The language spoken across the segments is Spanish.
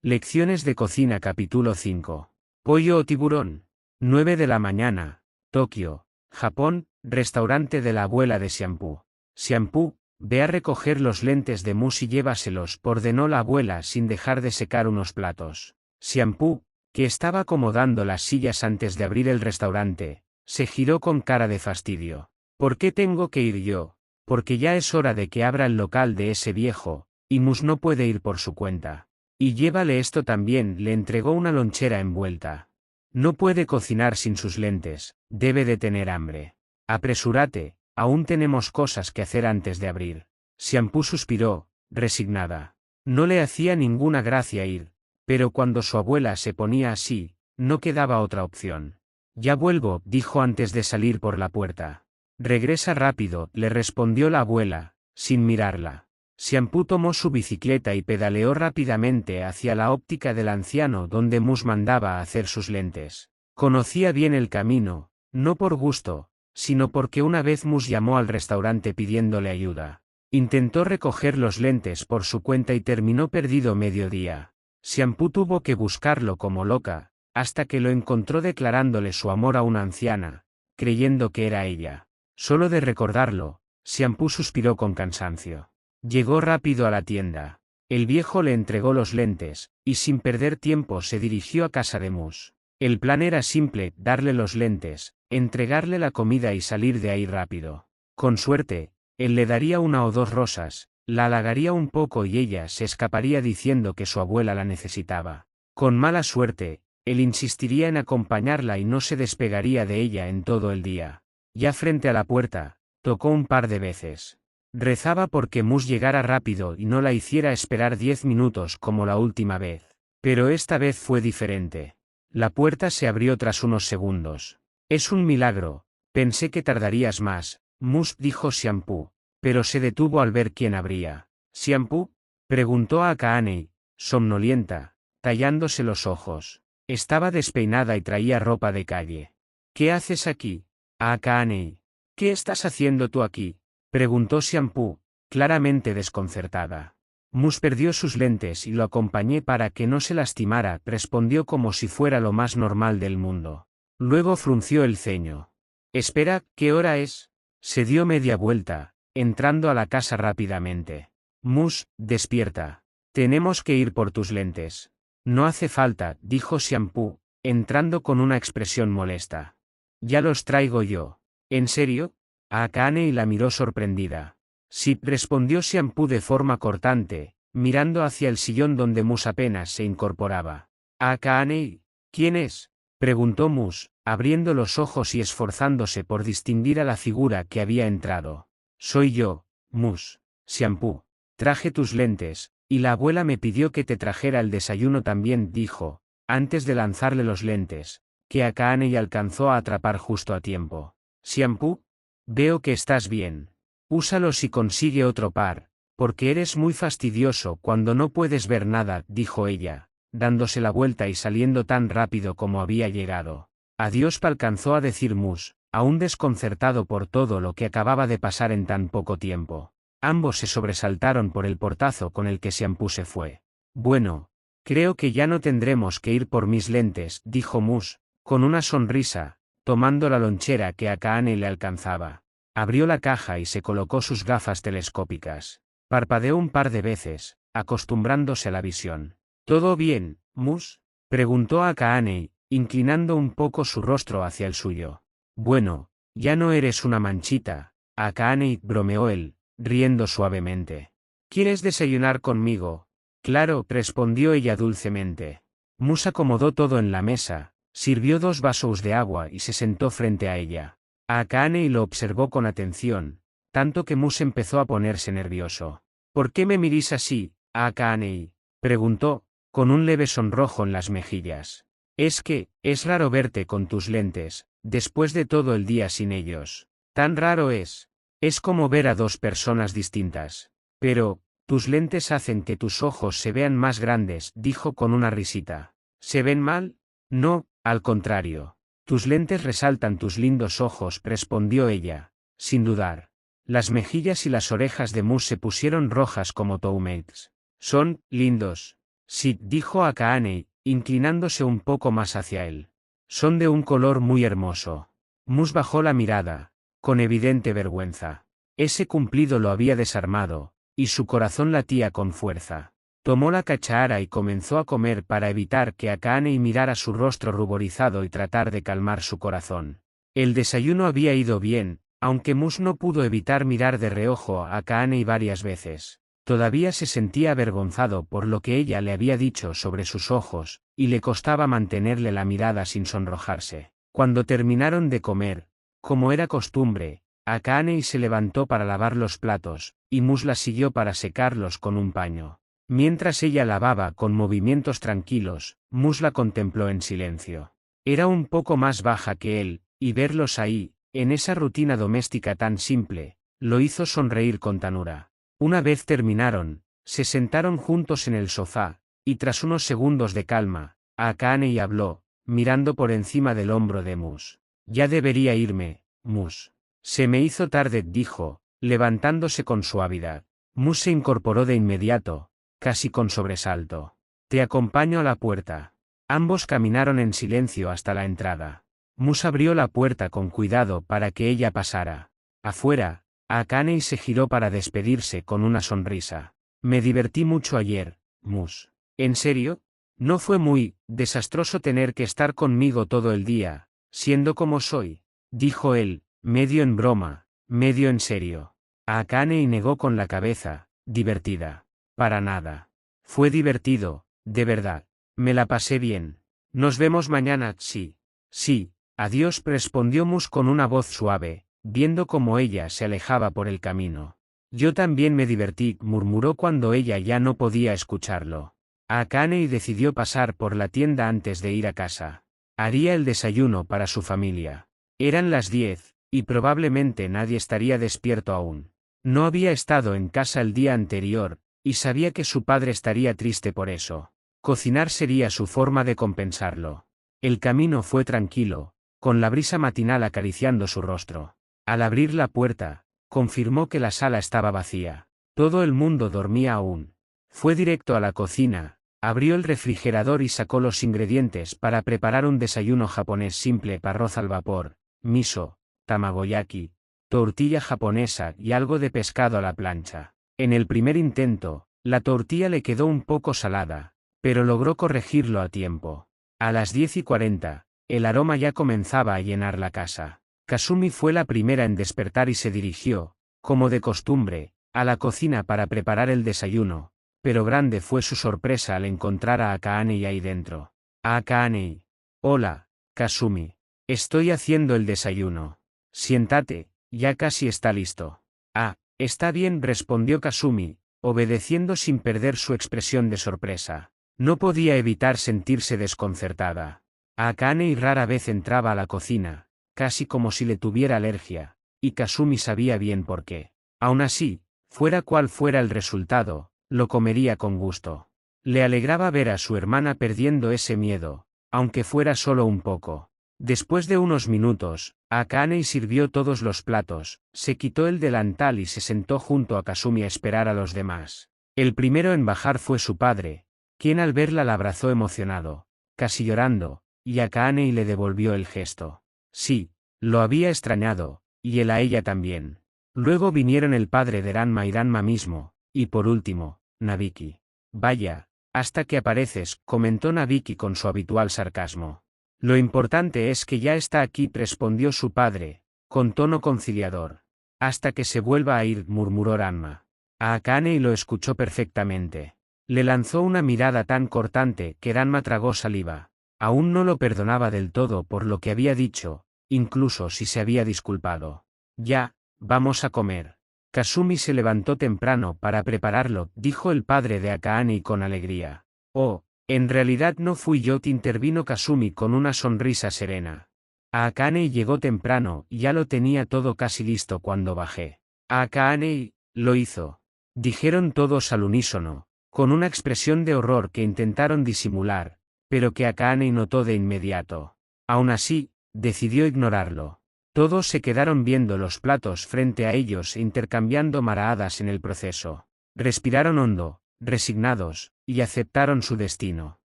Lecciones de cocina capítulo 5. Pollo o tiburón. 9 de la mañana, Tokio, Japón, restaurante de la abuela de Xianpu. Xianpu, ve a recoger los lentes de mousse y llévaselos, ordenó la abuela sin dejar de secar unos platos. Xianpu, que estaba acomodando las sillas antes de abrir el restaurante, se giró con cara de fastidio. ¿Por qué tengo que ir yo? Porque ya es hora de que abra el local de ese viejo, y Mus no puede ir por su cuenta. Y llévale esto también, le entregó una lonchera envuelta. No puede cocinar sin sus lentes, debe de tener hambre. Apresúrate, aún tenemos cosas que hacer antes de abrir. Xianpu suspiró, resignada. No le hacía ninguna gracia ir, pero cuando su abuela se ponía así, no quedaba otra opción. Ya vuelvo, dijo antes de salir por la puerta. Regresa rápido, le respondió la abuela, sin mirarla. Xianpu tomó su bicicleta y pedaleó rápidamente hacia la óptica del anciano donde Mus mandaba hacer sus lentes. Conocía bien el camino, no por gusto, sino porque una vez Mus llamó al restaurante pidiéndole ayuda. Intentó recoger los lentes por su cuenta y terminó perdido mediodía. Xianpu tuvo que buscarlo como loca, hasta que lo encontró declarándole su amor a una anciana, creyendo que era ella. Solo de recordarlo, Xianpu suspiró con cansancio. Llegó rápido a la tienda. El viejo le entregó los lentes, y sin perder tiempo se dirigió a casa de Mus. El plan era simple, darle los lentes, entregarle la comida y salir de ahí rápido. Con suerte, él le daría una o dos rosas, la halagaría un poco y ella se escaparía diciendo que su abuela la necesitaba. Con mala suerte, él insistiría en acompañarla y no se despegaría de ella en todo el día. Ya frente a la puerta, tocó un par de veces. Rezaba porque Mus llegara rápido y no la hiciera esperar 10 minutos como la última vez. Pero esta vez fue diferente. La puerta se abrió tras unos segundos. Es un milagro, pensé que tardarías más, Mus, dijo Xianpu, pero se detuvo al ver quién abría. ¿Xianpu? Preguntó a Akaane, somnolienta, tallándose los ojos. Estaba despeinada y traía ropa de calle. ¿Qué haces aquí? Akaane. ¿Qué estás haciendo tú aquí? Preguntó Xianpu, claramente desconcertada. Mus perdió sus lentes y lo acompañé para que no se lastimara, respondió como si fuera lo más normal del mundo. Luego frunció el ceño. Espera, ¿qué hora es? Se dio media vuelta, entrando a la casa rápidamente. Mus, despierta. Tenemos que ir por tus lentes. No hace falta, dijo Xianpu, entrando con una expresión molesta. Ya los traigo yo. ¿En serio? Akaane la miró sorprendida. Sí, respondió Xianpu de forma cortante, mirando hacia el sillón donde Mus apenas se incorporaba. Akaane, ¿quién es? Preguntó Mus, abriendo los ojos y esforzándose por distinguir a la figura que había entrado. Soy yo, Mus. Xianpu. Traje tus lentes, y la abuela me pidió que te trajera el desayuno también, dijo, antes de lanzarle los lentes, que Akaane alcanzó a atrapar justo a tiempo. Xianpu. Veo que estás bien. Úsalos y consigue otro par, porque eres muy fastidioso cuando no puedes ver nada, dijo ella, dándose la vuelta y saliendo tan rápido como había llegado. Adiós, alcanzó a decir Mus, aún desconcertado por todo lo que acababa de pasar en tan poco tiempo. Ambos se sobresaltaron por el portazo con el que Xianpu se fue. Bueno, creo que ya no tendremos que ir por mis lentes, dijo Mus, con una sonrisa, tomando la lonchera que Akaane le alcanzaba. Abrió la caja y se colocó sus gafas telescópicas. Parpadeó un par de veces, acostumbrándose a la visión. ¿Todo bien, Mus? Preguntó Akaane, inclinando un poco su rostro hacia el suyo. Bueno, ya no eres una manchita, Akaane, bromeó él, riendo suavemente. ¿Quieres desayunar conmigo? Claro, respondió ella dulcemente. Mus acomodó todo en la mesa, sirvió 2 vasos de agua y se sentó frente a ella. Akaane lo observó con atención, tanto que Mus empezó a ponerse nervioso. ¿Por qué me mirís así, Akaane? Preguntó, con un leve sonrojo en las mejillas. Es que, es raro verte con tus lentes, después de todo el día sin ellos. Tan raro es. Es como ver a 2 personas distintas. Pero, tus lentes hacen que tus ojos se vean más grandes, dijo con una risita. ¿Se ven mal? No, al contrario. Tus lentes resaltan tus lindos ojos, respondió ella, sin dudar. Las mejillas y las orejas de Mus se pusieron rojas como tomates. Son lindos. Sí, dijo Akaane, inclinándose un poco más hacia él. Son de un color muy hermoso. Mus bajó la mirada, con evidente vergüenza. Ese cumplido lo había desarmado, y su corazón latía con fuerza. Tomó la cuchara y comenzó a comer para evitar que Akaane mirara su rostro ruborizado y tratar de calmar su corazón. El desayuno había ido bien, aunque Mus no pudo evitar mirar de reojo a Akaane varias veces. Todavía se sentía avergonzado por lo que ella le había dicho sobre sus ojos, y le costaba mantenerle la mirada sin sonrojarse. Cuando terminaron de comer, como era costumbre, Akaane se levantó para lavar los platos, y Mus la siguió para secarlos con un paño. Mientras ella lavaba con movimientos tranquilos, Mus la contempló en silencio. Era un poco más baja que él, y verlos ahí, en esa rutina doméstica tan simple, lo hizo sonreír con ternura. Una vez terminaron, se sentaron juntos en el sofá, y tras unos segundos de calma, Akaane habló, mirando por encima del hombro de Mus. Ya debería irme, Mus. Se me hizo tarde, dijo, levantándose con suavidad. Mus se incorporó de inmediato, casi con sobresalto. Te acompaño a la puerta. Ambos caminaron en silencio hasta la entrada. Mus abrió la puerta con cuidado para que ella pasara. Afuera, Akaane se giró para despedirse con una sonrisa. Me divertí mucho ayer, Mus. ¿En serio? No fue muy desastroso tener que estar conmigo todo el día, siendo como soy, dijo él, medio en broma, medio en serio. Akaane negó con la cabeza, divertida. Para nada. Fue divertido, de verdad. Me la pasé bien. Nos vemos mañana, sí. Sí, adiós, respondió Mus con una voz suave, viendo cómo ella se alejaba por el camino. Yo también me divertí, murmuró cuando ella ya no podía escucharlo. Akaane decidió pasar por la tienda antes de ir a casa. Haría el desayuno para su familia. Eran las 10, y probablemente nadie estaría despierto aún. No había estado en casa el día anterior, y sabía que su padre estaría triste por eso. Cocinar sería su forma de compensarlo. El camino fue tranquilo, con la brisa matinal acariciando su rostro. Al abrir la puerta, confirmó que la sala estaba vacía. Todo el mundo dormía aún. Fue directo a la cocina, abrió el refrigerador y sacó los ingredientes para preparar un desayuno japonés simple: arroz al vapor, miso, tamagoyaki, tortilla japonesa y algo de pescado a la plancha. En el primer intento, la tortilla le quedó un poco salada, pero logró corregirlo a tiempo. A las 10:40, el aroma ya comenzaba a llenar la casa. Kasumi fue la primera en despertar y se dirigió, como de costumbre, a la cocina para preparar el desayuno, pero grande fue su sorpresa al encontrar a Akaane ahí dentro. Akaane. Hola, Kasumi. Estoy haciendo el desayuno. Siéntate, ya casi está listo. Ah, está bien, respondió Kasumi, obedeciendo sin perder su expresión de sorpresa. No podía evitar sentirse desconcertada. Akaane rara vez entraba a la cocina, casi como si le tuviera alergia, y Kasumi sabía bien por qué. Aún así, fuera cual fuera el resultado, lo comería con gusto. Le alegraba ver a su hermana perdiendo ese miedo, aunque fuera solo un poco. Después de unos minutos, Akaane sirvió todos los platos, se quitó el delantal y se sentó junto a Kasumi a esperar a los demás. El primero en bajar fue su padre, quien al verla la abrazó emocionado, casi llorando, y Akaane le devolvió el gesto. Sí, lo había extrañado, y él a ella también. Luego vinieron el padre de Ranma y Ranma mismo, y por último, Nabiki. Vaya, hasta que apareces, comentó Nabiki con su habitual sarcasmo. Lo importante es que ya está aquí, respondió su padre, con tono conciliador. Hasta que se vuelva a ir, murmuró Ranma. A Akaane lo escuchó perfectamente. Le lanzó una mirada tan cortante que Ranma tragó saliva. Aún no lo perdonaba del todo por lo que había dicho, incluso si se había disculpado. Ya, vamos a comer. Kasumi se levantó temprano para prepararlo, dijo el padre de Akaane con alegría. Oh, en realidad no fui yo, intervino Kasumi con una sonrisa serena. Akaane llegó temprano y ya lo tenía todo casi listo cuando bajé. Akaane lo hizo. Dijeron todos al unísono, con una expresión de horror que intentaron disimular, pero que Akaane notó de inmediato. Aún así, decidió ignorarlo. Todos se quedaron viendo los platos frente a ellos e intercambiando miradas en el proceso. Respiraron hondo, resignados, y aceptaron su destino.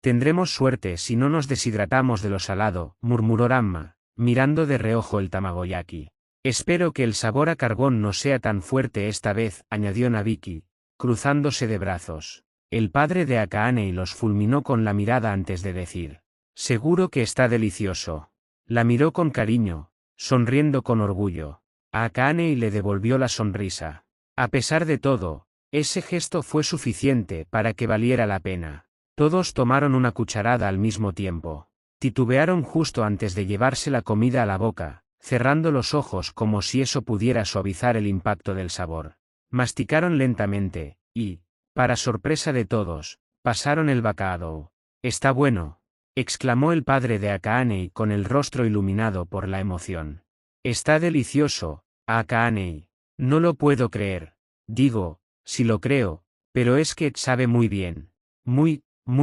Tendremos suerte si no nos deshidratamos de lo salado, murmuró Ranma, mirando de reojo el tamagoyaki. Espero que el sabor a carbón no sea tan fuerte esta vez, añadió Nabiki, cruzándose de brazos. El padre de Akaane los fulminó con la mirada antes de decir: seguro que está delicioso. La miró con cariño, sonriendo con orgullo. A Akaane le devolvió la sonrisa. A pesar de todo, ese gesto fue suficiente para que valiera la pena. Todos tomaron una cucharada al mismo tiempo. Titubearon justo antes de llevarse la comida a la boca, cerrando los ojos como si eso pudiera suavizar el impacto del sabor. Masticaron lentamente, y, para sorpresa de todos, pasaron el bacalao. «Está bueno», exclamó el padre de Akaane con el rostro iluminado por la emoción. «Está delicioso, Akaane. No lo puedo creer. Digo, si lo creo, pero es que sabe muy bien. Muy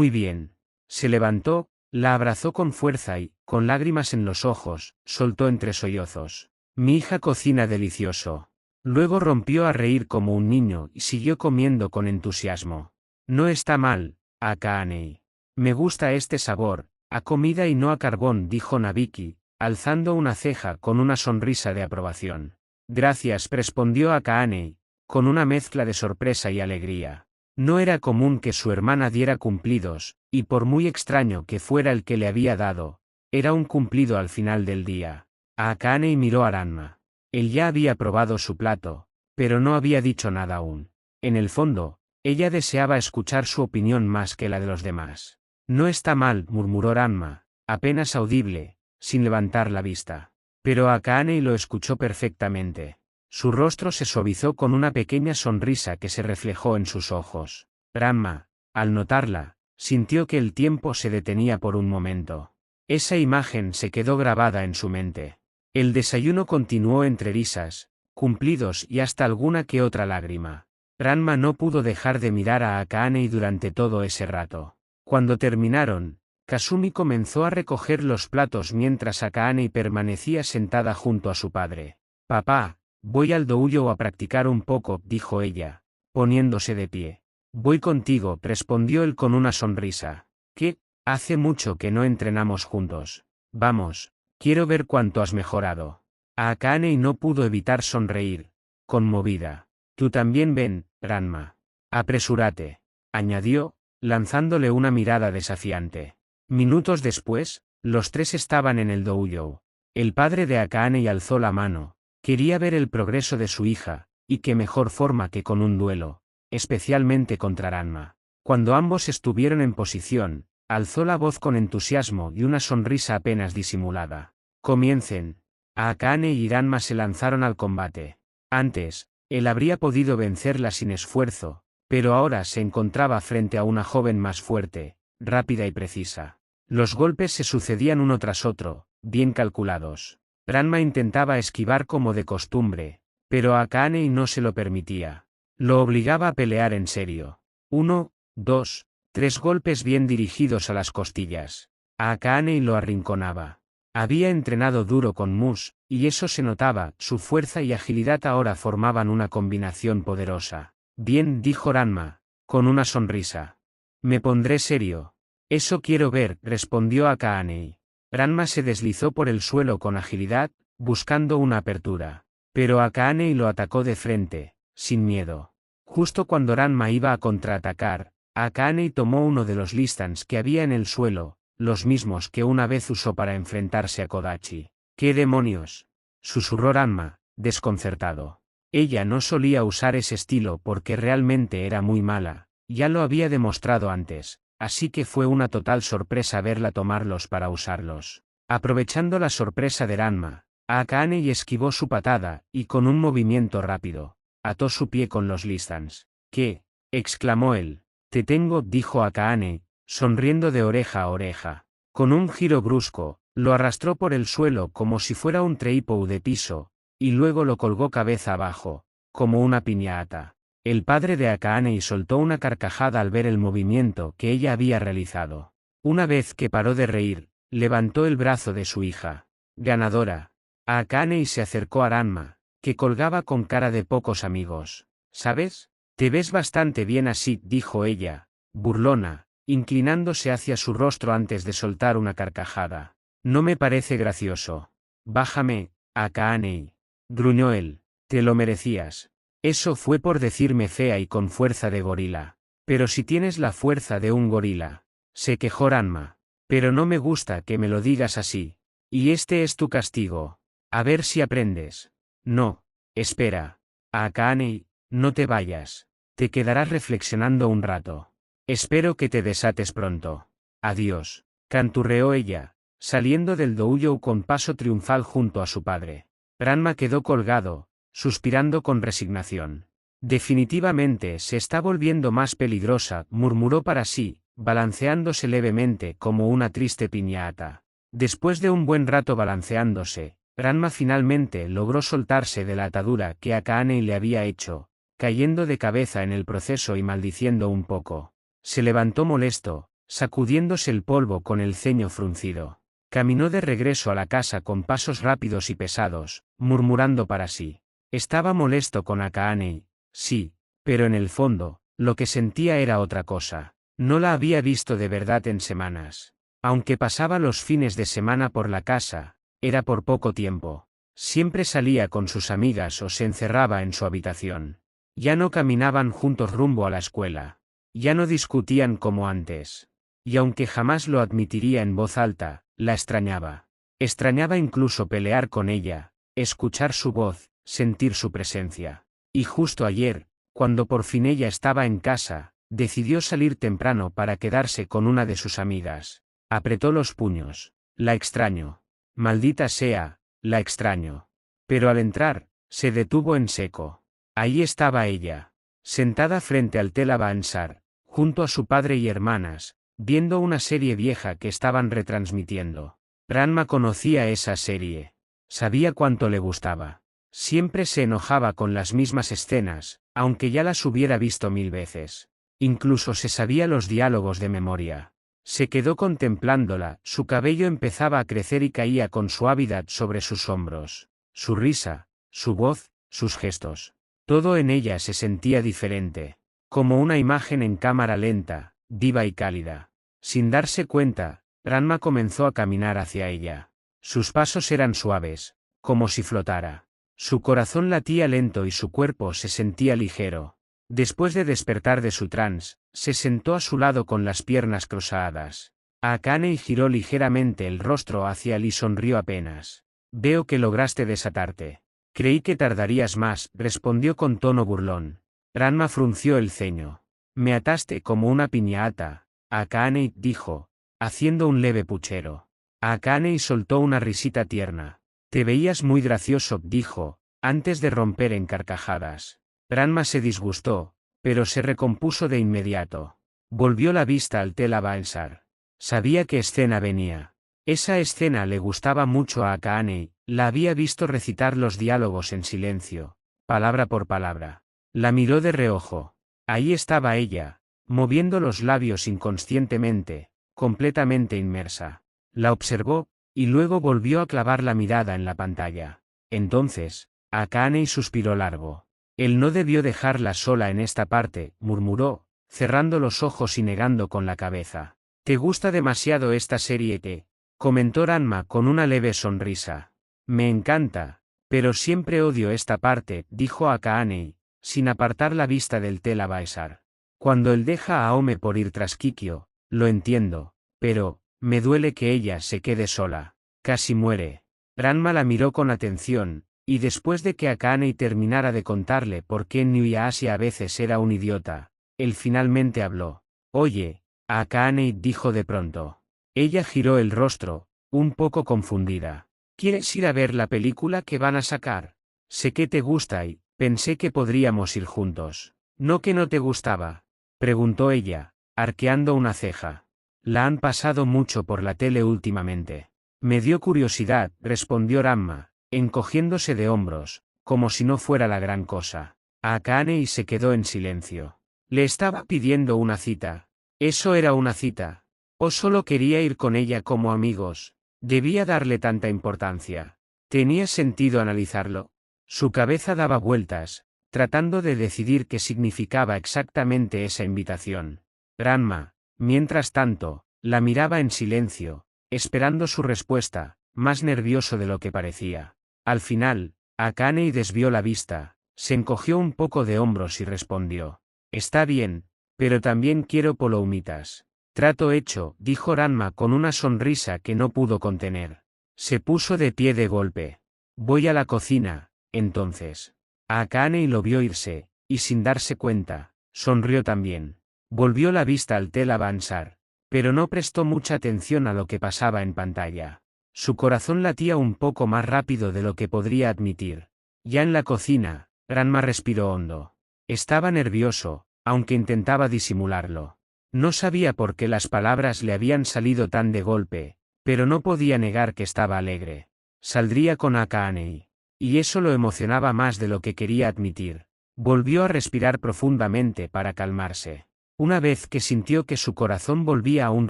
bien». Se levantó, la abrazó con fuerza y, con lágrimas en los ojos, soltó entre sollozos: «Mi hija cocina delicioso». Luego rompió a reír como un niño y siguió comiendo con entusiasmo. «No está mal, Akaane. Me gusta este sabor, a comida y no a carbón», dijo Nabiki, alzando una ceja con una sonrisa de aprobación. «Gracias», respondió Akaane, con una mezcla de sorpresa y alegría. No era común que su hermana diera cumplidos, y por muy extraño que fuera el que le había dado, era un cumplido al final del día. Akaane miró a Ranma. Él ya había probado su plato, pero no había dicho nada aún. En el fondo, ella deseaba escuchar su opinión más que la de los demás. «No está mal», murmuró Ranma, apenas audible, sin levantar la vista. Pero Akaane lo escuchó perfectamente. Su rostro se suavizó con una pequeña sonrisa que se reflejó en sus ojos. Ranma, al notarla, sintió que el tiempo se detenía por un momento. Esa imagen se quedó grabada en su mente. El desayuno continuó entre risas, cumplidos y hasta alguna que otra lágrima. Ranma no pudo dejar de mirar a Akaane durante todo ese rato. Cuando terminaron, Kasumi comenzó a recoger los platos mientras Akaane permanecía sentada junto a su padre. «Papá, voy al doujou a practicar un poco», dijo ella, poniéndose de pie. «Voy contigo», respondió él con una sonrisa. «¿Qué? Hace mucho que no entrenamos juntos. Vamos. Quiero ver cuánto has mejorado». A Akaane no pudo evitar sonreír, conmovida. «Tú también ven, Ranma. Apresúrate», añadió, lanzándole una mirada desafiante. Minutos después, los tres estaban en el doujou. El padre de Akaane alzó la mano. Quería ver el progreso de su hija, y qué mejor forma que con un duelo, especialmente contra Ranma. Cuando ambos estuvieron en posición, alzó la voz con entusiasmo y una sonrisa apenas disimulada. «Comiencen». Akaane y Ranma se lanzaron al combate. Antes, él habría podido vencerla sin esfuerzo, pero ahora se encontraba frente a una joven más fuerte, rápida y precisa. Los golpes se sucedían uno tras otro, bien calculados. Ranma intentaba esquivar como de costumbre, pero Akaane no se lo permitía. Lo obligaba a pelear en serio. 1, 2, 3 golpes bien dirigidos a las costillas. A Akaane lo arrinconaba. Había entrenado duro con Mus, y eso se notaba, su fuerza y agilidad ahora formaban una combinación poderosa. «Bien», dijo Ranma, con una sonrisa. «Me pondré serio». «Eso quiero ver», respondió Akaane. Ranma se deslizó por el suelo con agilidad, buscando una apertura. Pero Akaane lo atacó de frente, sin miedo. Justo cuando Ranma iba a contraatacar, Akaane tomó uno de los listans que había en el suelo, los mismos que una vez usó para enfrentarse a Kodachi. «¿Qué demonios?», susurró Ranma, desconcertado. Ella no solía usar ese estilo porque realmente era muy mala, ya lo había demostrado antes, así que fue una total sorpresa verla tomarlos para usarlos. Aprovechando la sorpresa de Ranma, Akaane esquivó su patada y con un movimiento rápido, ató su pie con los listans. «¿Qué?», exclamó él. «Te tengo», dijo Akaane, sonriendo de oreja a oreja. Con un giro brusco, lo arrastró por el suelo como si fuera un treipou de piso, y luego lo colgó cabeza abajo, como una piñata. El padre de Akaane soltó una carcajada al ver el movimiento que ella había realizado. Una vez que paró de reír, levantó el brazo de su hija. «Ganadora». Akaane se acercó a Ranma, que colgaba con cara de pocos amigos. «¿Sabes? Te ves bastante bien así», dijo ella, burlona, inclinándose hacia su rostro antes de soltar una carcajada. No me parece gracioso. Bájame, Akaane, gruñó él. Te lo merecías. Eso fue por decirme fea y con fuerza de gorila. Pero si tienes la fuerza de un gorila, se quejó Ranma. Pero no me gusta que me lo digas así. Y este es tu castigo. A ver si aprendes. No, espera. Akaane, no te vayas. Te quedarás reflexionando un rato. Espero que te desates pronto. Adiós, canturreó ella, saliendo del doujou con paso triunfal junto a su padre. Ranma quedó colgado, suspirando con resignación. Definitivamente se está volviendo más peligrosa, murmuró para sí, balanceándose levemente como una triste piñata. Después de un buen rato balanceándose, Ranma finalmente logró soltarse de la atadura que Akaane le había hecho, cayendo de cabeza en el proceso y maldiciendo un poco. Se levantó molesto, sacudiéndose el polvo con el ceño fruncido. Caminó de regreso a la casa con pasos rápidos y pesados, murmurando para sí. Estaba molesto con Akaane, sí, pero en el fondo, lo que sentía era otra cosa. No la había visto de verdad en semanas. Aunque pasaba los fines de semana por la casa, era por poco tiempo. Siempre salía con sus amigas o se encerraba en su habitación. Ya no caminaban juntos rumbo a la escuela. Ya no discutían como antes. Y aunque jamás lo admitiría en voz alta, la extrañaba. Extrañaba incluso pelear con ella, escuchar su voz, sentir su presencia. Y justo ayer, cuando por fin ella estaba en casa, decidió salir temprano para quedarse con una de sus amigas. Apretó los puños. La extraño. Maldita sea, la extraño. Pero al entrar, se detuvo en seco. Ahí estaba ella, sentada frente al Tela Bansar, junto a su padre y hermanas, viendo una serie vieja que estaban retransmitiendo. Ranma conocía esa serie. Sabía cuánto le gustaba. Siempre se enojaba con las mismas escenas, aunque ya las hubiera visto 1000 veces. Incluso se sabía los diálogos de memoria. Se quedó contemplándola, su cabello empezaba a crecer y caía con suavidad sobre sus hombros. Su risa, su voz, sus gestos. Todo en ella se sentía diferente. Como una imagen en cámara lenta, viva y cálida. Sin darse cuenta, Ranma comenzó a caminar hacia ella. Sus pasos eran suaves, como si flotara. Su corazón latía lento y su cuerpo se sentía ligero. Después de despertar de su trance, se sentó a su lado con las piernas cruzadas. Akaane giró ligeramente el rostro hacia él y sonrió apenas. Veo que lograste desatarte. Creí que tardarías más, respondió con tono burlón. Ranma frunció el ceño. Me ataste como una piñata, Akaane dijo, haciendo un leve puchero. Akaane soltó una risita tierna. Te veías muy gracioso, dijo, antes de romper en carcajadas. Ranma se disgustó, pero se recompuso de inmediato. Volvió la vista al Tela Bansar. Sabía qué escena venía. Esa escena le gustaba mucho a Akaane, la había visto recitar los diálogos en silencio, palabra por palabra. La miró de reojo. Ahí estaba ella, moviendo los labios inconscientemente, completamente inmersa. La observó, y luego volvió a clavar la mirada en la pantalla. Entonces, Akaane suspiró largo. Él no debió dejarla sola en esta parte, murmuró, cerrando los ojos y negando con la cabeza. ¿Te gusta demasiado esta serie que? Comentó Ranma con una leve sonrisa. Me encanta, pero siempre odio esta parte, dijo Akaane, sin apartar la vista del Tela Bansar. Cuando él deja a Aome por ir tras Kikyo, lo entiendo, pero, me duele que ella se quede sola. Casi muere. Ranma la miró con atención, y después de que Akaane terminara de contarle por qué Inuyasha a veces era un idiota, él finalmente habló. Oye, Akaane dijo de pronto. Ella giró el rostro, un poco confundida. ¿Quieres ir a ver la película que van a sacar? Sé que te gusta y pensé que podríamos ir juntos. ¿No que no te gustaba? Preguntó ella, arqueando una ceja. La han pasado mucho por la tele últimamente. Me dio curiosidad, respondió Ranma, encogiéndose de hombros, como si no fuera la gran cosa. Akaane se quedó en silencio. Le estaba pidiendo una cita. ¿Eso era una cita? ¿O solo quería ir con ella como amigos? ¿Debía darle tanta importancia? ¿Tenía sentido analizarlo? Su cabeza daba vueltas, tratando de decidir qué significaba exactamente esa invitación. Ranma, mientras tanto, la miraba en silencio, esperando su respuesta, más nervioso de lo que parecía. Al final, Akane desvió la vista, se encogió un poco de hombros y respondió: «Está bien, pero también quiero palomitas». «Trato hecho», dijo Ranma con una sonrisa que no pudo contener. Se puso de pie de golpe. «Voy a la cocina, entonces». Akane lo vio irse, y sin darse cuenta, sonrió también. Volvió la vista al Tel Avansar, pero no prestó mucha atención a lo que pasaba en pantalla. Su corazón latía un poco más rápido de lo que podría admitir. Ya en la cocina, Ranma respiró hondo. Estaba nervioso, aunque intentaba disimularlo. No sabía por qué las palabras le habían salido tan de golpe, pero no podía negar que estaba alegre. Saldría con Akane. Y eso lo emocionaba más de lo que quería admitir. Volvió a respirar profundamente para calmarse. Una vez que sintió que su corazón volvía a un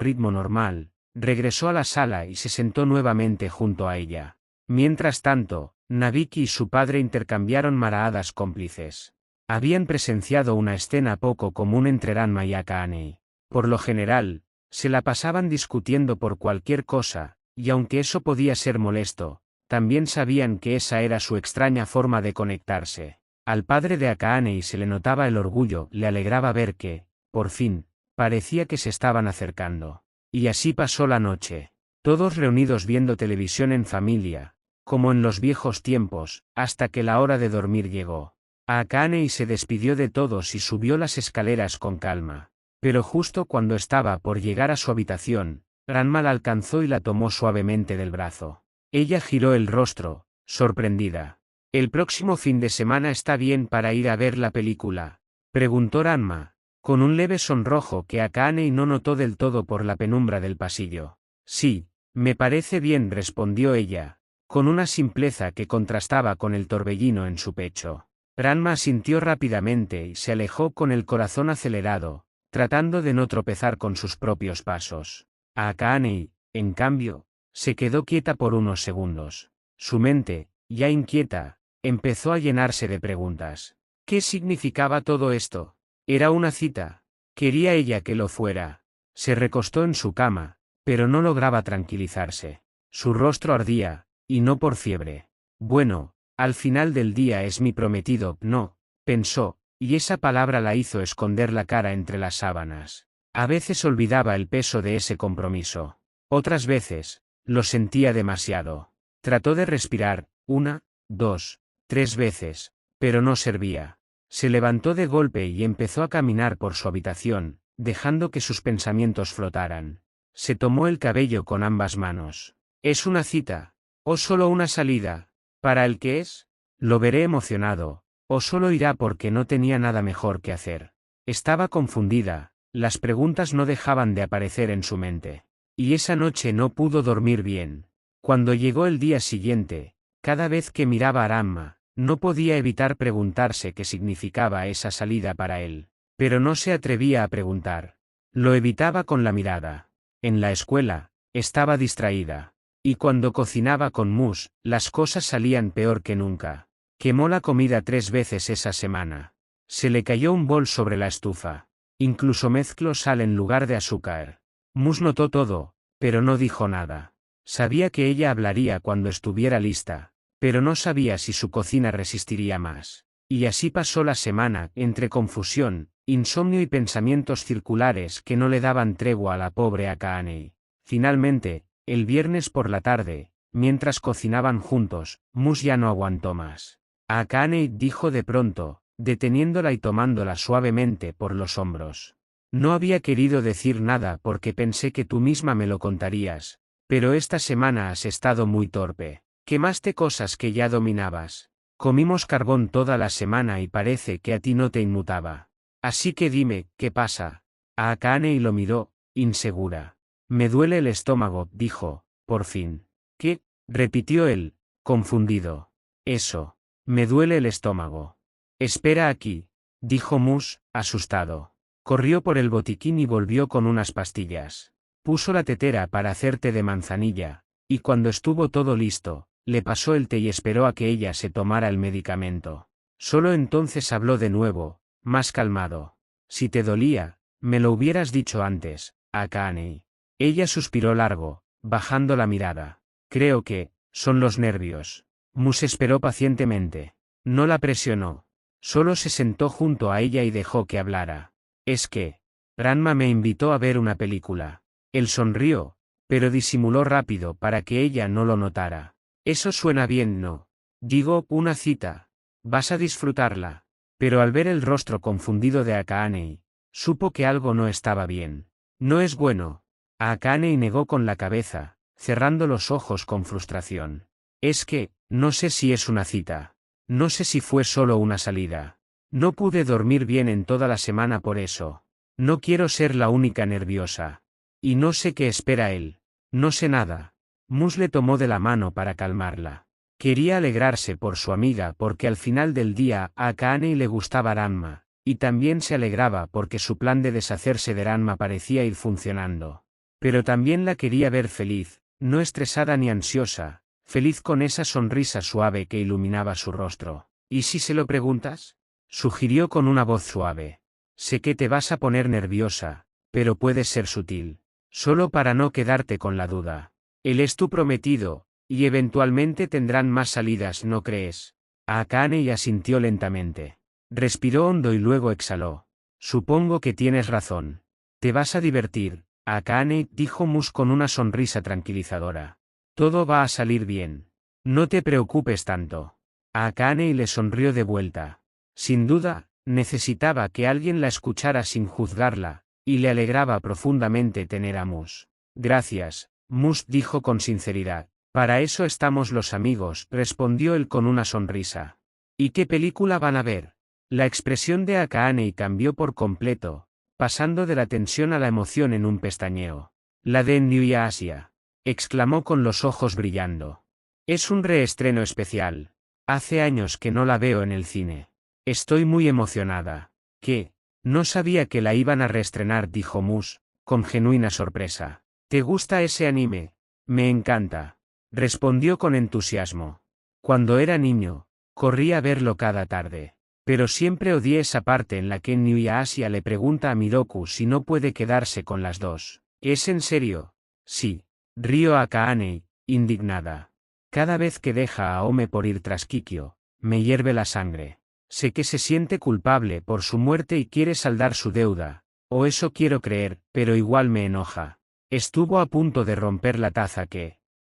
ritmo normal, regresó a la sala y se sentó nuevamente junto a ella. Mientras tanto, Nabiki y su padre intercambiaron miradas cómplices. Habían presenciado una escena poco común entre Ranma y Akane. Por lo general, se la pasaban discutiendo por cualquier cosa, y aunque eso podía ser molesto, también sabían que esa era su extraña forma de conectarse. Al padre de Akane se le notaba el orgullo, le alegraba ver que, por fin, parecía que se estaban acercando. Y así pasó la noche. Todos reunidos viendo televisión en familia, como en los viejos tiempos, hasta que la hora de dormir llegó. Akane se despidió de todos y subió las escaleras con calma. Pero justo cuando estaba por llegar a su habitación, Ranma la alcanzó y la tomó suavemente del brazo. Ella giró el rostro, sorprendida. «¿El próximo fin de semana está bien para ir a ver la película?», preguntó Ranma, con un leve sonrojo que Akane no notó del todo por la penumbra del pasillo. «Sí, me parece bien», respondió ella, con una simpleza que contrastaba con el torbellino en su pecho. Ranma asintió rápidamente y se alejó con el corazón acelerado, tratando de no tropezar con sus propios pasos. Akane, en cambio, se quedó quieta por unos segundos. Su mente, ya inquieta, empezó a llenarse de preguntas. ¿Qué significaba todo esto? ¿Era una cita? ¿Quería ella que lo fuera? Se recostó en su cama, pero no lograba tranquilizarse. Su rostro ardía, y no por fiebre. «Bueno, al final del día es mi prometido, no», pensó, y esa palabra la hizo esconder la cara entre las sábanas. A veces olvidaba el peso de ese compromiso. Otras veces, lo sentía demasiado. Trató de respirar, 1, 2, 3 veces, pero no servía. Se levantó de golpe y empezó a caminar por su habitación, dejando que sus pensamientos flotaran. Se tomó el cabello con ambas manos. ¿Es una cita? ¿O solo una salida? ¿Para el qué es? Lo veré emocionado, o solo irá porque no tenía nada mejor que hacer. Estaba confundida, las preguntas no dejaban de aparecer en su mente. Y esa noche no pudo dormir bien. Cuando llegó el día siguiente, cada vez que miraba a Ranma, no podía evitar preguntarse qué significaba esa salida para él. Pero no se atrevía a preguntar. Lo evitaba con la mirada. En la escuela, estaba distraída. Y cuando cocinaba con Mus, las cosas salían peor que nunca. Quemó la comida 3 veces esa semana. Se le cayó un bol sobre la estufa. Incluso mezcló sal en lugar de azúcar. Mus notó todo, pero no dijo nada. Sabía que ella hablaría cuando estuviera lista, pero no sabía si su cocina resistiría más. Y así pasó la semana, entre confusión, insomnio y pensamientos circulares que no le daban tregua a la pobre Akane. Finalmente, el viernes por la tarde, mientras cocinaban juntos, Mus ya no aguantó más. Akane dijo de pronto, deteniéndola y tomándola suavemente por los hombros. «No había querido decir nada porque pensé que tú misma me lo contarías, pero esta semana has estado muy torpe. Quemaste cosas que ya dominabas. Comimos carbón toda la semana y parece que a ti no te inmutaba. Así que dime, ¿qué pasa?». A Akane lo miró, insegura. «Me duele el estómago», dijo, por fin. «¿Qué?», repitió él, confundido. «Eso. Me duele el estómago». «Espera aquí», dijo Mus, asustado. Corrió por el botiquín y volvió con unas pastillas. Puso la tetera para hacer té de manzanilla, y cuando estuvo todo listo, le pasó el té y esperó a que ella se tomara el medicamento. Solo entonces habló de nuevo, más calmado. «Si te dolía, Me lo hubieras dicho antes, Akane. Ella suspiró largo, bajando la mirada. Creo que, son los nervios. Mus esperó pacientemente. No la presionó. Solo se sentó junto a ella y dejó que hablara. Es que, Ranma me invitó a ver una película. Él sonrió, pero disimuló rápido para que ella no lo notara. Eso suena bien, ¿no? Digo, una cita. Vas a disfrutarla. Pero al ver el rostro confundido de Akane, supo que algo no estaba bien. No es bueno. Akane negó con la cabeza, cerrando los ojos con frustración. Es que, no sé si es una cita. No sé si fue solo una salida. No pude dormir bien en toda la semana por eso. No quiero ser la única nerviosa. Y no sé qué espera él. No sé nada. Mus le tomó de la mano para calmarla. Quería alegrarse por su amiga porque al final del día a Akane le gustaba Ranma, y también se alegraba porque su plan de deshacerse de Ranma parecía ir funcionando. Pero también la quería ver feliz, no estresada ni ansiosa, feliz con esa sonrisa suave que iluminaba su rostro. ¿Y si se lo preguntas? Sugirió con una voz suave. Sé que te vas a poner nerviosa, pero puedes ser sutil. Solo para no quedarte con la duda. Él es tu prometido, y eventualmente tendrán más salidas, ¿no crees? Akane asintió lentamente. Respiró hondo y luego exhaló. Supongo que tienes razón. Te vas a divertir, Akane, dijo Mus con una sonrisa tranquilizadora. Todo va a salir bien. No te preocupes tanto. Akane le sonrió de vuelta. Sin duda, necesitaba que alguien la escuchara sin juzgarla, y le alegraba profundamente tener a Mus. Gracias, Mus dijo con sinceridad. Para eso estamos los amigos, respondió él con una sonrisa. ¿Y qué película van a ver? La expresión de Akane cambió por completo, pasando de la tensión a la emoción en un pestañeo. La de New Asia, exclamó con los ojos brillando. Es un reestreno especial. Hace años que no la veo en el cine. Estoy muy emocionada. ¿Qué? No sabía que la iban a reestrenar, dijo Mus, con genuina sorpresa. ¿Te gusta ese anime? Me encanta. Respondió con entusiasmo. Cuando era niño, corría a verlo cada tarde. Pero siempre odié esa parte en la que Inuyasha le pregunta a Miroku si no puede quedarse con las dos. ¿Es en serio? Sí. Rió Akane, indignada. Cada vez que deja a Ome por ir tras Kikyo, me hierve la sangre. Sé que se siente culpable por su muerte y quiere saldar su deuda, o eso quiero creer, pero igual me enoja. Estuvo a punto de romper la taza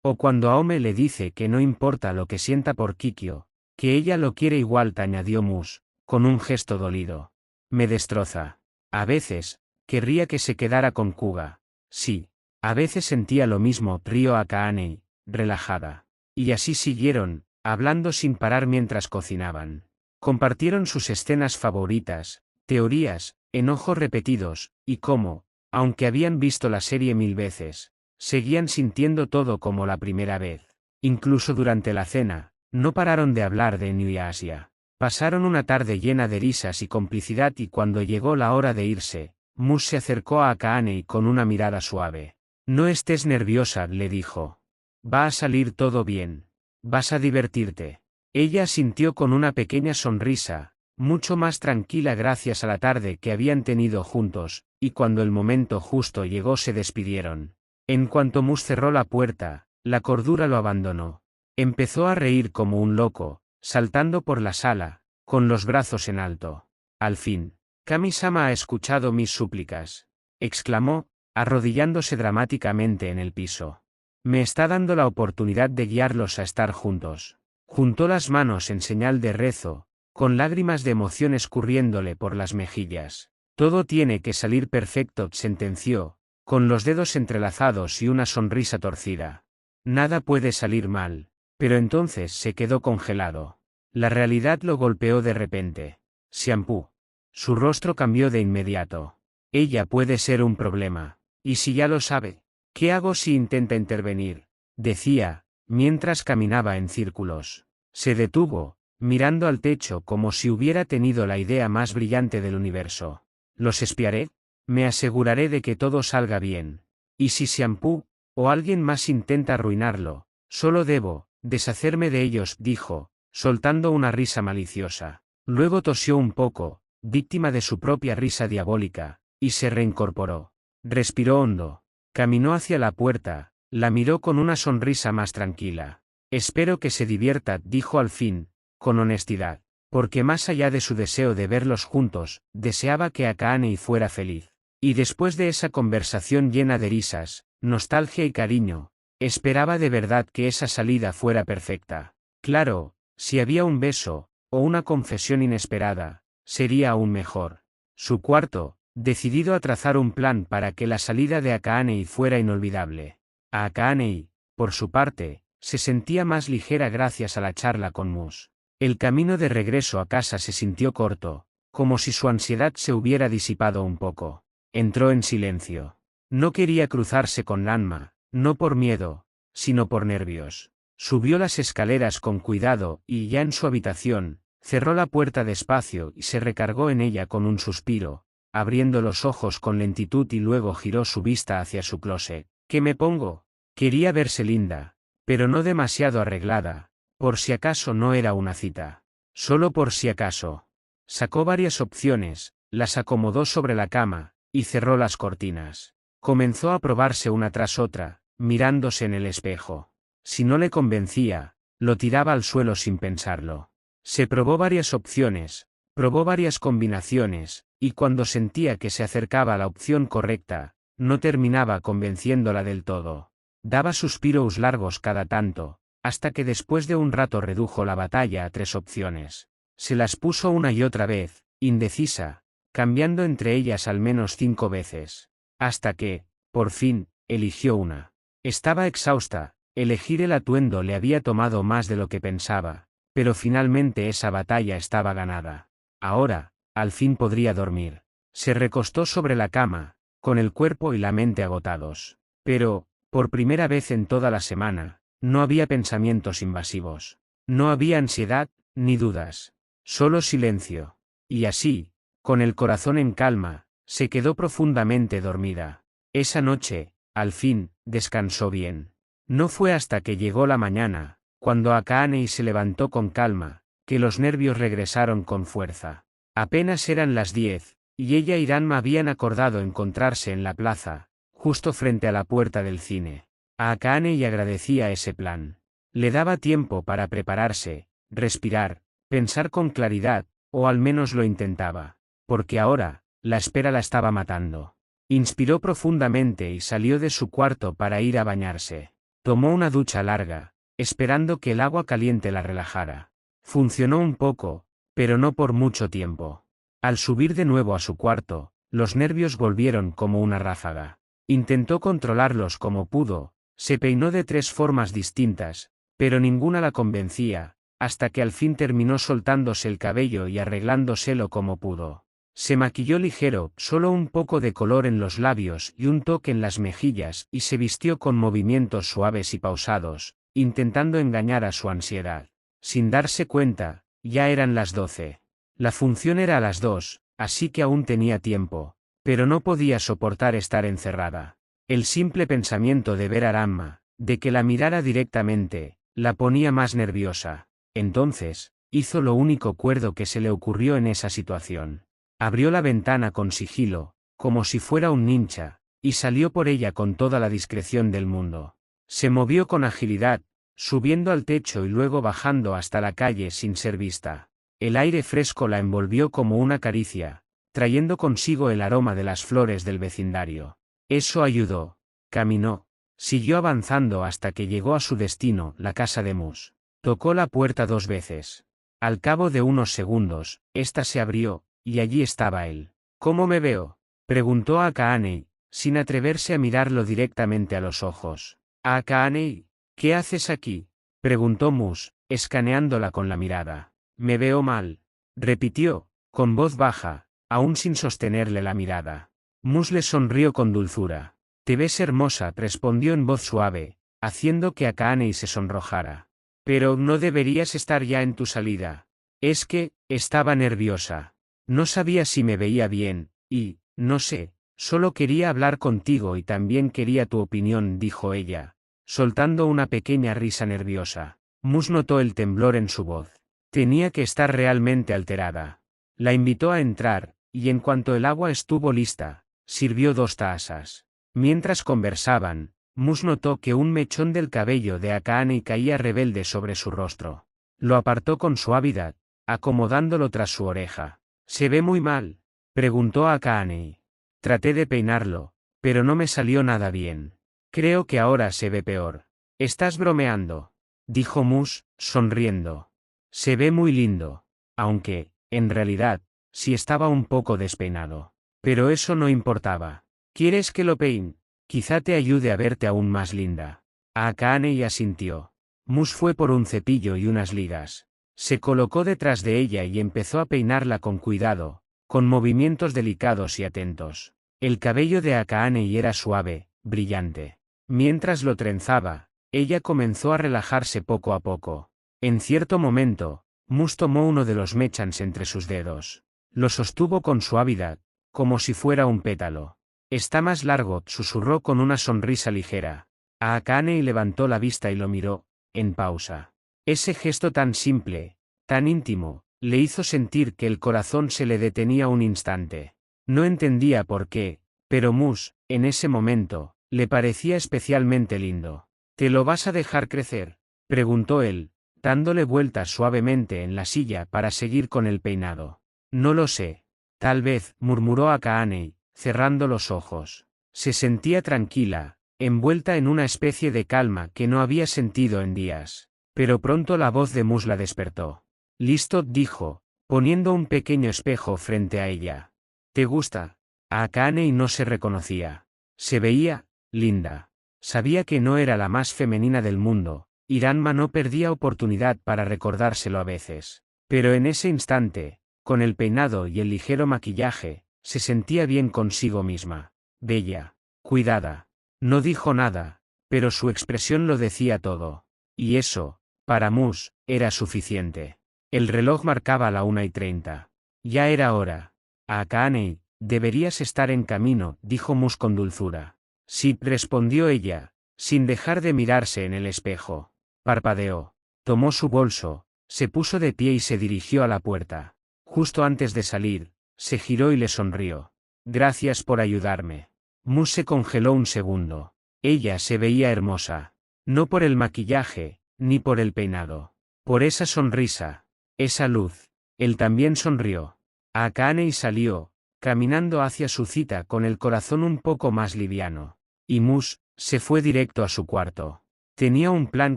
o cuando Aome le dice que no importa lo que sienta por Kikyo, que ella lo quiere igual, te añadió Mus, con un gesto dolido. Me destroza. A veces, querría que se quedara con Kuga. Sí. A veces sentía lo mismo, rió Akane, relajada. Y así siguieron, hablando sin parar mientras cocinaban. Compartieron sus escenas favoritas, teorías, enojos repetidos, y cómo, aunque habían visto la serie 1000 veces, seguían sintiendo todo como la primera vez. Incluso durante la cena, no pararon de hablar de Inuyasha. Pasaron una tarde llena de risas y complicidad y cuando llegó la hora de irse, Mus se acercó a Akane con una mirada suave. No estés nerviosa, le dijo. Va a salir todo bien. Vas a divertirte. Ella asintió con una pequeña sonrisa, mucho más tranquila gracias a la tarde que habían tenido juntos, y cuando el momento justo llegó se despidieron. En cuanto Mus cerró la puerta, la cordura lo abandonó. Empezó a reír como un loco, saltando por la sala, con los brazos en alto. Al fin, Kami-sama ha escuchado mis súplicas, exclamó, arrodillándose dramáticamente en el piso. Me está dando la oportunidad de guiarlos a estar juntos. Juntó las manos en señal de rezo, con lágrimas de emoción escurriéndole por las mejillas. Todo tiene que salir perfecto, sentenció, con los dedos entrelazados y una sonrisa torcida. Nada puede salir mal. Pero entonces se quedó congelado. La realidad lo golpeó de repente. Xianpu. Su rostro cambió de inmediato. Ella puede ser un problema. ¿Y si ya lo sabe? ¿Qué hago si intenta intervenir? Decía, mientras caminaba en círculos. Se detuvo, mirando al techo como si hubiera tenido la idea más brillante del universo. ¿Los espiaré? Me aseguraré de que todo salga bien. ¿Y si Xianpu, o alguien más intenta arruinarlo? Solo debo deshacerme de ellos, dijo, soltando una risa maliciosa. Luego tosió un poco, víctima de su propia risa diabólica, y se reincorporó. Respiró hondo. Caminó hacia la puerta, la miró con una sonrisa más tranquila. Espero que se divierta, dijo al fin, con honestidad, porque más allá de su deseo de verlos juntos, deseaba que Akaane fuera feliz. Y después de esa conversación llena de risas, nostalgia y cariño, esperaba de verdad que esa salida fuera perfecta. Claro, si había un beso, o una confesión inesperada, sería aún mejor. Su cuarto, decidido a trazar un plan para que la salida de Akaane fuera inolvidable. A Akaane, por su parte, se sentía más ligera gracias a la charla con Mus. El camino de regreso a casa se sintió corto, como si su ansiedad se hubiera disipado un poco. Entró en silencio. No quería cruzarse con Lanma, no por miedo, sino por nervios. Subió las escaleras con cuidado y, ya en su habitación, cerró la puerta despacio y se recargó en ella con un suspiro, abriendo los ojos con lentitud y luego giró su vista hacia su closet. ¿Qué me pongo? Quería verse linda, pero no demasiado arreglada, por si acaso no era una cita. Solo por si acaso. Sacó varias opciones, las acomodó sobre la cama, y cerró las cortinas. Comenzó a probarse una tras otra, mirándose en el espejo. Si no le convencía, lo tiraba al suelo sin pensarlo. Se probó varias opciones, probó varias combinaciones, y cuando sentía que se acercaba a la opción correcta, no terminaba convenciéndola del todo. Daba suspiros largos cada tanto, hasta que después de un rato redujo la batalla a 3 opciones. Se las puso una y otra vez, indecisa, cambiando entre ellas al menos 5 veces. Hasta que, por fin, eligió una. Estaba exhausta, elegir el atuendo le había tomado más de lo que pensaba, pero finalmente esa batalla estaba ganada. Ahora, al fin podría dormir. Se recostó sobre la cama, con el cuerpo y la mente agotados. Pero, por primera vez en toda la semana, no había pensamientos invasivos. No había ansiedad, ni dudas. Solo silencio. Y así, con el corazón en calma, se quedó profundamente dormida. Esa noche, al fin, descansó bien. No fue hasta que llegó la mañana, cuando Akaane se levantó con calma, que los nervios regresaron con fuerza. Apenas eran las 10, y ella y Ranma habían acordado encontrarse en la plaza, justo frente a la puerta del cine. A Akaane agradecía ese plan. Le daba tiempo para prepararse, respirar, pensar con claridad, o al menos lo intentaba. Porque ahora, la espera la estaba matando. Inspiró profundamente y salió de su cuarto para ir a bañarse. Tomó una ducha larga, esperando que el agua caliente la relajara. Funcionó un poco, pero no por mucho tiempo. Al subir de nuevo a su cuarto, los nervios volvieron como una ráfaga. Intentó controlarlos como pudo, se peinó de 3 formas distintas, pero ninguna la convencía, hasta que al fin terminó soltándose el cabello y arreglándoselo como pudo. Se maquilló ligero, solo un poco de color en los labios y un toque en las mejillas, y se vistió con movimientos suaves y pausados, intentando engañar a su ansiedad. Sin darse cuenta, ya eran las 12. La función era a las 2, así que aún tenía tiempo, pero no podía soportar estar encerrada. El simple pensamiento de ver a Ranma, de que la mirara directamente, la ponía más nerviosa. Entonces, hizo lo único cuerdo que se le ocurrió en esa situación. Abrió la ventana con sigilo, como si fuera un ninja, y salió por ella con toda la discreción del mundo. Se movió con agilidad, subiendo al techo y luego bajando hasta la calle sin ser vista. El aire fresco la envolvió como una caricia, trayendo consigo el aroma de las flores del vecindario. Eso ayudó. Caminó. Siguió avanzando hasta que llegó a su destino, la casa de Mus. Tocó la puerta 2 veces. Al cabo de unos segundos, ésta se abrió, y allí estaba él. ¿Cómo me veo?, preguntó a Akaane, sin atreverse a mirarlo directamente a los ojos. Akaane, ¿qué haces aquí?, preguntó Mus, escaneándola con la mirada. Me veo mal, repitió, con voz baja, aún sin sostenerle la mirada. Mus le sonrió con dulzura. Te ves hermosa, respondió en voz suave, haciendo que Akaane se sonrojara. Pero no deberías estar ya en tu salida. Es que, estaba nerviosa. No sabía si me veía bien, y, no sé, solo quería hablar contigo y también quería tu opinión, dijo ella, soltando una pequeña risa nerviosa. Mus notó el temblor en su voz. Tenía que estar realmente alterada. La invitó a entrar, y en cuanto el agua estuvo lista, Sirvió 2 tazas. Mientras conversaban, Mus notó que un mechón del cabello de Akaane caía rebelde sobre su rostro. Lo apartó con suavidad, acomodándolo tras su oreja. «¿Se ve muy mal?», preguntó Akaane. «Traté de peinarlo, pero no me salió nada bien. Creo que ahora se ve peor». «¿Estás bromeando?», dijo Mus, sonriendo. «Se ve muy lindo. Aunque, en realidad, sí estaba un poco despeinado. Pero eso no importaba. ¿Quieres que lo peine? Quizá te ayude a verte aún más linda». Akaane asintió. Mus fue por un cepillo y unas ligas. Se colocó detrás de ella y empezó a peinarla con cuidado, con movimientos delicados y atentos. El cabello de Akaane era suave, brillante. Mientras lo trenzaba, ella comenzó a relajarse poco a poco. En cierto momento, Mus tomó uno de los mechans entre sus dedos. Lo sostuvo con suavidad, como si fuera un pétalo. «Está más largo», susurró con una sonrisa ligera. Akaane levantó la vista y lo miró, en pausa. Ese gesto tan simple, tan íntimo, le hizo sentir que el corazón se le detenía un instante. No entendía por qué, pero Mus, en ese momento, le parecía especialmente lindo. «¿Te lo vas a dejar crecer?», preguntó él, dándole vueltas suavemente en la silla para seguir con el peinado. «No lo sé. Tal vez», murmuró Akaane, cerrando los ojos. Se sentía tranquila, envuelta en una especie de calma que no había sentido en días. Pero pronto la voz de Mus la despertó. «Listo», dijo, poniendo un pequeño espejo frente a ella. «¿Te gusta?». Akaane no se reconocía. Se veía linda. Sabía que no era la más femenina del mundo, y Ranma no perdía oportunidad para recordárselo a veces. Pero en ese instante, con el peinado y el ligero maquillaje, se sentía bien consigo misma. Bella. Cuidada. No dijo nada, pero su expresión lo decía todo. Y eso, para Mus, era suficiente. El reloj marcaba la 1:30. Ya era hora. «Akaane, deberías estar en camino», dijo Mus con dulzura. «Sí», respondió ella, sin dejar de mirarse en el espejo. Parpadeó. Tomó su bolso, se puso de pie y se dirigió a la puerta. Justo antes de salir, se giró y le sonrió. «Gracias por ayudarme». Mus se congeló un segundo. Ella se veía hermosa. No por el maquillaje, ni por el peinado. Por esa sonrisa. Esa luz. Él también sonrió. Akaane salió, caminando hacia su cita con el corazón un poco más liviano. Y Mus se fue directo a su cuarto. Tenía un plan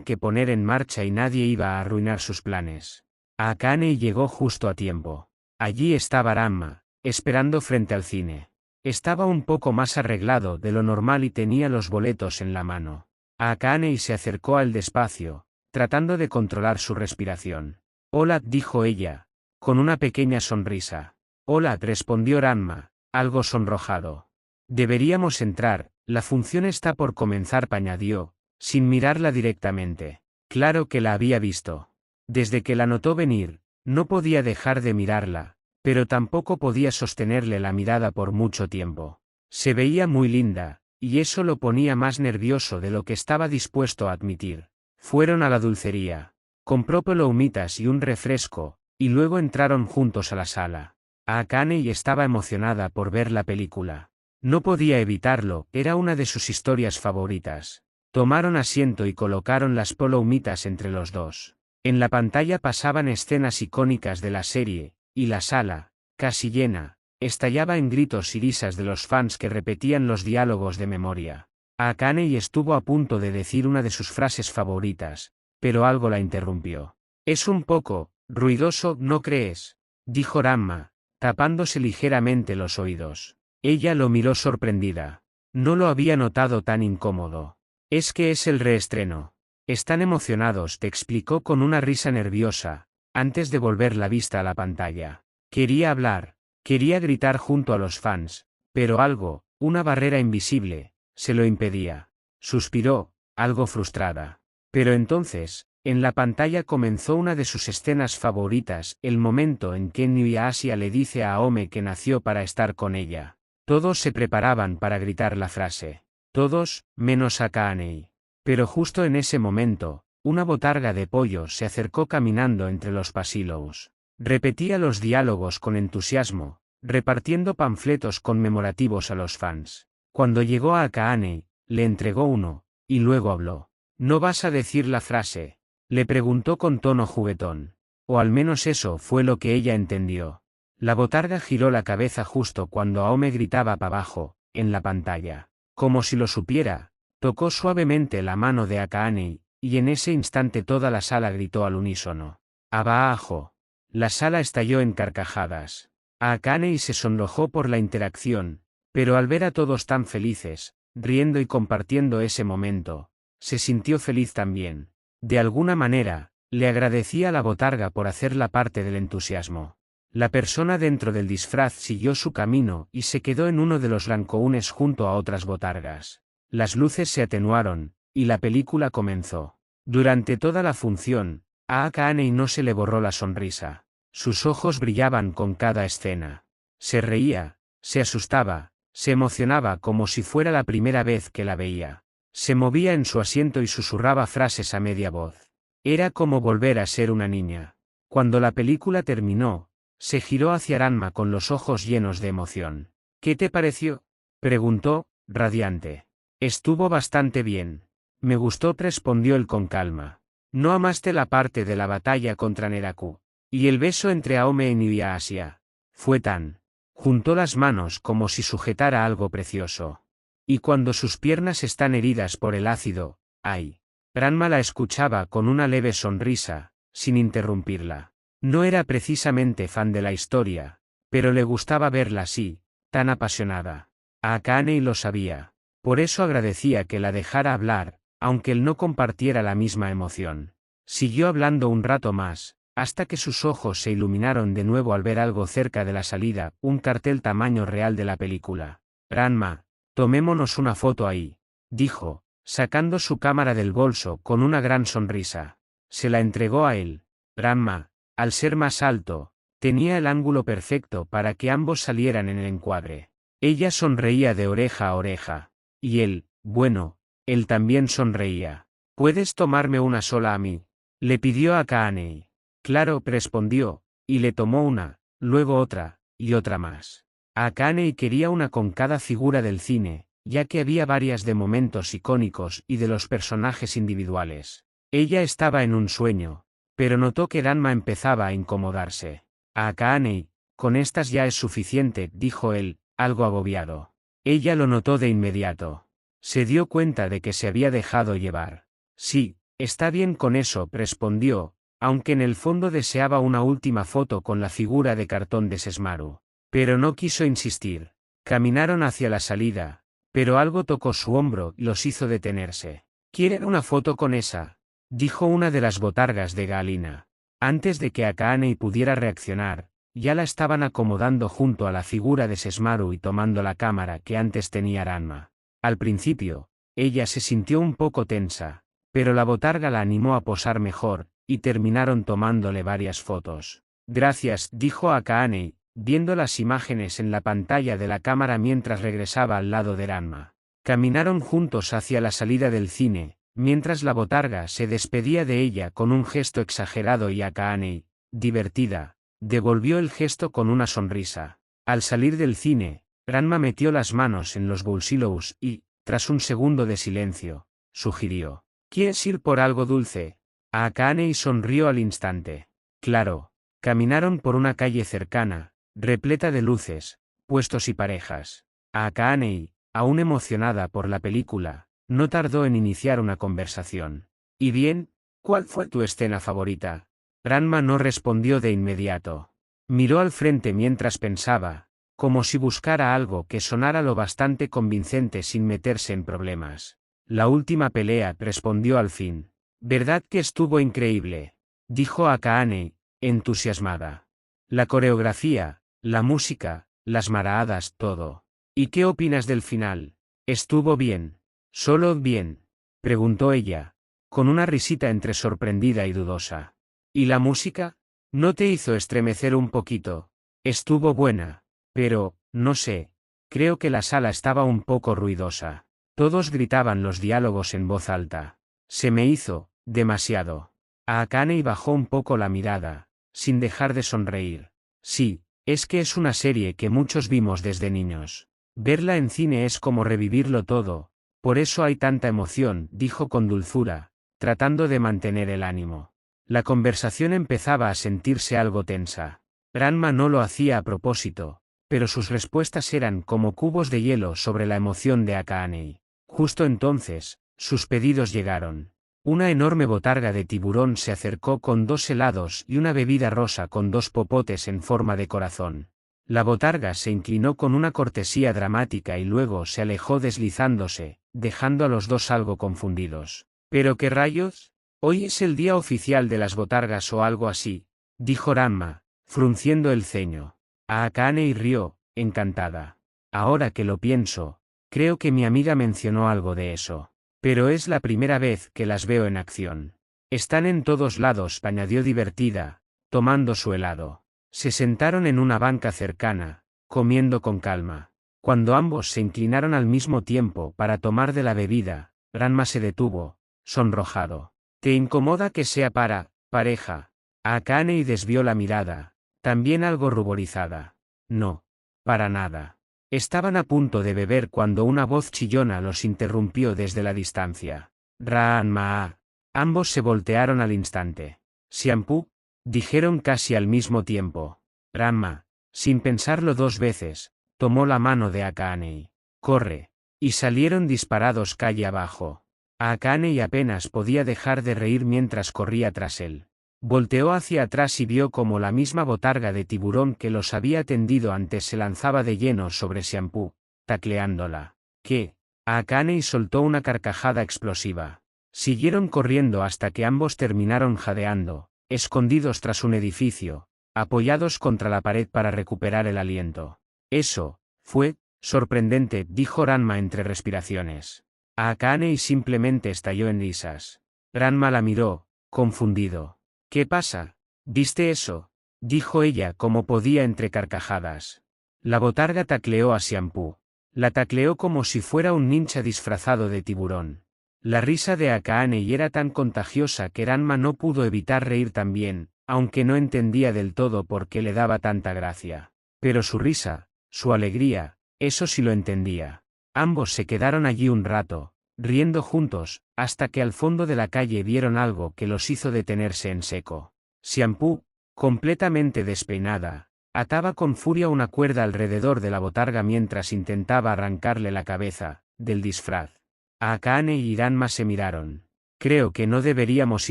que poner en marcha y nadie iba a arruinar sus planes. Akaane llegó justo a tiempo. Allí estaba Ranma, esperando frente al cine. Estaba un poco más arreglado de lo normal y tenía los boletos en la mano. Akaane se acercó a él despacio, tratando de controlar su respiración. «Hola», dijo ella, con una pequeña sonrisa. «Hola», respondió Ranma, algo sonrojado. «Deberíamos entrar, la función está por comenzar», añadió, sin mirarla directamente. Claro que la había visto. Desde que la notó venir, no podía dejar de mirarla, pero tampoco podía sostenerle la mirada por mucho tiempo. Se veía muy linda, y eso lo ponía más nervioso de lo que estaba dispuesto a admitir. Fueron a la dulcería. Compró palomitas y un refresco, y luego entraron juntos a la sala. Akaane estaba emocionada por ver la película. No podía evitarlo, era una de sus historias favoritas. Tomaron asiento y colocaron las palomitas entre los dos. En la pantalla pasaban escenas icónicas de la serie, y la sala, casi llena, estallaba en gritos y risas de los fans que repetían los diálogos de memoria. Akaane estuvo a punto de decir una de sus frases favoritas, pero algo la interrumpió. «Es un poco ruidoso, ¿no crees?», dijo Ranma, tapándose ligeramente los oídos. Ella lo miró sorprendida. No lo había notado tan incómodo. «Es que es el reestreno. Están emocionados», te explicó con una risa nerviosa, antes de volver la vista a la pantalla. Quería hablar, quería gritar junto a los fans, pero algo, una barrera invisible, se lo impedía. Suspiró, algo frustrada. Pero entonces, en la pantalla comenzó una de sus escenas favoritas, el momento en que Inuyasha le dice a Aome que nació para estar con ella. Todos se preparaban para gritar la frase. Todos, menos Akaane. Pero justo en ese momento, una botarga de pollo se acercó caminando entre los pasillos. Repetía los diálogos con entusiasmo, repartiendo panfletos conmemorativos a los fans. Cuando llegó a Akaane, le entregó uno, y luego habló. ¿No vas a decir la frase?, le preguntó con tono juguetón. O al menos eso fue lo que ella entendió. La botarga giró la cabeza justo cuando Aome gritaba para abajo, en la pantalla. Como si lo supiera, tocó suavemente la mano de Akaane, y en ese instante toda la sala gritó al unísono. ¡Abajo! La sala estalló en carcajadas. Akaane se sonrojó por la interacción, pero al ver a todos tan felices, riendo y compartiendo ese momento, se sintió feliz también. De alguna manera, le agradecía a la botarga por hacerla parte del entusiasmo. La persona dentro del disfraz siguió su camino y se quedó en uno de los rancounes junto a otras botargas. Las luces se atenuaron, y la película comenzó. Durante toda la función, a Akaane no se le borró la sonrisa. Sus ojos brillaban con cada escena. Se reía, se asustaba, se emocionaba como si fuera la primera vez que la veía. Se movía en su asiento y susurraba frases a media voz. Era como volver a ser una niña. Cuando la película terminó, se giró hacia Ranma con los ojos llenos de emoción. ¿Qué te pareció?, preguntó, radiante. Estuvo bastante bien. Me gustó, respondió él con calma. ¿No amaste la parte de la batalla contra Neraku? Y el beso entre Aome y Inuyasha. Fue tan. Juntó las manos como si sujetara algo precioso. Y cuando sus piernas están heridas por el ácido, ¡ay! Ranma la escuchaba con una leve sonrisa, sin interrumpirla. No era precisamente fan de la historia, pero le gustaba verla así, tan apasionada. A Akaane lo sabía. Por eso agradecía que la dejara hablar, aunque él no compartiera la misma emoción. Siguió hablando un rato más, hasta que sus ojos se iluminaron de nuevo al ver algo cerca de la salida, un cartel tamaño real de la película. Ranma, tomémonos una foto ahí, dijo, sacando su cámara del bolso con una gran sonrisa. Se la entregó a él. Ranma, al ser más alto, tenía el ángulo perfecto para que ambos salieran en el encuadre. Ella sonreía de oreja a oreja. Y él, bueno, él también sonreía. ¿Puedes tomarme una sola a mí?, le pidió a Akaane. Claro, respondió, y le tomó una, luego otra, y otra más. Akaane quería una con cada figura del cine, ya que había varias de momentos icónicos y de los personajes individuales. Ella estaba en un sueño, pero notó que Ranma empezaba a incomodarse. A Akaane, con estas ya es suficiente, dijo él, algo agobiado. Ella lo notó de inmediato. Se dio cuenta de que se había dejado llevar. Sí, está bien con eso, respondió, aunque en el fondo deseaba una última foto con la figura de cartón de Sessmaru. Pero no quiso insistir. Caminaron hacia la salida, pero algo tocó su hombro y los hizo detenerse. ¿Quieren una foto con esa?, dijo una de las botargas de Galina. Antes de que Akaane pudiera reaccionar, ya la estaban acomodando junto a la figura de Sessmaru y tomando la cámara que antes tenía Ranma. Al principio, ella se sintió un poco tensa, pero la botarga la animó a posar mejor, y terminaron tomándole varias fotos. Gracias, dijo Akaane, viendo las imágenes en la pantalla de la cámara mientras regresaba al lado de Ranma. Caminaron juntos hacia la salida del cine, mientras la botarga se despedía de ella con un gesto exagerado y Akaane, divertida, devolvió el gesto con una sonrisa. Al salir del cine, Ranma metió las manos en los bolsillos y, tras un segundo de silencio, sugirió: ¿quieres ir por algo dulce? A Akaane sonrió al instante. Claro. Caminaron por una calle cercana, repleta de luces, puestos y parejas. A Akaane, aún emocionada por la película, no tardó en iniciar una conversación. ¿Y bien? ¿Cuál fue tu escena favorita? Ranma no respondió de inmediato. Miró al frente mientras pensaba, como si buscara algo que sonara lo bastante convincente sin meterse en problemas. La última pelea, respondió al fin. ¿Verdad que estuvo increíble?, dijo Akaane, entusiasmada. La coreografía, la música, las maraadas, todo. ¿Y qué opinas del final? ¿Estuvo bien? ¿Solo bien?, preguntó ella, con una risita entre sorprendida y dudosa. ¿Y la música? ¿No te hizo estremecer un poquito? Estuvo buena, pero, no sé, creo que la sala estaba un poco ruidosa. Todos gritaban los diálogos en voz alta. Se me hizo demasiado. A Akaane bajó un poco la mirada, sin dejar de sonreír. Sí, Es que es una serie que muchos vimos desde niños. Verla en cine es como revivirlo todo, por eso hay tanta emoción, dijo con dulzura, tratando de mantener el ánimo. La conversación empezaba a sentirse algo tensa. Ranma no lo hacía a propósito, pero sus respuestas eran como cubos de hielo sobre la emoción de Akaane. Justo entonces, sus pedidos llegaron. Una enorme botarga de tiburón se acercó con 2 helados y una bebida rosa con 2 popotes en forma de corazón. La botarga se inclinó con una cortesía dramática y luego se alejó deslizándose, dejando a los dos algo confundidos. ¿Pero qué rayos? Hoy es el día oficial de las botargas o algo así, dijo Ranma, frunciendo el ceño. Akaane rió, encantada. Ahora que lo pienso, creo que mi amiga mencionó algo de eso. Pero es la primera vez que las veo en acción. Están en todos lados, añadió divertida, tomando su helado. Se sentaron en una banca cercana, comiendo con calma. Cuando ambos se inclinaron al mismo tiempo para tomar de la bebida, Ranma se detuvo, sonrojado. ¿Te incomoda que sea pareja? Akaane desvió la mirada, también algo ruborizada. No, para nada. Estaban a punto de beber cuando una voz chillona los interrumpió desde la distancia. Ranma. Ambos se voltearon al instante. Xianpu, dijeron casi al mismo tiempo. Ranma, sin pensarlo 2 veces, tomó la mano de Akaane. Corre. Y salieron disparados calle abajo. Akaane apenas podía dejar de reír mientras corría tras él. Volteó hacia atrás y vio como la misma botarga de tiburón que los había tendido antes se lanzaba de lleno sobre Xianpu, tacleándola. ¿Qué? Akaane soltó una carcajada explosiva. Siguieron corriendo hasta que ambos terminaron jadeando, escondidos tras un edificio, apoyados contra la pared para recuperar el aliento. Eso fue sorprendente, dijo Ranma entre respiraciones. Akaane simplemente estalló en risas. Ranma la miró, confundido. ¿Qué pasa? ¿Viste eso? Dijo ella como podía entre carcajadas. La botarga tacleó a Xianpu. La tacleó como si fuera un ninja disfrazado de tiburón. La risa de Akaane era tan contagiosa que Ranma no pudo evitar reír también, aunque no entendía del todo por qué le daba tanta gracia. Pero su risa, su alegría, eso sí lo entendía. Ambos se quedaron allí un rato, riendo juntos, hasta que al fondo de la calle vieron algo que los hizo detenerse en seco. Xianpu, completamente despeinada, ataba con furia una cuerda alrededor de la botarga mientras intentaba arrancarle la cabeza, del disfraz. Akaane y Ranma se miraron. Creo que no deberíamos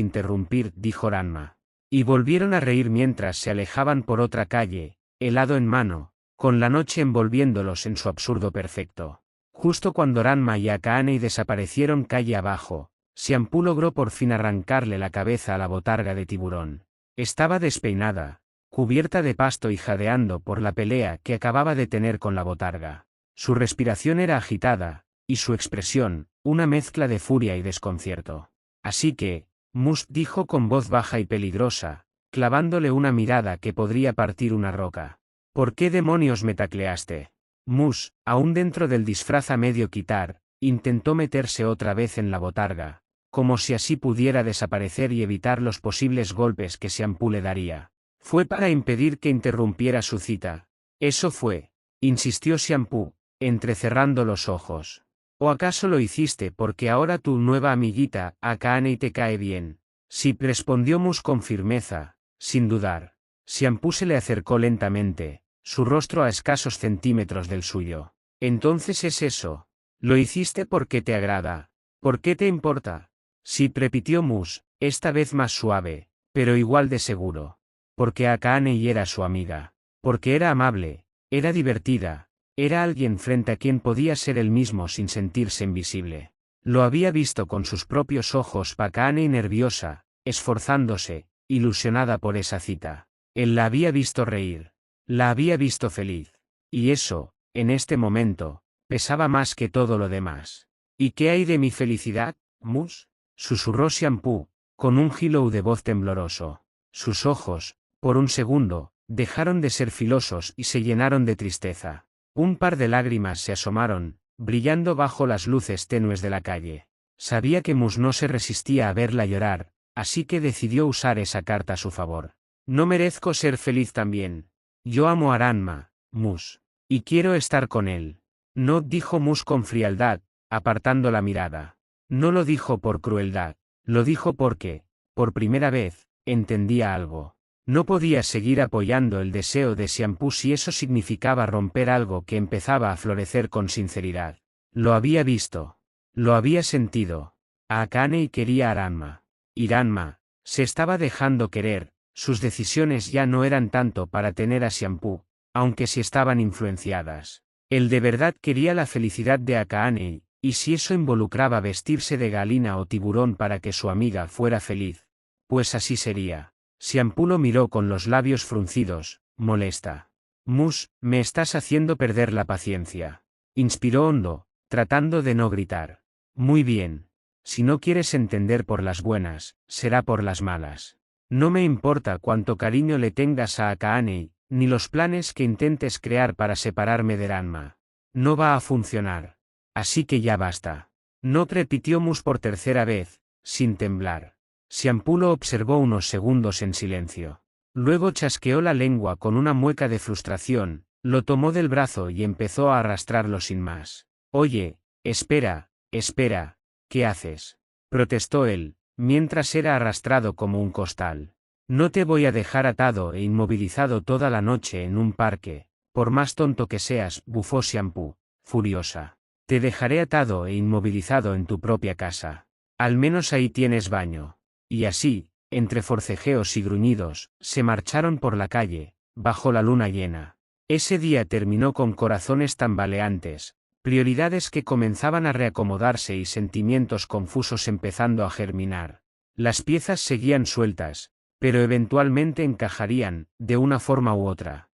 interrumpir, dijo Ranma. Y volvieron a reír mientras se alejaban por otra calle, helado en mano, con la noche envolviéndolos en su absurdo perfecto. Justo cuando Ranma y Akaane desaparecieron calle abajo, Xianpu logró por fin arrancarle la cabeza a la botarga de tiburón. Estaba despeinada, cubierta de pasto y jadeando por la pelea que acababa de tener con la botarga. Su respiración era agitada, y su expresión, una mezcla de furia y desconcierto. Así que, Mus dijo con voz baja y peligrosa, clavándole una mirada que podría partir una roca. ¿Por qué demonios me tacleaste? Mus, aún dentro del disfraz a medio quitar, intentó meterse otra vez en la botarga, como si así pudiera desaparecer y evitar los posibles golpes que Xianpu le daría. Fue para impedir que interrumpiera su cita. Eso fue, insistió Xianpu, entrecerrando los ojos. ¿O acaso lo hiciste porque ahora tu nueva amiguita, Akaane, te cae bien? Sí, respondió Mus con firmeza, sin dudar. Xianpu se le acercó lentamente, su rostro a escasos centímetros del suyo. Entonces es eso. Lo hiciste porque te agrada. ¿Por qué te importa? Sí, repitió Mus, esta vez más suave, pero igual de seguro. Porque Akaane era su amiga. Porque era amable, era divertida, era alguien frente a quien podía ser él mismo sin sentirse invisible. Lo había visto con sus propios ojos, Akaane nerviosa, esforzándose, ilusionada por esa cita. Él la había visto reír. La había visto feliz. Y eso, en este momento, pesaba más que todo lo demás. ¿Y qué hay de mi felicidad, Mus? Susurró Xianpu, con un gilo de voz tembloroso. Sus ojos, por un segundo, dejaron de ser filosos y se llenaron de tristeza. Un par de lágrimas se asomaron, brillando bajo las luces tenues de la calle. Sabía que Mus no se resistía a verla llorar, así que decidió usar esa carta a su favor. ¿No merezco ser feliz también? Yo amo a Ranma, Mus. Y quiero estar con él. No, dijo Mus con frialdad, apartando la mirada. No lo dijo por crueldad, lo dijo porque, por primera vez, entendía algo. No podía seguir apoyando el deseo de Xianpu si eso significaba romper algo que empezaba a florecer con sinceridad. Lo había visto. Lo había sentido. A Akane quería a Ranma. Y Ranma se estaba dejando querer, sus decisiones ya no eran tanto para tener a Xianpu, aunque sí estaban influenciadas. Él de verdad quería la felicidad de Akane, y si eso involucraba vestirse de galina o tiburón para que su amiga fuera feliz, pues así sería. Xianpu lo miró con los labios fruncidos, molesta. Mus, me estás haciendo perder la paciencia. Inspiró hondo, tratando de no gritar. Muy bien. Si no quieres entender por las buenas, será por las malas. No me importa cuánto cariño le tengas a Akane, ni los planes que intentes crear para separarme de Ranma. No va a funcionar. Así que ya basta. No, repitió Mus por tercera vez, sin temblar. Xianpu lo observó unos segundos en silencio. Luego chasqueó la lengua con una mueca de frustración, lo tomó del brazo y empezó a arrastrarlo sin más. Oye, espera, espera, ¿qué haces? Protestó él, mientras era arrastrado como un costal. No te voy a dejar atado e inmovilizado toda la noche en un parque, por más tonto que seas, bufó Xianpu, furiosa. Te dejaré atado e inmovilizado en tu propia casa. Al menos ahí tienes baño. Y así, entre forcejeos y gruñidos, se marcharon por la calle, bajo la luna llena. Ese día terminó con corazones tambaleantes, prioridades que comenzaban a reacomodarse y sentimientos confusos empezando a germinar. Las piezas seguían sueltas, pero eventualmente encajarían, de una forma u otra.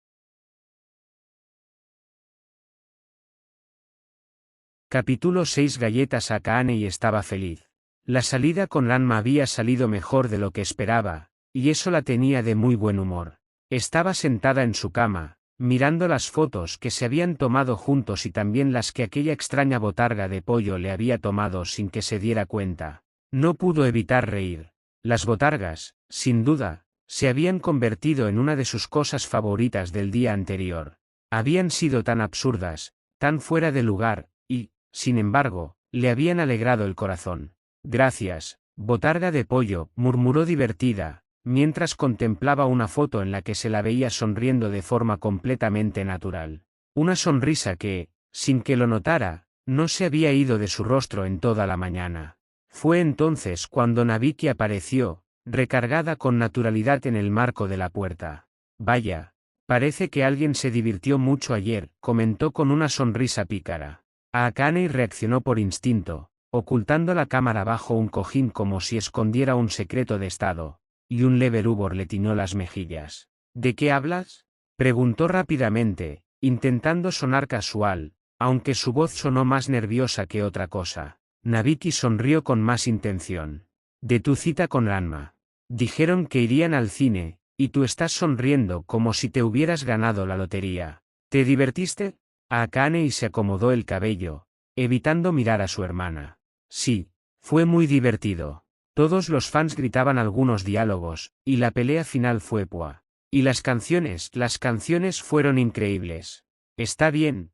Capítulo 6. Galletas. Akane estaba feliz. La salida con Ranma había salido mejor de lo que esperaba, y eso la tenía de muy buen humor. Estaba sentada en su cama, mirando las fotos que se habían tomado juntos y también las que aquella extraña botarga de pollo le había tomado sin que se diera cuenta. No pudo evitar reír. Las botargas, sin duda, se habían convertido en una de sus cosas favoritas del día anterior. Habían sido tan absurdas, tan fuera de lugar, y, sin embargo, le habían alegrado el corazón. Gracias, botarga de pollo, murmuró divertida, mientras contemplaba una foto en la que se la veía sonriendo de forma completamente natural. Una sonrisa que, sin que lo notara, no se había ido de su rostro en toda la mañana. Fue entonces cuando Nabiki apareció, recargada con naturalidad en el marco de la puerta. Vaya, parece que alguien se divirtió mucho ayer, comentó con una sonrisa pícara. Akane reaccionó por instinto, ocultando la cámara bajo un cojín como si escondiera un secreto de estado, y un leve rubor le tiñó las mejillas. ¿De qué hablas? Preguntó rápidamente, intentando sonar casual, aunque su voz sonó más nerviosa que otra cosa. Nabiki sonrió con más intención. De tu cita con Ranma. Dijeron que irían al cine, y tú estás sonriendo como si te hubieras ganado la lotería. ¿Te divertiste? Akane se acomodó el cabello, evitando mirar a su hermana. Sí, fue muy divertido. Todos los fans gritaban algunos diálogos, y la pelea final fue ¡pua! Y las canciones fueron increíbles. Está bien,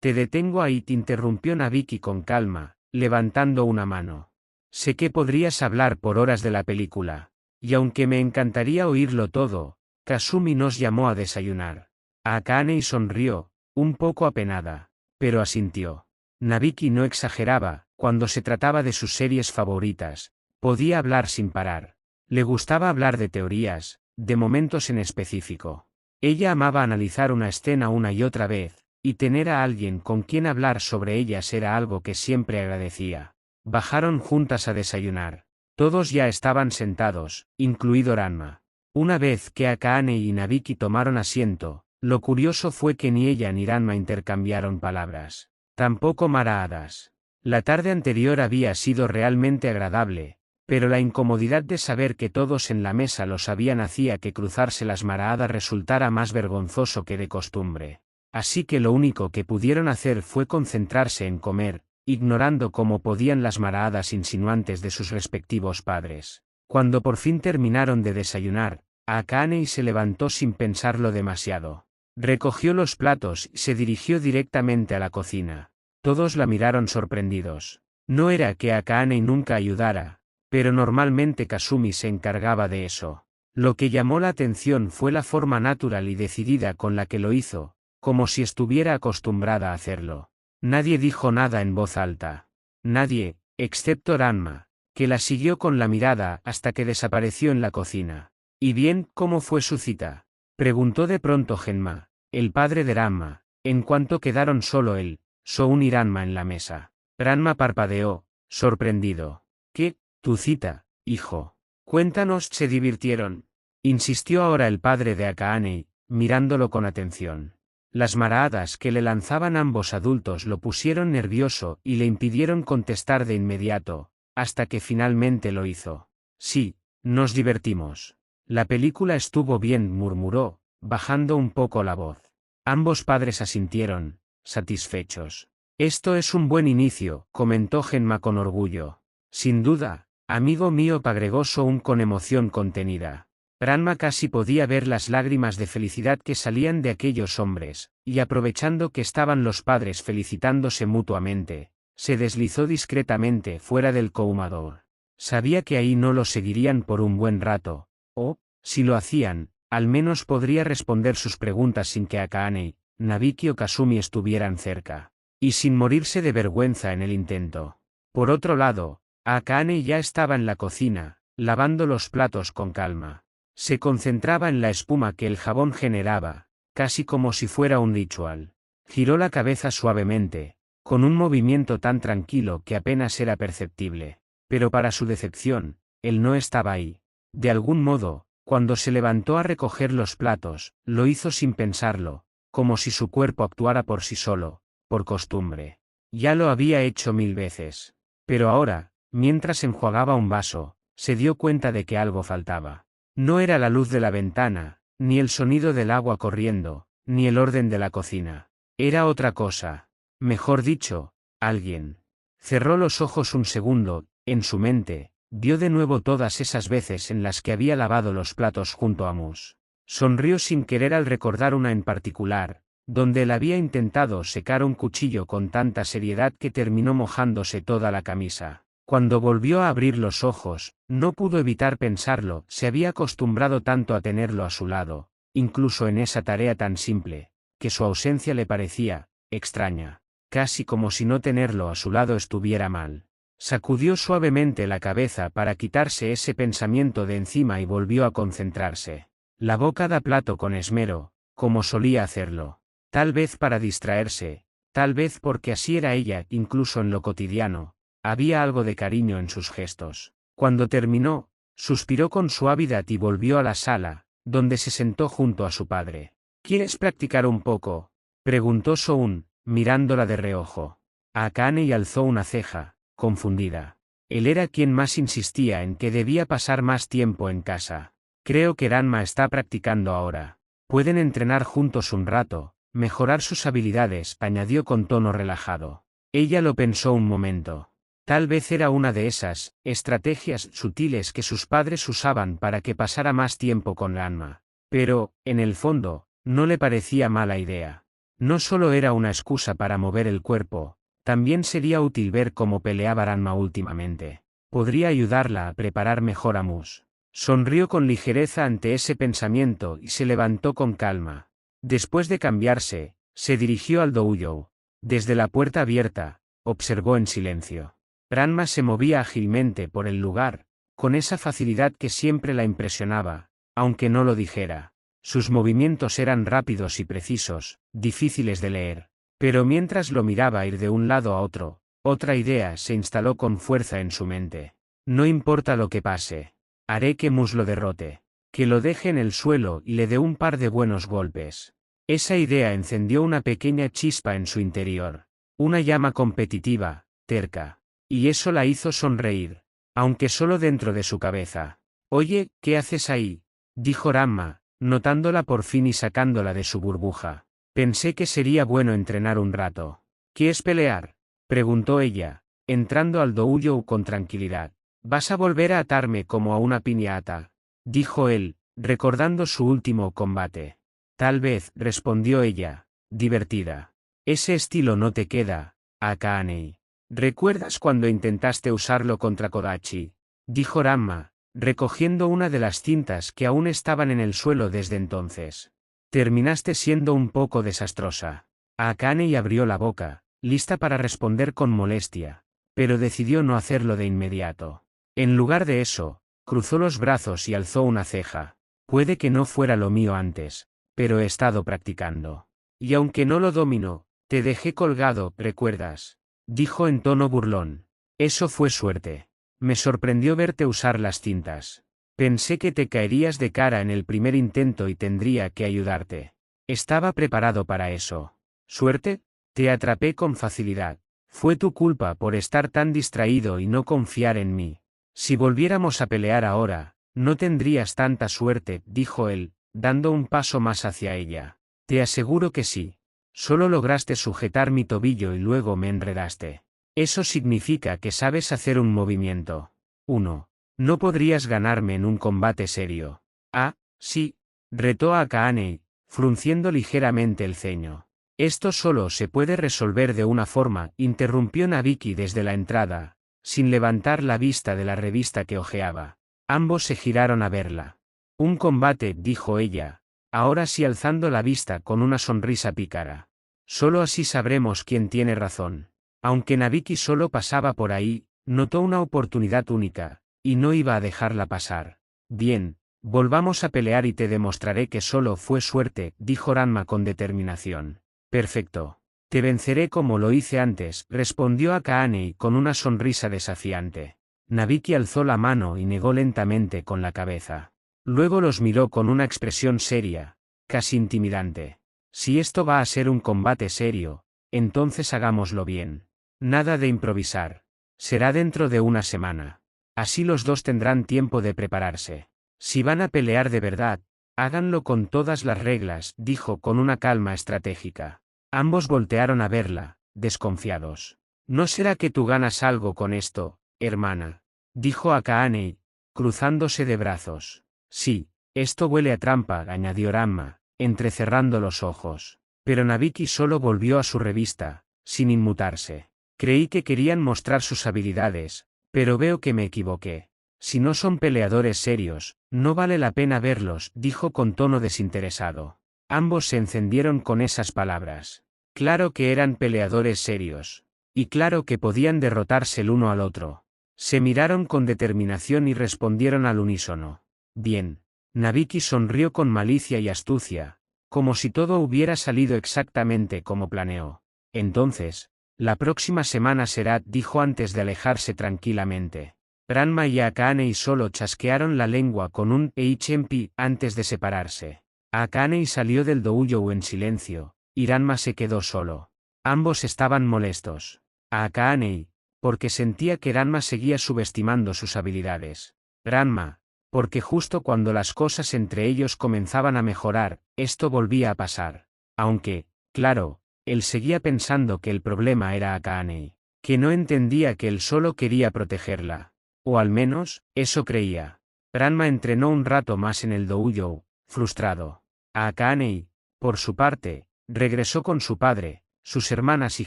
te detengo ahí, te interrumpió Nabiki con calma, levantando una mano. Sé que podrías hablar por horas de la película. Y aunque me encantaría oírlo todo, Kasumi nos llamó a desayunar. Akane sonrió, un poco apenada, pero asintió. Nabiki no exageraba, cuando se trataba de sus series favoritas, podía hablar sin parar. Le gustaba hablar de teorías, de momentos en específico. Ella amaba analizar una escena una y otra vez, y tener a alguien con quien hablar sobre ellas era algo que siempre agradecía. Bajaron juntas a desayunar. Todos ya estaban sentados, incluido Ranma. Una vez que Akane y Nabiki tomaron asiento, lo curioso fue que ni ella ni Ranma intercambiaron palabras. Tampoco maradas. La tarde anterior había sido realmente agradable, pero la incomodidad de saber que todos en la mesa lo sabían hacía que cruzarse las maradas resultara más vergonzoso que de costumbre. Así que lo único que pudieron hacer fue concentrarse en comer, ignorando como podían las maradas insinuantes de sus respectivos padres. Cuando por fin terminaron de desayunar, Akaane se levantó sin pensarlo demasiado. Recogió los platos y se dirigió directamente a la cocina. Todos la miraron sorprendidos. No era que Akaane nunca ayudara, pero normalmente Kasumi se encargaba de eso. Lo que llamó la atención fue la forma natural y decidida con la que lo hizo, como si estuviera acostumbrada a hacerlo. Nadie dijo nada en voz alta. Nadie, excepto Ranma, que la siguió con la mirada hasta que desapareció en la cocina. ¿Y bien, cómo fue su cita?, preguntó de pronto Genma, el padre de Ranma, en cuanto quedaron solo él, Soun y Ranma en la mesa. Ranma parpadeó, sorprendido. ¿Qué, tu cita, hijo? Cuéntanos. ¿Se divirtieron?, insistió ahora el padre de Akaane, mirándolo con atención. Las maradas que le lanzaban ambos adultos lo pusieron nervioso y le impidieron contestar de inmediato, hasta que finalmente lo hizo. Sí, nos divertimos. La película estuvo bien, murmuró, bajando un poco la voz. Ambos padres asintieron, satisfechos. Esto es un buen inicio, comentó Genma con orgullo. Sin duda, amigo mío, agregó Soun con emoción contenida. Ranma casi podía ver las lágrimas de felicidad que salían de aquellos hombres, y aprovechando que estaban los padres felicitándose mutuamente, se deslizó discretamente fuera del cohumador. Sabía que ahí no lo seguirían por un buen rato, o, si lo hacían, al menos podría responder sus preguntas sin que Akaane, Nabiki o Kasumi estuvieran cerca, y sin morirse de vergüenza en el intento. Por otro lado, Akaane ya estaba en la cocina, lavando los platos con calma. Se concentraba en la espuma que el jabón generaba, casi como si fuera un ritual. Giró la cabeza suavemente, con un movimiento tan tranquilo que apenas era perceptible. Pero para su decepción, él no estaba ahí. De algún modo, cuando se levantó a recoger los platos, lo hizo sin pensarlo, como si su cuerpo actuara por sí solo, por costumbre. Ya lo había hecho 1000 veces. Pero ahora, mientras enjuagaba un vaso, se dio cuenta de que algo faltaba. No era la luz de la ventana, ni el sonido del agua corriendo, ni el orden de la cocina. Era otra cosa. Mejor dicho, alguien. Cerró los ojos un segundo, en su mente, vio de nuevo todas esas veces en las que había lavado los platos junto a Mus. Sonrió sin querer al recordar una en particular, donde él había intentado secar un cuchillo con tanta seriedad que terminó mojándose toda la camisa. Cuando volvió a abrir los ojos, no pudo evitar pensarlo, se había acostumbrado tanto a tenerlo a su lado, incluso en esa tarea tan simple, que su ausencia le parecía extraña, casi como si no tenerlo a su lado estuviera mal. Sacudió suavemente la cabeza para quitarse ese pensamiento de encima y volvió a concentrarse. Lavó cada plato con esmero, como solía hacerlo. Tal vez para distraerse, tal vez porque así era ella, incluso en lo cotidiano. Había algo de cariño en sus gestos. Cuando terminó, suspiró con suavidad y volvió a la sala, donde se sentó junto a su padre. ¿Quieres practicar un poco?, preguntó Soun, mirándola de reojo. Akaane alzó una ceja, confundida. Él era quien más insistía en que debía pasar más tiempo en casa. Creo que Ranma está practicando ahora. Pueden entrenar juntos un rato, mejorar sus habilidades, añadió con tono relajado. Ella lo pensó un momento. Tal vez era una de esas estrategias sutiles que sus padres usaban para que pasara más tiempo con Ranma. Pero, en el fondo, no le parecía mala idea. No solo era una excusa para mover el cuerpo, también sería útil ver cómo peleaba Ranma últimamente. Podría ayudarla a preparar mejor a Mus. Sonrió con ligereza ante ese pensamiento y se levantó con calma. Después de cambiarse, se dirigió al doujou. Desde la puerta abierta, observó en silencio. Ranma se movía ágilmente por el lugar, con esa facilidad que siempre la impresionaba, aunque no lo dijera. Sus movimientos eran rápidos y precisos, difíciles de leer. Pero mientras lo miraba ir de un lado a otro, otra idea se instaló con fuerza en su mente. No importa lo que pase. Haré que Mus lo derrote. Que lo deje en el suelo y le dé un par de buenos golpes. Esa idea encendió una pequeña chispa en su interior. Una llama competitiva, terca. Y eso la hizo sonreír, aunque solo dentro de su cabeza. Oye, ¿qué haces ahí?, dijo Ranma, notándola por fin y sacándola de su burbuja. Pensé que sería bueno entrenar un rato. ¿Quieres pelear?, preguntó ella, entrando al doujou con tranquilidad. ¿Vas a volver a atarme como a una piñata?, dijo él, recordando su último combate. Tal vez, respondió ella, divertida. Ese estilo no te queda, Akaane. ¿Recuerdas cuando intentaste usarlo contra Kodachi? Dijo Ranma, recogiendo una de las cintas que aún estaban en el suelo desde entonces. Terminaste siendo un poco desastrosa. Akaane abrió la boca, lista para responder con molestia, pero decidió no hacerlo de inmediato. En lugar de eso, cruzó los brazos y alzó una ceja. Puede que no fuera lo mío antes, pero he estado practicando. Y aunque no lo domino, te dejé colgado, ¿recuerdas? Dijo en tono burlón. Eso fue suerte. Me sorprendió verte usar las cintas. Pensé que te caerías de cara en el primer intento y tendría que ayudarte. Estaba preparado para eso. ¿Suerte? Te atrapé con facilidad. Fue tu culpa por estar tan distraído y no confiar en mí. Si volviéramos a pelear ahora, no tendrías tanta suerte, dijo él, dando un paso más hacia ella. Te aseguro que sí. Solo lograste sujetar mi tobillo y luego me enredaste. Eso significa que sabes hacer un movimiento. 1. No podrías ganarme en un combate serio. Ah, sí, retó a Akaane, frunciendo ligeramente el ceño. Esto solo se puede resolver de una forma, interrumpió Nabiki desde la entrada, sin levantar la vista de la revista que hojeaba. Ambos se giraron a verla. Un combate, dijo ella, ahora sí alzando la vista con una sonrisa pícara. Solo así sabremos quién tiene razón. Aunque Nabiki solo pasaba por ahí, notó una oportunidad única, y no iba a dejarla pasar. Bien, volvamos a pelear y te demostraré que solo fue suerte, dijo Ranma con determinación. Perfecto. Te venceré como lo hice antes, respondió Akaane con una sonrisa desafiante. Nabiki alzó la mano y negó lentamente con la cabeza. Luego los miró con una expresión seria, casi intimidante. Si esto va a ser un combate serio, entonces hagámoslo bien. Nada de improvisar. Será dentro de una semana. Así los dos tendrán tiempo de prepararse. Si van a pelear de verdad, háganlo con todas las reglas, dijo con una calma estratégica. Ambos voltearon a verla, desconfiados. ¿No será que tú ganas algo con esto, hermana? Dijo Akaane, cruzándose de brazos. Sí, esto huele a trampa, añadió Ranma, entrecerrando los ojos. Pero Nabiki solo volvió a su revista, sin inmutarse. Creí que querían mostrar sus habilidades, pero veo que me equivoqué. Si no son peleadores serios, no vale la pena verlos, dijo con tono desinteresado. Ambos se encendieron con esas palabras. Claro que eran peleadores serios. Y claro que podían derrotarse el uno al otro. Se miraron con determinación y respondieron al unísono. Bien. Nabiki sonrió con malicia y astucia, como si todo hubiera salido exactamente como planeó. Entonces, la próxima semana será, dijo antes de alejarse tranquilamente. Ranma y Akaane solo chasquearon la lengua con un HMP antes de separarse. Akaane salió del doujou en silencio, y Ranma se quedó solo. Ambos estaban molestos. Akaane, porque sentía que Ranma seguía subestimando sus habilidades. Ranma, porque justo cuando las cosas entre ellos comenzaban a mejorar, esto volvía a pasar. Aunque, claro, él seguía pensando que el problema era Akaane, que no entendía que él solo quería protegerla. O al menos, eso creía. Ranma entrenó un rato más en el doujou, frustrado. Akaane, por su parte, regresó con su padre, sus hermanas y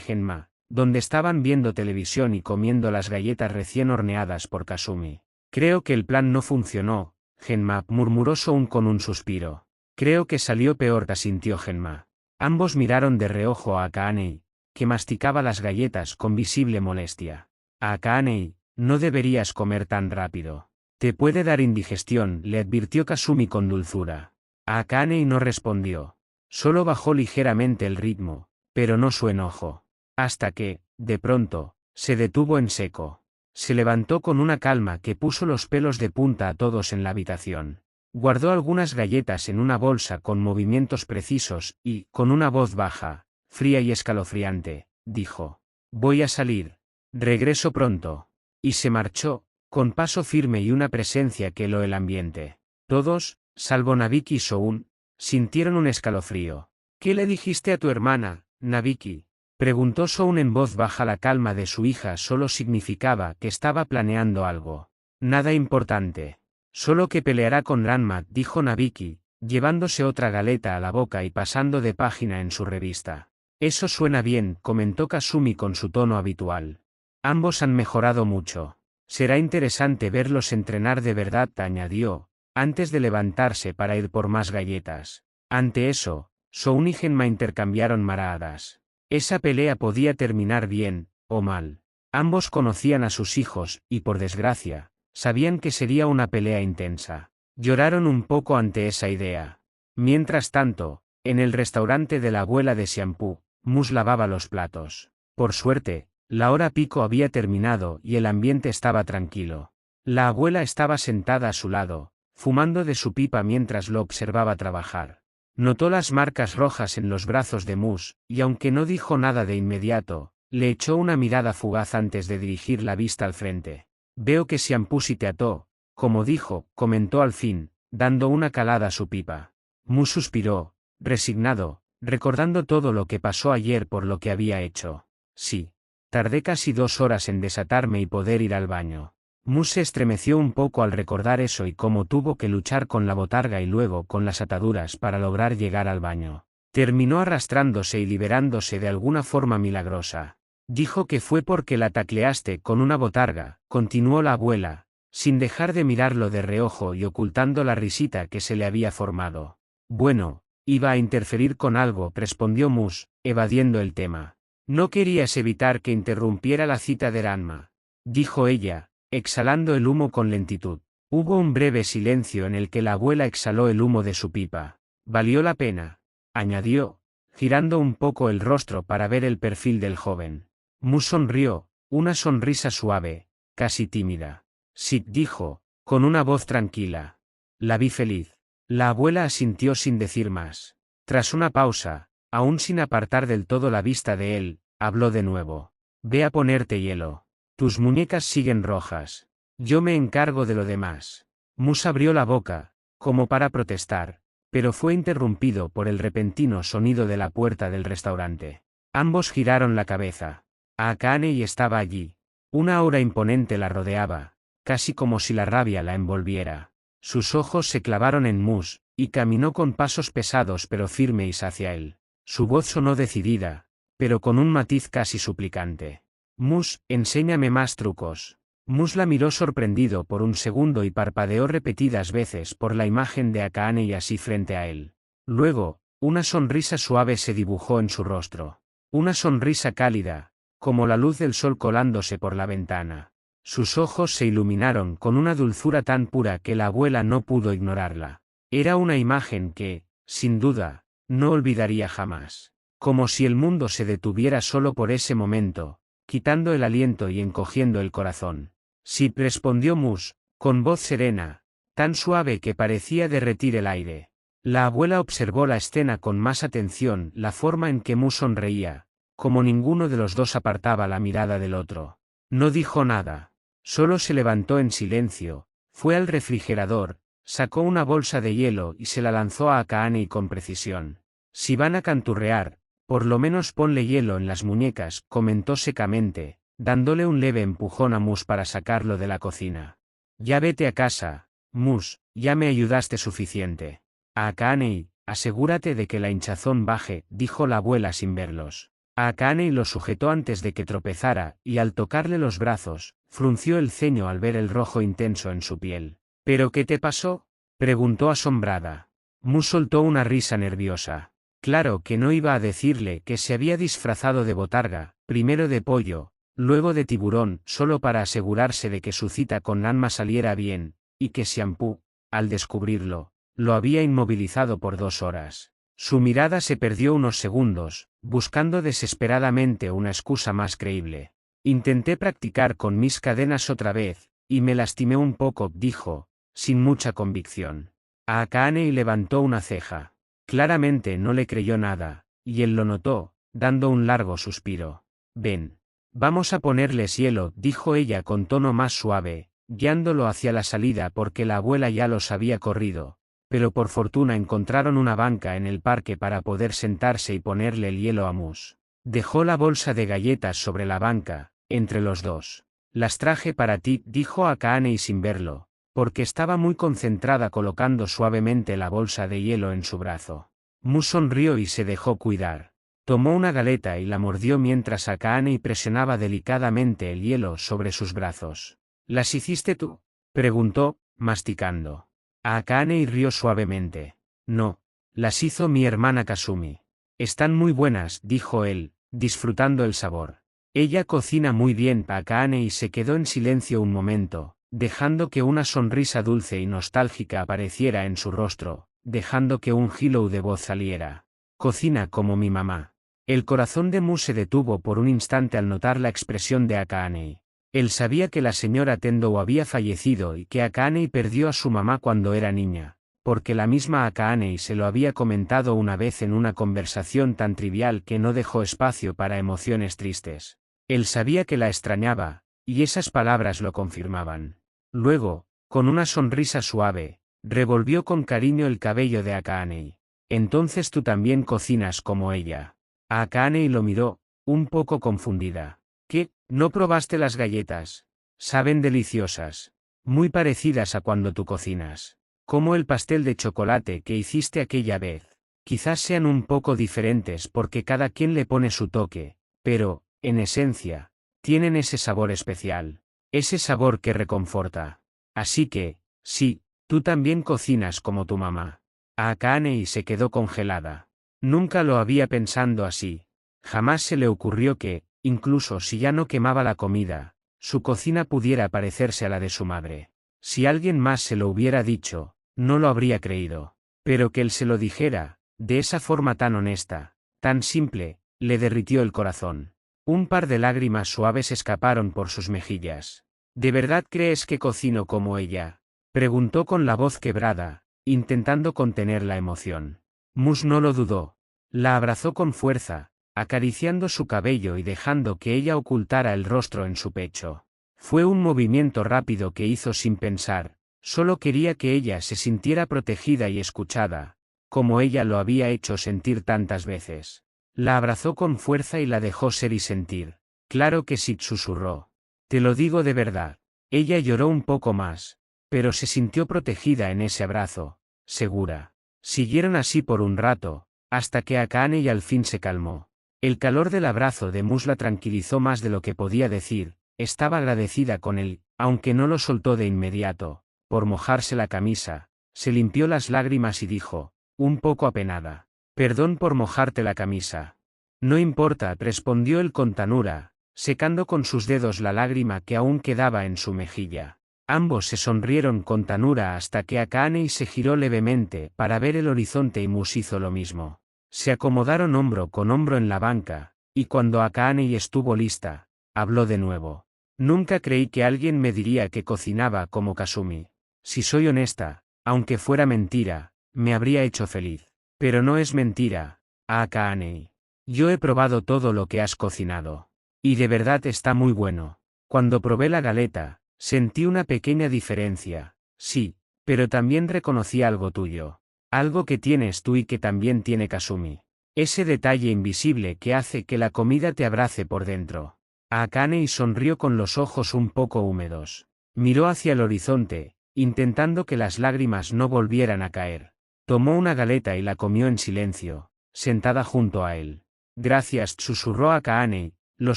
Genma, donde estaban viendo televisión y comiendo las galletas recién horneadas por Kasumi. Creo que el plan no funcionó, Genma, murmuró Soun con un suspiro. Creo que salió peor, asintió Genma. Ambos miraron de reojo a Akaane, que masticaba las galletas con visible molestia. Akaane, no deberías comer tan rápido. Te puede dar indigestión, le advirtió Kasumi con dulzura. Akaane no respondió. Solo bajó ligeramente el ritmo, pero no su enojo. Hasta que, de pronto, se detuvo en seco. Se levantó con una calma que puso los pelos de punta a todos en la habitación. Guardó algunas galletas en una bolsa con movimientos precisos y, con una voz baja, fría y escalofriante, dijo: «Voy a salir. Regreso pronto». Y se marchó, con paso firme y una presencia que heló el ambiente. Todos, salvo Nabiki y Soun, sintieron un escalofrío. «¿Qué le dijiste a tu hermana, Nabiki?», preguntó Soun en voz baja. La calma de su hija solo significaba que estaba planeando algo. «Nada importante. Solo que peleará con Ranma, dijo Nabiki, llevándose otra galeta a la boca y pasando de página en su revista. Eso suena bien, comentó Kasumi con su tono habitual. Ambos han mejorado mucho. Será interesante verlos entrenar de verdad, añadió, antes de levantarse para ir por más galletas. Ante eso, Soun y Genma intercambiaron miradas. Esa pelea podía terminar bien, o mal. Ambos conocían a sus hijos, y por desgracia, sabían que sería una pelea intensa. Lloraron un poco ante esa idea. Mientras tanto, en el restaurante de la abuela de Xianpu, Mus lavaba los platos. Por suerte, la hora pico había terminado y el ambiente estaba tranquilo. La abuela estaba sentada a su lado, fumando de su pipa mientras lo observaba trabajar. Notó las marcas rojas en los brazos de Mus, y aunque no dijo nada de inmediato, le echó una mirada fugaz antes de dirigir la vista al frente. Veo que Xianpu sí te ató, como dijo, comentó al fin, dando una calada a su pipa. Mus suspiró, resignado, recordando todo lo que pasó ayer por lo que había hecho. Sí. Tardé casi 2 horas en desatarme y poder ir al baño. Mus se estremeció un poco al recordar eso y cómo tuvo que luchar con la botarga y luego con las ataduras para lograr llegar al baño. Terminó arrastrándose y liberándose de alguna forma milagrosa. Dijo que fue porque la tacleaste con una botarga, continuó la abuela, sin dejar de mirarlo de reojo y ocultando la risita que se le había formado. Bueno, iba a interferir con algo, respondió Mus, evadiendo el tema. No querías evitar que interrumpiera la cita de Ranma, dijo ella, exhalando el humo con lentitud. Hubo un breve silencio en el que la abuela exhaló el humo de su pipa. Valió la pena, añadió, girando un poco el rostro para ver el perfil del joven. Mus sonrió, una sonrisa suave, casi tímida. Sí, dijo, con una voz tranquila. La vi feliz. La abuela asintió sin decir más. Tras una pausa, aún sin apartar del todo la vista de él, habló de nuevo. Ve a ponerte hielo. Tus muñecas siguen rojas. Yo me encargo de lo demás. Mus abrió la boca, como para protestar, pero fue interrumpido por el repentino sonido de la puerta del restaurante. Ambos giraron la cabeza. Akaane estaba allí. Una aura imponente la rodeaba, casi como si la rabia la envolviera. Sus ojos se clavaron en Mus, y caminó con pasos pesados pero firmes hacia él. Su voz sonó decidida, pero con un matiz casi suplicante. Mus, enséñame más trucos. Mus la miró sorprendido por un segundo y parpadeó repetidas veces por la imagen de Akaane y así frente a él. Luego, una sonrisa suave se dibujó en su rostro. Una sonrisa cálida, como la luz del sol colándose por la ventana. Sus ojos se iluminaron con una dulzura tan pura que la abuela no pudo ignorarla. Era una imagen que, sin duda, no olvidaría jamás. Como si el mundo se detuviera solo por ese momento, quitando el aliento y encogiendo el corazón. Sí, respondió Mus, con voz serena, tan suave que parecía derretir el aire. La abuela observó la escena con más atención, la forma en que Mus sonreía, como ninguno de los dos apartaba la mirada del otro. No dijo nada. Solo se levantó en silencio, fue al refrigerador, sacó una bolsa de hielo y se la lanzó a Akaane con precisión. Si van a canturrear, por lo menos ponle hielo en las muñecas, comentó secamente, dándole un leve empujón a Mus para sacarlo de la cocina. Ya vete a casa, Mus, ya me ayudaste suficiente. A Akaane, asegúrate de que la hinchazón baje, dijo la abuela sin verlos. Akaane lo sujetó antes de que tropezara, y al tocarle los brazos, frunció el ceño al ver el rojo intenso en su piel. ¿Pero qué te pasó?, preguntó asombrada. Mus soltó una risa nerviosa. Claro que no iba a decirle que se había disfrazado de botarga, primero de pollo, luego de tiburón, solo para asegurarse de que su cita con Ranma saliera bien, y que Xianpu, al descubrirlo, lo había inmovilizado por 2 horas. Su mirada se perdió unos segundos, buscando desesperadamente una excusa más creíble. Intenté practicar con mis cadenas otra vez, y me lastimé un poco, dijo, sin mucha convicción. Akaane levantó una ceja. Claramente no le creyó nada, y él lo notó, dando un largo suspiro. Ven. Vamos a ponerles hielo, dijo ella con tono más suave, guiándolo hacia la salida porque la abuela ya los había corrido. Pero por fortuna encontraron una banca en el parque para poder sentarse y ponerle el hielo a Mus. Dejó la bolsa de galletas sobre la banca, entre los dos. Las traje para ti, dijo Akaane sin verlo, porque estaba muy concentrada colocando suavemente la bolsa de hielo en su brazo. Mus sonrió y se dejó cuidar. Tomó una galeta y la mordió mientras Akaane presionaba delicadamente el hielo sobre sus brazos. ¿Las hiciste tú?, preguntó, masticando. Akaane rió suavemente. No, las hizo mi hermana Kasumi. Están muy buenas, dijo él, disfrutando el sabor. Ella cocina muy bien. Akaane se quedó en silencio un momento, dejando que una sonrisa dulce y nostálgica apareciera en su rostro, dejando que un gilo de voz saliera. Cocina como mi mamá. El corazón de Mu se detuvo por un instante al notar la expresión de Akaane. Él sabía que la señora Tendo había fallecido y que Akaane perdió a su mamá cuando era niña, porque la misma Akaane se lo había comentado una vez en una conversación tan trivial que no dejó espacio para emociones tristes. Él sabía que la extrañaba, y esas palabras lo confirmaban. Luego, con una sonrisa suave, revolvió con cariño el cabello de Akaane. Entonces tú también cocinas como ella. Akaane lo miró, un poco confundida. ¿Qué? ¿No probaste las galletas? Saben deliciosas. Muy parecidas a cuando tú cocinas. Como el pastel de chocolate que hiciste aquella vez. Quizás sean un poco diferentes porque cada quien le pone su toque, pero, en esencia, tienen ese sabor especial. Ese sabor que reconforta. Así que, sí, tú también cocinas como tu mamá. Akaane se quedó congelada. Nunca lo había pensado así. Jamás se le ocurrió que, incluso si ya no quemaba la comida, su cocina pudiera parecerse a la de su madre. Si alguien más se lo hubiera dicho, no lo habría creído. Pero que él se lo dijera, de esa forma tan honesta, tan simple, le derritió el corazón. Un par de lágrimas suaves escaparon por sus mejillas. ¿De verdad crees que cocino como ella?, preguntó con la voz quebrada, intentando contener la emoción. Mus no lo dudó. La abrazó con fuerza, acariciando su cabello y dejando que ella ocultara el rostro en su pecho. Fue un movimiento rápido que hizo sin pensar, solo quería que ella se sintiera protegida y escuchada, como ella lo había hecho sentir tantas veces. La abrazó con fuerza y la dejó ser y sentir. Claro que sí, susurró. Te lo digo de verdad. Ella lloró un poco más, pero se sintió protegida en ese abrazo, segura. Siguieron así por un rato, hasta que Akaane al fin se calmó. El calor del abrazo de Mus la tranquilizó más de lo que podía decir. Estaba agradecida con él, aunque no lo soltó de inmediato. Por mojarse la camisa, se limpió las lágrimas y dijo, un poco apenada. Perdón por mojarte la camisa. No importa, respondió él con ternura, secando con sus dedos la lágrima que aún quedaba en su mejilla. Ambos se sonrieron con ternura hasta que Akaane se giró levemente para ver el horizonte y Mus hizo lo mismo. Se acomodaron hombro con hombro en la banca, y cuando Akaane estuvo lista, habló de nuevo. Nunca creí que alguien me diría que cocinaba como Kasumi. Si soy honesta, aunque fuera mentira, me habría hecho feliz. Pero no es mentira, Akaane. Yo he probado todo lo que has cocinado. Y de verdad está muy bueno. Cuando probé la galeta, sentí una pequeña diferencia, sí, pero también reconocí algo tuyo. Algo que tienes tú y que también tiene Kasumi. Ese detalle invisible que hace que la comida te abrace por dentro. Akaane sonrió con los ojos un poco húmedos. Miró hacia el horizonte, intentando que las lágrimas no volvieran a caer. Tomó una galeta y la comió en silencio, sentada junto a él. Gracias, susurró Akaane, lo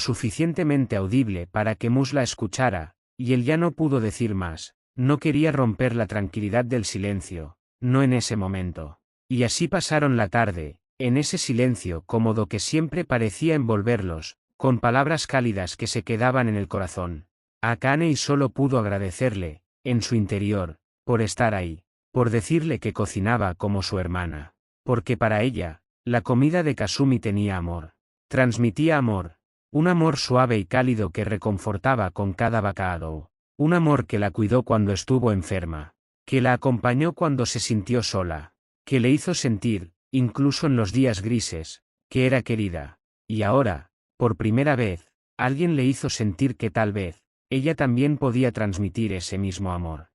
suficientemente audible para que Mus la escuchara, y él ya no pudo decir más. No quería romper la tranquilidad del silencio, no en ese momento. Y así pasaron la tarde, en ese silencio cómodo que siempre parecía envolverlos, con palabras cálidas que se quedaban en el corazón. Akaane solo pudo agradecerle, en su interior, por estar ahí, por decirle que cocinaba como su hermana. Porque para ella, la comida de Kasumi tenía amor. Transmitía amor. Un amor suave y cálido que reconfortaba con cada bocado. Un amor que la cuidó cuando estuvo enferma. Que la acompañó cuando se sintió sola. Que le hizo sentir, incluso en los días grises, que era querida. Y ahora, por primera vez, alguien le hizo sentir que tal vez, ella también podía transmitir ese mismo amor.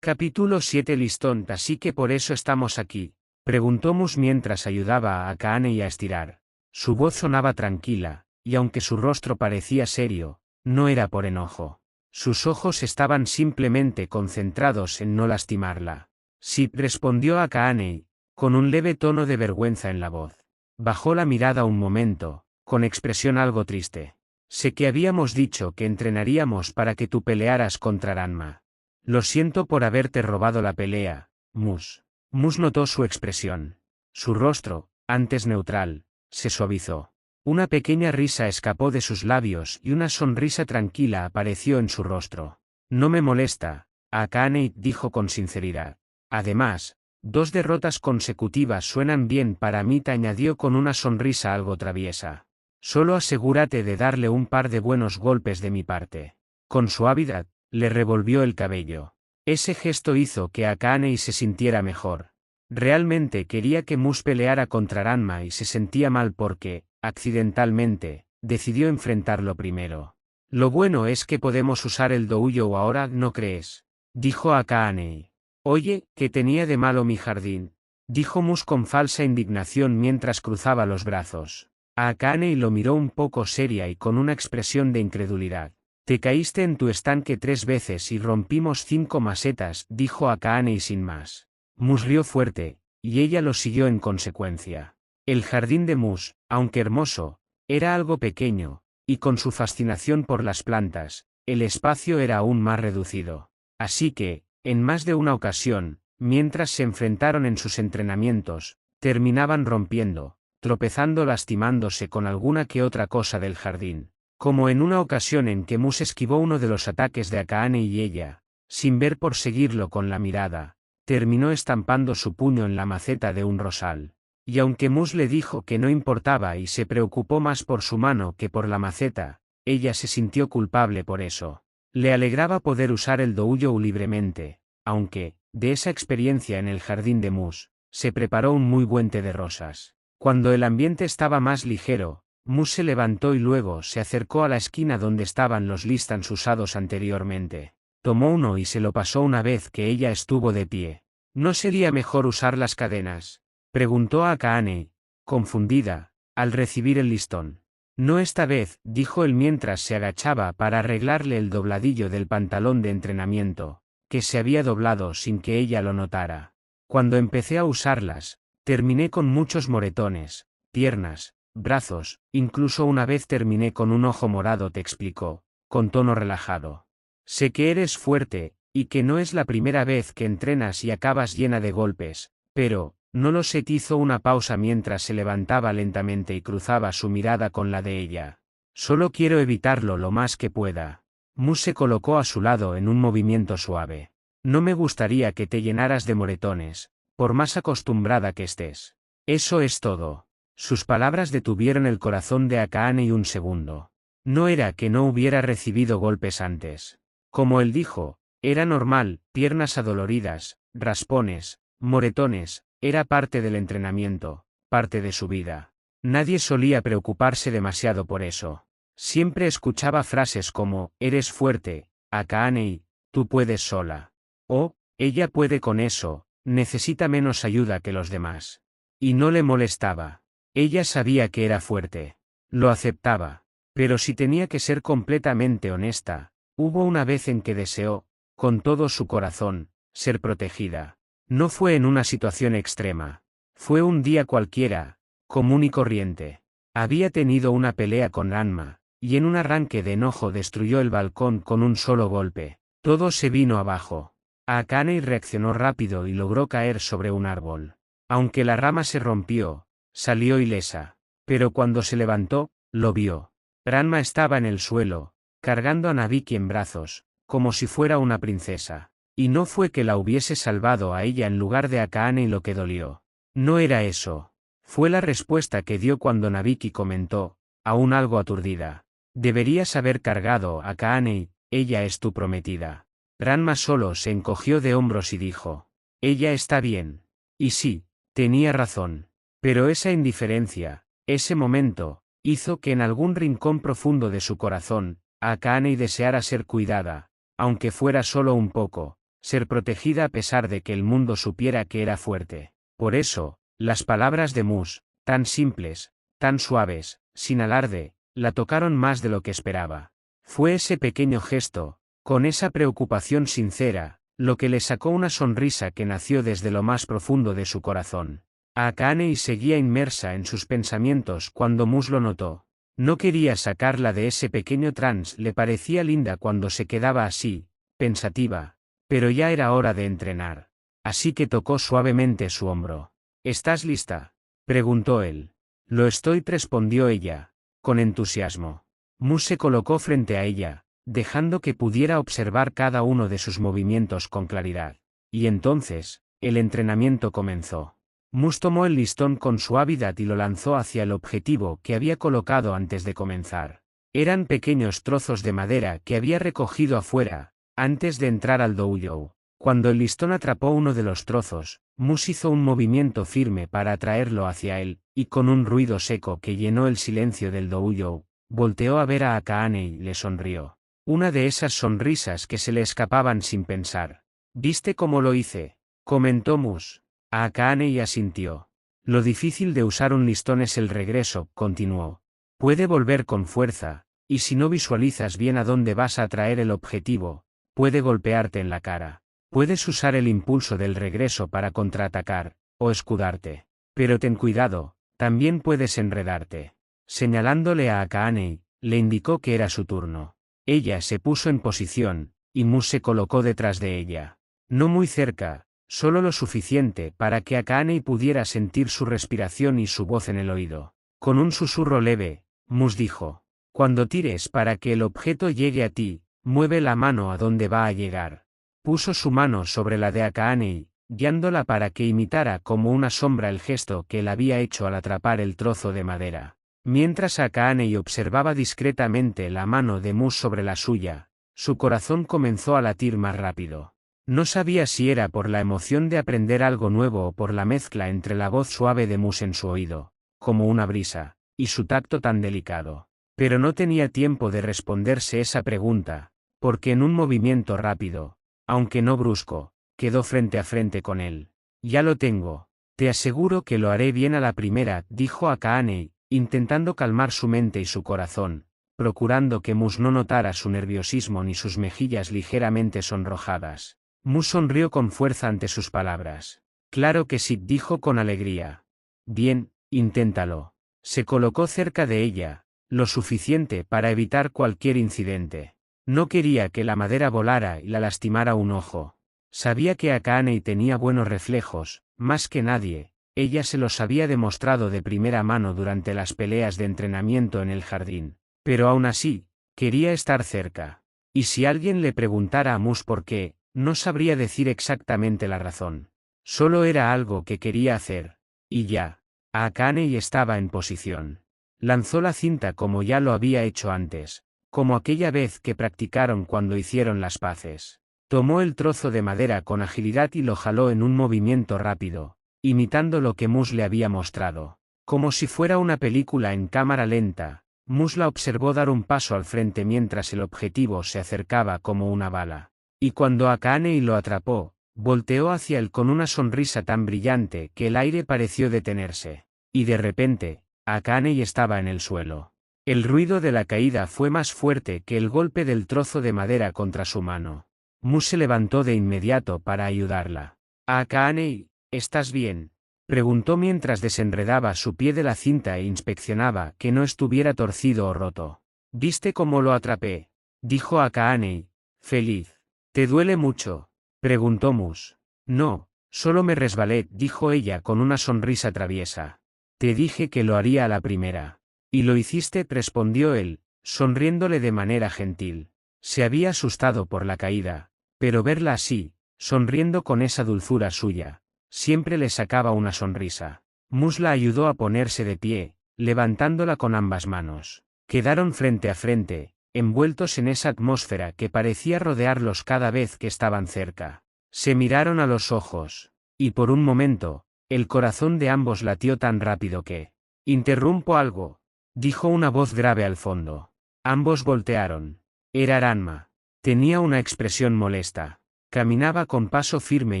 Capítulo 7 Listón, así que por eso estamos aquí, preguntó Mus mientras ayudaba a Akaane a estirar. Su voz sonaba tranquila, y aunque su rostro parecía serio, No era por enojo. Sus ojos estaban simplemente concentrados en no lastimarla. Sí, respondió Akaane, con un leve tono de vergüenza en la voz. Bajó la mirada un momento, con expresión algo triste. Sé que habíamos dicho que entrenaríamos para que tú pelearas contra Ranma. Lo siento por haberte robado la pelea, Mus. Mus notó su expresión. Su rostro, antes neutral, se suavizó. Una pequeña risa escapó de sus labios y una sonrisa tranquila apareció en su rostro. No me molesta, Akaane dijo con sinceridad. Además, 2 derrotas consecutivas suenan bien para mí, te añadió con una sonrisa algo traviesa. Solo asegúrate de darle un par de buenos golpes de mi parte. Con suavidad, le revolvió el cabello. Ese gesto hizo que Akaane se sintiera mejor. Realmente quería que Mus peleara contra Ranma y se sentía mal porque, accidentalmente, decidió enfrentarlo primero. Lo bueno es que podemos usar el doujou ahora, ¿no crees? Dijo Akaane. Oye, ¿qué tenía de malo mi jardín? Dijo Mus con falsa indignación mientras cruzaba los brazos. Akaane lo miró un poco seria y con una expresión de incredulidad. Te caíste en tu estanque 3 veces y rompimos 5 macetas, dijo Akaane sin más. Mus rió fuerte, y ella lo siguió en consecuencia. El jardín de Mus, aunque hermoso, era algo pequeño, y con su fascinación por las plantas, el espacio era aún más reducido. Así que, en más de una ocasión, mientras se enfrentaron en sus entrenamientos, terminaban rompiendo, tropezando, lastimándose con alguna que otra cosa del jardín. Como en una ocasión en que Mus esquivó uno de los ataques de Akaane y ella, sin ver por seguirlo con la mirada, terminó estampando su puño en la maceta de un rosal. Y aunque Mus le dijo que no importaba y se preocupó más por su mano que por la maceta, ella se sintió culpable por eso. Le alegraba poder usar el doujou libremente, aunque, de esa experiencia en el jardín de Mus, se preparó un muy buen té de rosas. Cuando el ambiente estaba más ligero, Mus se levantó y luego se acercó a la esquina donde estaban los listans usados anteriormente. Tomó uno y se lo pasó una vez que ella estuvo de pie. ¿No sería mejor usar las cadenas?, preguntó a Akaane, confundida, al recibir el listón. No esta vez, dijo él mientras se agachaba para arreglarle el dobladillo del pantalón de entrenamiento, que se había doblado sin que ella lo notara. Cuando empecé a usarlas, terminé con muchos moretones, piernas, brazos, incluso una vez terminé con un ojo morado, te explicó, con tono relajado. Sé que eres fuerte, y que no es la primera vez que entrenas y acabas llena de golpes, pero, no lo sé. Hizo una pausa mientras se levantaba lentamente y cruzaba su mirada con la de ella. Solo quiero evitarlo lo más que pueda. Mus se colocó a su lado en un movimiento suave. No me gustaría que te llenaras de moretones, por más acostumbrada que estés. Eso es todo. Sus palabras detuvieron el corazón de Akaane un segundo. No era que no hubiera recibido golpes antes. Como él dijo, era normal, piernas adoloridas, raspones, moretones, era parte del entrenamiento, parte de su vida. Nadie solía preocuparse demasiado por eso. Siempre escuchaba frases como, eres fuerte, Akaane, tú puedes sola. O, ella puede con eso, necesita menos ayuda que los demás. Y no le molestaba. Ella sabía que era fuerte. Lo aceptaba. Pero si tenía que ser completamente honesta, hubo una vez en que deseó, con todo su corazón, ser protegida. No fue en una situación extrema. Fue un día cualquiera, común y corriente. Había tenido una pelea con Ranma, y en un arranque de enojo destruyó el balcón con un solo golpe. Todo se vino abajo. Akaane reaccionó rápido y logró caer sobre un árbol. Aunque la rama se rompió, salió ilesa. Pero cuando se levantó, lo vio. Ranma estaba en el suelo, cargando a Nabiki en brazos, como si fuera una princesa. Y no fue que la hubiese salvado a ella en lugar de Akaane lo que dolió. No era eso. Fue la respuesta que dio cuando Nabiki comentó, aún algo aturdida. Deberías haber cargado a Akaane, ella es tu prometida. Ranma solo se encogió de hombros y dijo, ella está bien. Y sí, tenía razón. Pero esa indiferencia, ese momento, hizo que en algún rincón profundo de su corazón, Akaane deseara ser cuidada, aunque fuera solo un poco, ser protegida a pesar de que el mundo supiera que era fuerte. Por eso, las palabras de Mus, tan simples, tan suaves, sin alarde, la tocaron más de lo que esperaba. Fue ese pequeño gesto, con esa preocupación sincera, lo que le sacó una sonrisa que nació desde lo más profundo de su corazón. Akaane seguía inmersa en sus pensamientos cuando Mus lo notó. No quería sacarla de ese pequeño trance, le parecía linda cuando se quedaba así, pensativa, pero ya era hora de entrenar. Así que tocó suavemente su hombro. ¿Estás lista?, preguntó él. Lo estoy, respondió ella, con entusiasmo. Mus se colocó frente a ella, dejando que pudiera observar cada uno de sus movimientos con claridad. Y entonces, el entrenamiento comenzó. Mus tomó el listón con suavidad y lo lanzó hacia el objetivo que había colocado antes de comenzar. Eran pequeños trozos de madera que había recogido afuera, antes de entrar al doujou. Cuando el listón atrapó uno de los trozos, Mus hizo un movimiento firme para atraerlo hacia él, y con un ruido seco que llenó el silencio del doujou, volteó a ver a Akaane y le sonrió. Una de esas sonrisas que se le escapaban sin pensar. ¿Viste cómo lo hice?, comentó Mus. Akaane asintió. Lo difícil de usar un listón es el regreso, continuó. Puede volver con fuerza, y si no visualizas bien a dónde vas a atraer el objetivo, puede golpearte en la cara. Puedes usar el impulso del regreso para contraatacar, o escudarte. Pero ten cuidado, también puedes enredarte. Señalándole a Akaane, le indicó que era su turno. Ella se puso en posición, y Mus se colocó detrás de ella. No muy cerca, solo lo suficiente para que Akaane pudiera sentir su respiración y su voz en el oído. Con un susurro leve, Mus dijo: cuando tires para que el objeto llegue a ti, mueve la mano a donde va a llegar. Puso su mano sobre la de Akaane, guiándola para que imitara como una sombra el gesto que él había hecho al atrapar el trozo de madera. Mientras Akaane observaba discretamente la mano de Mus sobre la suya, su corazón comenzó a latir más rápido. No sabía si era por la emoción de aprender algo nuevo o por la mezcla entre la voz suave de Mus en su oído, como una brisa, y su tacto tan delicado. Pero no tenía tiempo de responderse esa pregunta, porque en un movimiento rápido, aunque no brusco, quedó frente a frente con él. Ya lo tengo. Te aseguro que lo haré bien a la primera, dijo Akaane, intentando calmar su mente y su corazón, procurando que Mus no notara su nerviosismo ni sus mejillas ligeramente sonrojadas. Mus sonrió con fuerza ante sus palabras. Claro que sí, dijo con alegría. Bien, inténtalo. Se colocó cerca de ella, lo suficiente para evitar cualquier incidente. No quería que la madera volara y la lastimara un ojo. Sabía que Akaane tenía buenos reflejos, más que nadie. Ella se los había demostrado de primera mano durante las peleas de entrenamiento en el jardín. Pero aún así, quería estar cerca. Y si alguien le preguntara a Mus por qué, no sabría decir exactamente la razón. Solo era algo que quería hacer. Y ya. Akaane estaba en posición. Lanzó la cinta como ya lo había hecho antes, como aquella vez que practicaron cuando hicieron las paces. Tomó el trozo de madera con agilidad y lo jaló en un movimiento rápido, imitando lo que Mus le había mostrado. Como si fuera una película en cámara lenta, Mus la observó dar un paso al frente mientras el objetivo se acercaba como una bala. Y cuando Akaane lo atrapó, volteó hacia él con una sonrisa tan brillante que el aire pareció detenerse. Y de repente, Akaane estaba en el suelo. El ruido de la caída fue más fuerte que el golpe del trozo de madera contra su mano. Mus se levantó de inmediato para ayudarla. Akaane, ¿estás bien?, preguntó mientras desenredaba su pie de la cinta e inspeccionaba que no estuviera torcido o roto. ¿Viste cómo lo atrapé?, dijo Akaane, feliz. ¿Te duele mucho?, preguntó Mus. No, solo me resbalé, dijo ella con una sonrisa traviesa. Te dije que lo haría a la primera. Y lo hiciste, respondió él, sonriéndole de manera gentil. Se había asustado por la caída, pero verla así, sonriendo con esa dulzura suya, siempre le sacaba una sonrisa. Mus la ayudó a ponerse de pie, levantándola con ambas manos. Quedaron frente a frente, envueltos en esa atmósfera que parecía rodearlos cada vez que estaban cerca. Se miraron a los ojos, y por un momento, el corazón de ambos latió tan rápido que... «¿Interrumpo algo?», dijo una voz grave al fondo. Ambos voltearon. Era Ranma. Tenía una expresión molesta. Caminaba con paso firme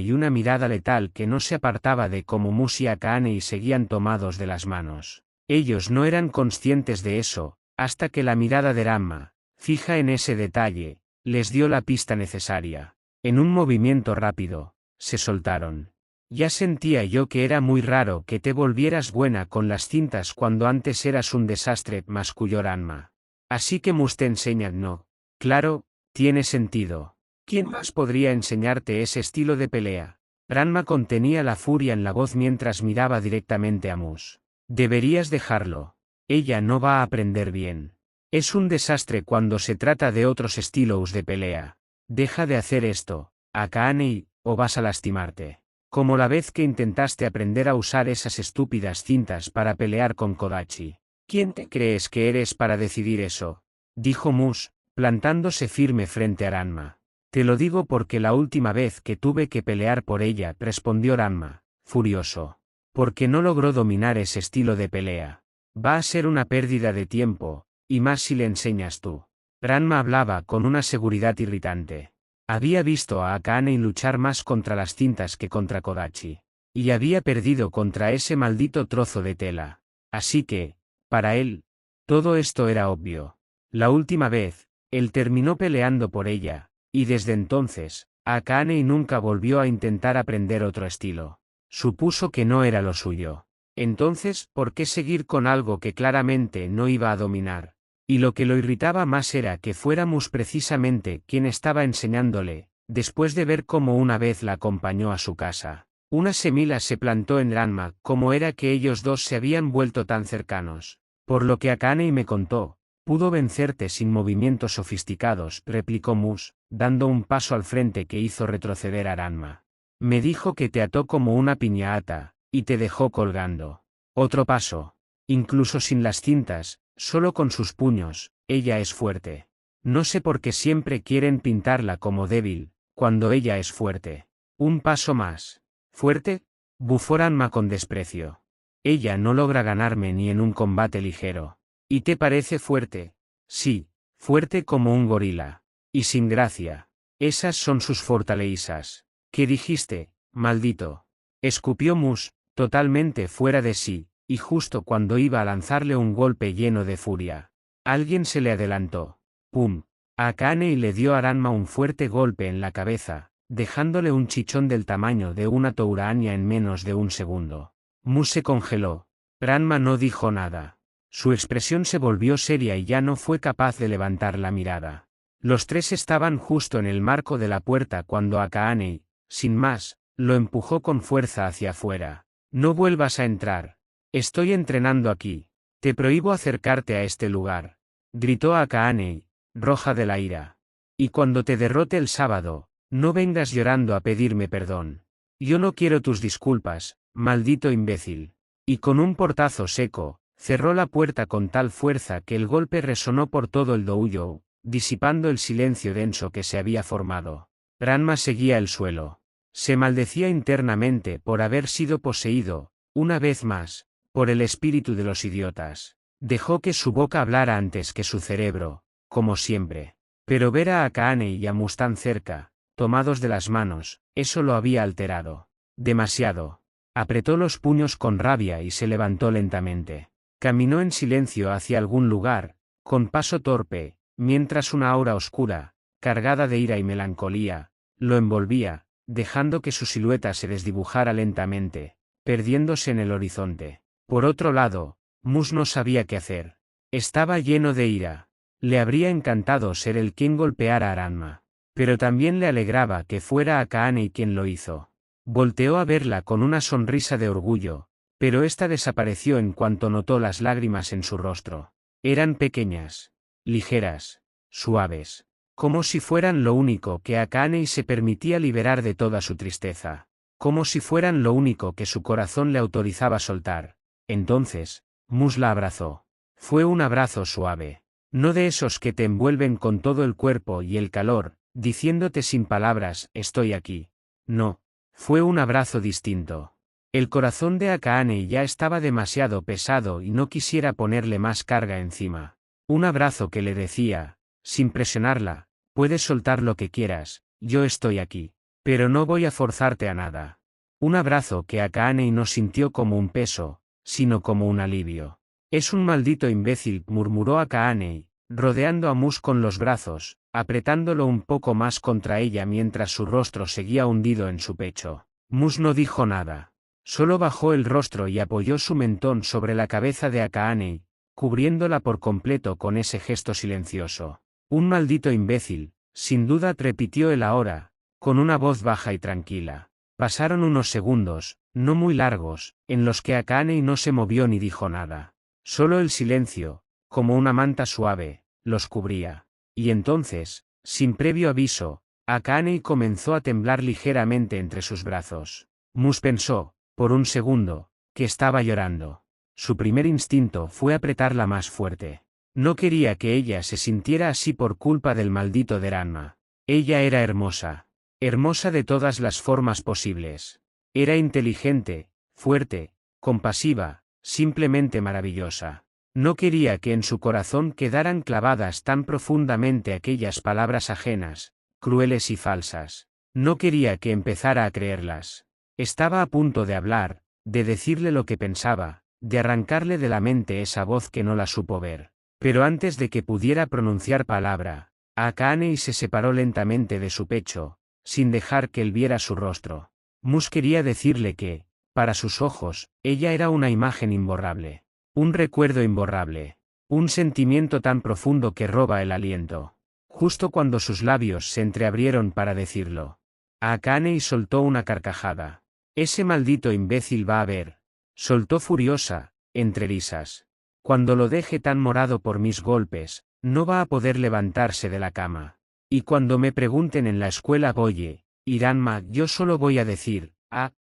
y una mirada letal que no se apartaba de cómo Mus y Akaane seguían tomados de las manos. Ellos no eran conscientes de eso, hasta que la mirada de Ranma, Fija en ese detalle, les dio la pista necesaria. En un movimiento rápido, se soltaron. Ya sentía yo que era muy raro que te volvieras buena con las cintas cuando antes eras un desastre, masculló Ranma. Así que Mus te enseña, ¿no? Claro, tiene sentido. ¿Quién más podría enseñarte ese estilo de pelea? Ranma contenía la furia en la voz mientras miraba directamente a Mus. Deberías dejarlo. Ella no va a aprender bien. Es un desastre cuando se trata de otros estilos de pelea. Deja de hacer esto, Akaane, o vas a lastimarte. Como la vez que intentaste aprender a usar esas estúpidas cintas para pelear con Kodachi. ¿Quién te crees que eres para decidir eso? Dijo Mus, plantándose firme frente a Ranma. Te lo digo porque la última vez que tuve que pelear por ella, respondió Ranma, furioso. Porque no logró dominar ese estilo de pelea. Va a ser una pérdida de tiempo, y más si le enseñas tú. Ranma hablaba con una seguridad irritante. Había visto a Akaane luchar más contra las cintas que contra Kodachi. Y había perdido contra ese maldito trozo de tela. Así que, para él, todo esto era obvio. La última vez, él terminó peleando por ella, y desde entonces, Akaane nunca volvió a intentar aprender otro estilo. Supuso que no era lo suyo. Entonces, ¿por qué seguir con algo que claramente no iba a dominar? Y lo que lo irritaba más era que fuéramos precisamente quien estaba enseñándole, después de ver cómo una vez la acompañó a su casa. Una semilla se plantó en Ranma, como era que ellos dos se habían vuelto tan cercanos. Por lo que Akaane me contó, pudo vencerte sin movimientos sofisticados, replicó Mus, dando un paso al frente que hizo retroceder a Ranma. Me dijo que te ató como una piñata, y te dejó colgando. Otro paso. Incluso sin las cintas, solo con sus puños, ella es fuerte. No sé por qué siempre quieren pintarla como débil, cuando ella es fuerte. Un paso más. ¿Fuerte? Bufó Ranma con desprecio. Ella no logra ganarme ni en un combate ligero. ¿Y te parece fuerte? Sí, fuerte como un gorila. Y sin gracia. Esas son sus fortalezas. ¿Qué dijiste, maldito? Escupió Mus, totalmente fuera de sí, y justo cuando iba a lanzarle un golpe lleno de furia. Alguien se le adelantó. ¡Pum! Akaane le dio a Ranma un fuerte golpe en la cabeza, dejándole un chichón del tamaño de una touraña en menos de un segundo. Mus se congeló. Ranma no dijo nada. Su expresión se volvió seria y ya no fue capaz de levantar la mirada. Los tres estaban justo en el marco de la puerta cuando Akaane, sin más, lo empujó con fuerza hacia afuera. No vuelvas a entrar. Estoy entrenando aquí. Te prohíbo acercarte a este lugar. Gritó Akaane, roja de la ira. Y cuando te derrote el sábado, no vengas llorando a pedirme perdón. Yo no quiero tus disculpas, maldito imbécil. Y con un portazo seco, cerró la puerta con tal fuerza que el golpe resonó por todo el doujou, disipando el silencio denso que se había formado. Ranma seguía el suelo. Se maldecía internamente por haber sido poseído, una vez más, por el espíritu de los idiotas. Dejó que su boca hablara antes que su cerebro, como siempre. Pero ver a Akaane y a Mus tan cerca, tomados de las manos, eso lo había alterado. Demasiado. Apretó los puños con rabia y se levantó lentamente. Caminó en silencio hacia algún lugar, con paso torpe, mientras una aura oscura, cargada de ira y melancolía, lo envolvía, dejando que su silueta se desdibujara lentamente, perdiéndose en el horizonte. Por otro lado, Mus no sabía qué hacer. Estaba lleno de ira. Le habría encantado ser el quien golpeara a Ranma. Pero también le alegraba que fuera Akaane quien lo hizo. Volteó a verla con una sonrisa de orgullo, pero ésta desapareció en cuanto notó las lágrimas en su rostro. Eran pequeñas, ligeras, suaves. Como si fueran lo único que Akaane se permitía liberar de toda su tristeza. Como si fueran lo único que su corazón le autorizaba soltar. Entonces, Mus la abrazó. Fue un abrazo suave. No de esos que te envuelven con todo el cuerpo y el calor, diciéndote sin palabras, estoy aquí. No. Fue un abrazo distinto. El corazón de Akaane ya estaba demasiado pesado y no quisiera ponerle más carga encima. Un abrazo que le decía, sin presionarla, puedes soltar lo que quieras, yo estoy aquí. Pero no voy a forzarte a nada. Un abrazo que Akaane no sintió como un peso, sino como un alivio. Es un maldito imbécil, murmuró Akaane, rodeando a Mus con los brazos, apretándolo un poco más contra ella mientras su rostro seguía hundido en su pecho. Mus no dijo nada. Solo bajó el rostro y apoyó su mentón sobre la cabeza de Akaane, cubriéndola por completo con ese gesto silencioso. Un maldito imbécil, sin duda, repitió él ahora, con una voz baja y tranquila. Pasaron unos segundos, no muy largos, en los que Akaane no se movió ni dijo nada. Solo el silencio, como una manta suave, los cubría. Y entonces, sin previo aviso, Akaane comenzó a temblar ligeramente entre sus brazos. Mus pensó, por un segundo, que estaba llorando. Su primer instinto fue apretarla más fuerte. No quería que ella se sintiera así por culpa del maldito Deranma. Ella era hermosa. Hermosa de todas las formas posibles. Era inteligente, fuerte, compasiva, simplemente maravillosa. No quería que en su corazón quedaran clavadas tan profundamente aquellas palabras ajenas, crueles y falsas. No quería que empezara a creerlas. Estaba a punto de hablar, de decirle lo que pensaba, de arrancarle de la mente esa voz que no la supo ver. Pero antes de que pudiera pronunciar palabra, Akaane se separó lentamente de su pecho, sin dejar que él viera su rostro. Mus quería decirle que, para sus ojos, ella era una imagen imborrable. Un recuerdo imborrable. Un sentimiento tan profundo que roba el aliento. Justo cuando sus labios se entreabrieron para decirlo, Akaane soltó una carcajada. Ese maldito imbécil va a ver. Soltó furiosa, entre risas. Cuando lo deje tan morado por mis golpes, no va a poder levantarse de la cama. Y cuando me pregunten en la escuela, oye, Iranma, yo solo voy a decir,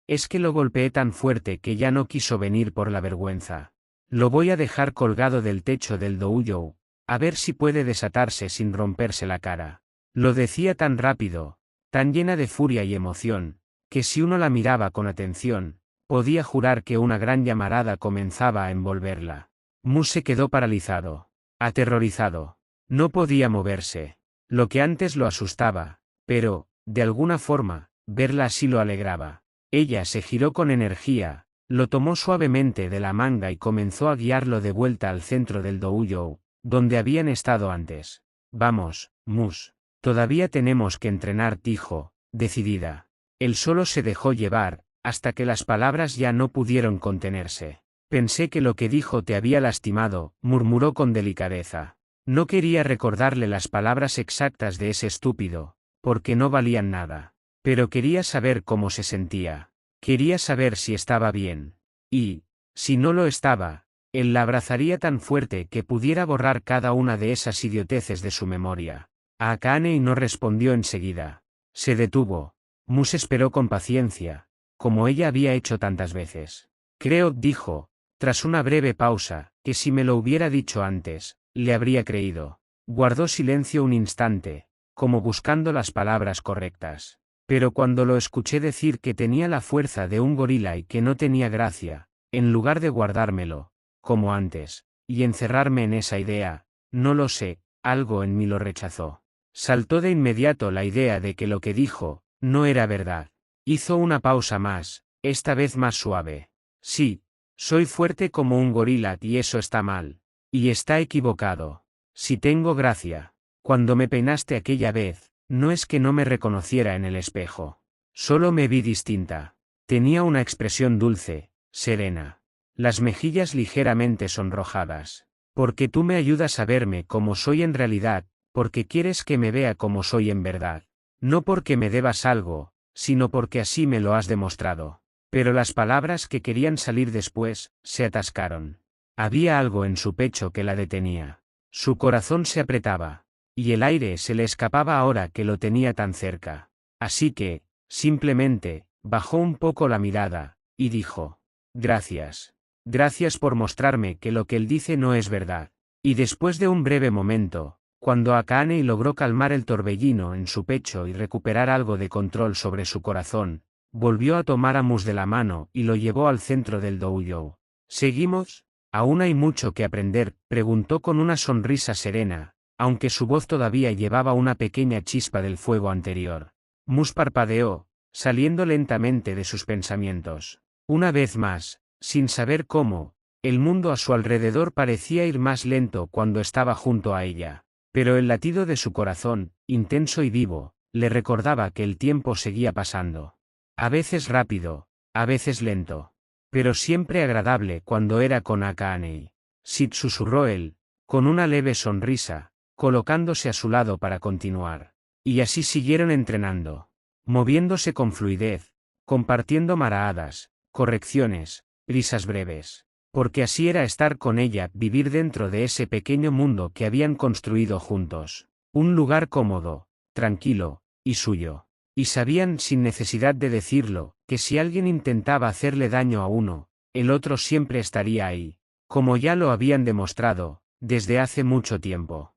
es que lo golpeé tan fuerte que ya no quiso venir por la vergüenza. Lo voy a dejar colgado del techo del doujou, a ver si puede desatarse sin romperse la cara. Lo decía tan rápido, tan llena de furia y emoción, que si uno la miraba con atención, podía jurar que una gran llamarada comenzaba a envolverla. Mus se quedó paralizado, aterrorizado. No podía moverse. Lo que antes lo asustaba, pero, de alguna forma, verla así lo alegraba. Ella se giró con energía, lo tomó suavemente de la manga y comenzó a guiarlo de vuelta al centro del doujou, donde habían estado antes. Vamos, Mus. Todavía tenemos que entrenar, dijo, decidida. Él solo se dejó llevar, hasta que las palabras ya no pudieron contenerse. Pensé que lo que dijo te había lastimado, murmuró con delicadeza. No quería recordarle las palabras exactas de ese estúpido, porque no valían nada. Pero quería saber cómo se sentía. Quería saber si estaba bien. Y, si no lo estaba, él la abrazaría tan fuerte que pudiera borrar cada una de esas idioteces de su memoria. Akaane no respondió enseguida. Se detuvo. Mus esperó con paciencia, como ella había hecho tantas veces. Creo, dijo, tras una breve pausa, que si me lo hubiera dicho antes, le habría creído. Guardó silencio un instante, como buscando las palabras correctas. Pero cuando lo escuché decir que tenía la fuerza de un gorila y que no tenía gracia, en lugar de guardármelo, como antes, y encerrarme en esa idea, no lo sé, algo en mí lo rechazó. Saltó de inmediato la idea de que lo que dijo, no era verdad. Hizo una pausa más, esta vez más suave. Sí, soy fuerte como un gorila y eso está mal. Y está equivocado. Si tengo gracia. Cuando me peinaste aquella vez, no es que no me reconociera en el espejo. Solo me vi distinta. Tenía una expresión dulce, serena. Las mejillas ligeramente sonrojadas. Porque tú me ayudas a verme como soy en realidad, porque quieres que me vea como soy en verdad. No porque me debas algo, sino porque así me lo has demostrado. Pero las palabras que querían salir después, se atascaron. Había algo en su pecho que la detenía. Su corazón se apretaba. Y el aire se le escapaba ahora que lo tenía tan cerca. Así que, simplemente, bajó un poco la mirada, y dijo: Gracias. Gracias por mostrarme que lo que él dice no es verdad. Y después de un breve momento, cuando Akaane logró calmar el torbellino en su pecho y recuperar algo de control sobre su corazón, volvió a tomar a Mus de la mano y lo llevó al centro del doujou. ¿Seguimos? ¿Aún hay mucho que aprender?, preguntó con una sonrisa serena, aunque su voz todavía llevaba una pequeña chispa del fuego anterior. Mus parpadeó, saliendo lentamente de sus pensamientos. Una vez más, sin saber cómo, El mundo a su alrededor parecía ir más lento cuando estaba junto a ella. Pero el latido de su corazón, intenso y vivo, le recordaba que el tiempo seguía pasando. A veces rápido, a veces lento. Pero siempre agradable cuando era con Akaane. Sid, susurró él, con una leve sonrisa, colocándose a su lado para continuar. Y así siguieron entrenando. Moviéndose con fluidez, compartiendo maraadas, correcciones, risas breves. Porque así era estar con ella, vivir dentro de ese pequeño mundo que habían construido juntos. Un lugar cómodo, tranquilo, y suyo. Y sabían, sin necesidad de decirlo, que si alguien intentaba hacerle daño a uno, el otro siempre estaría ahí, como ya lo habían demostrado, desde hace mucho tiempo.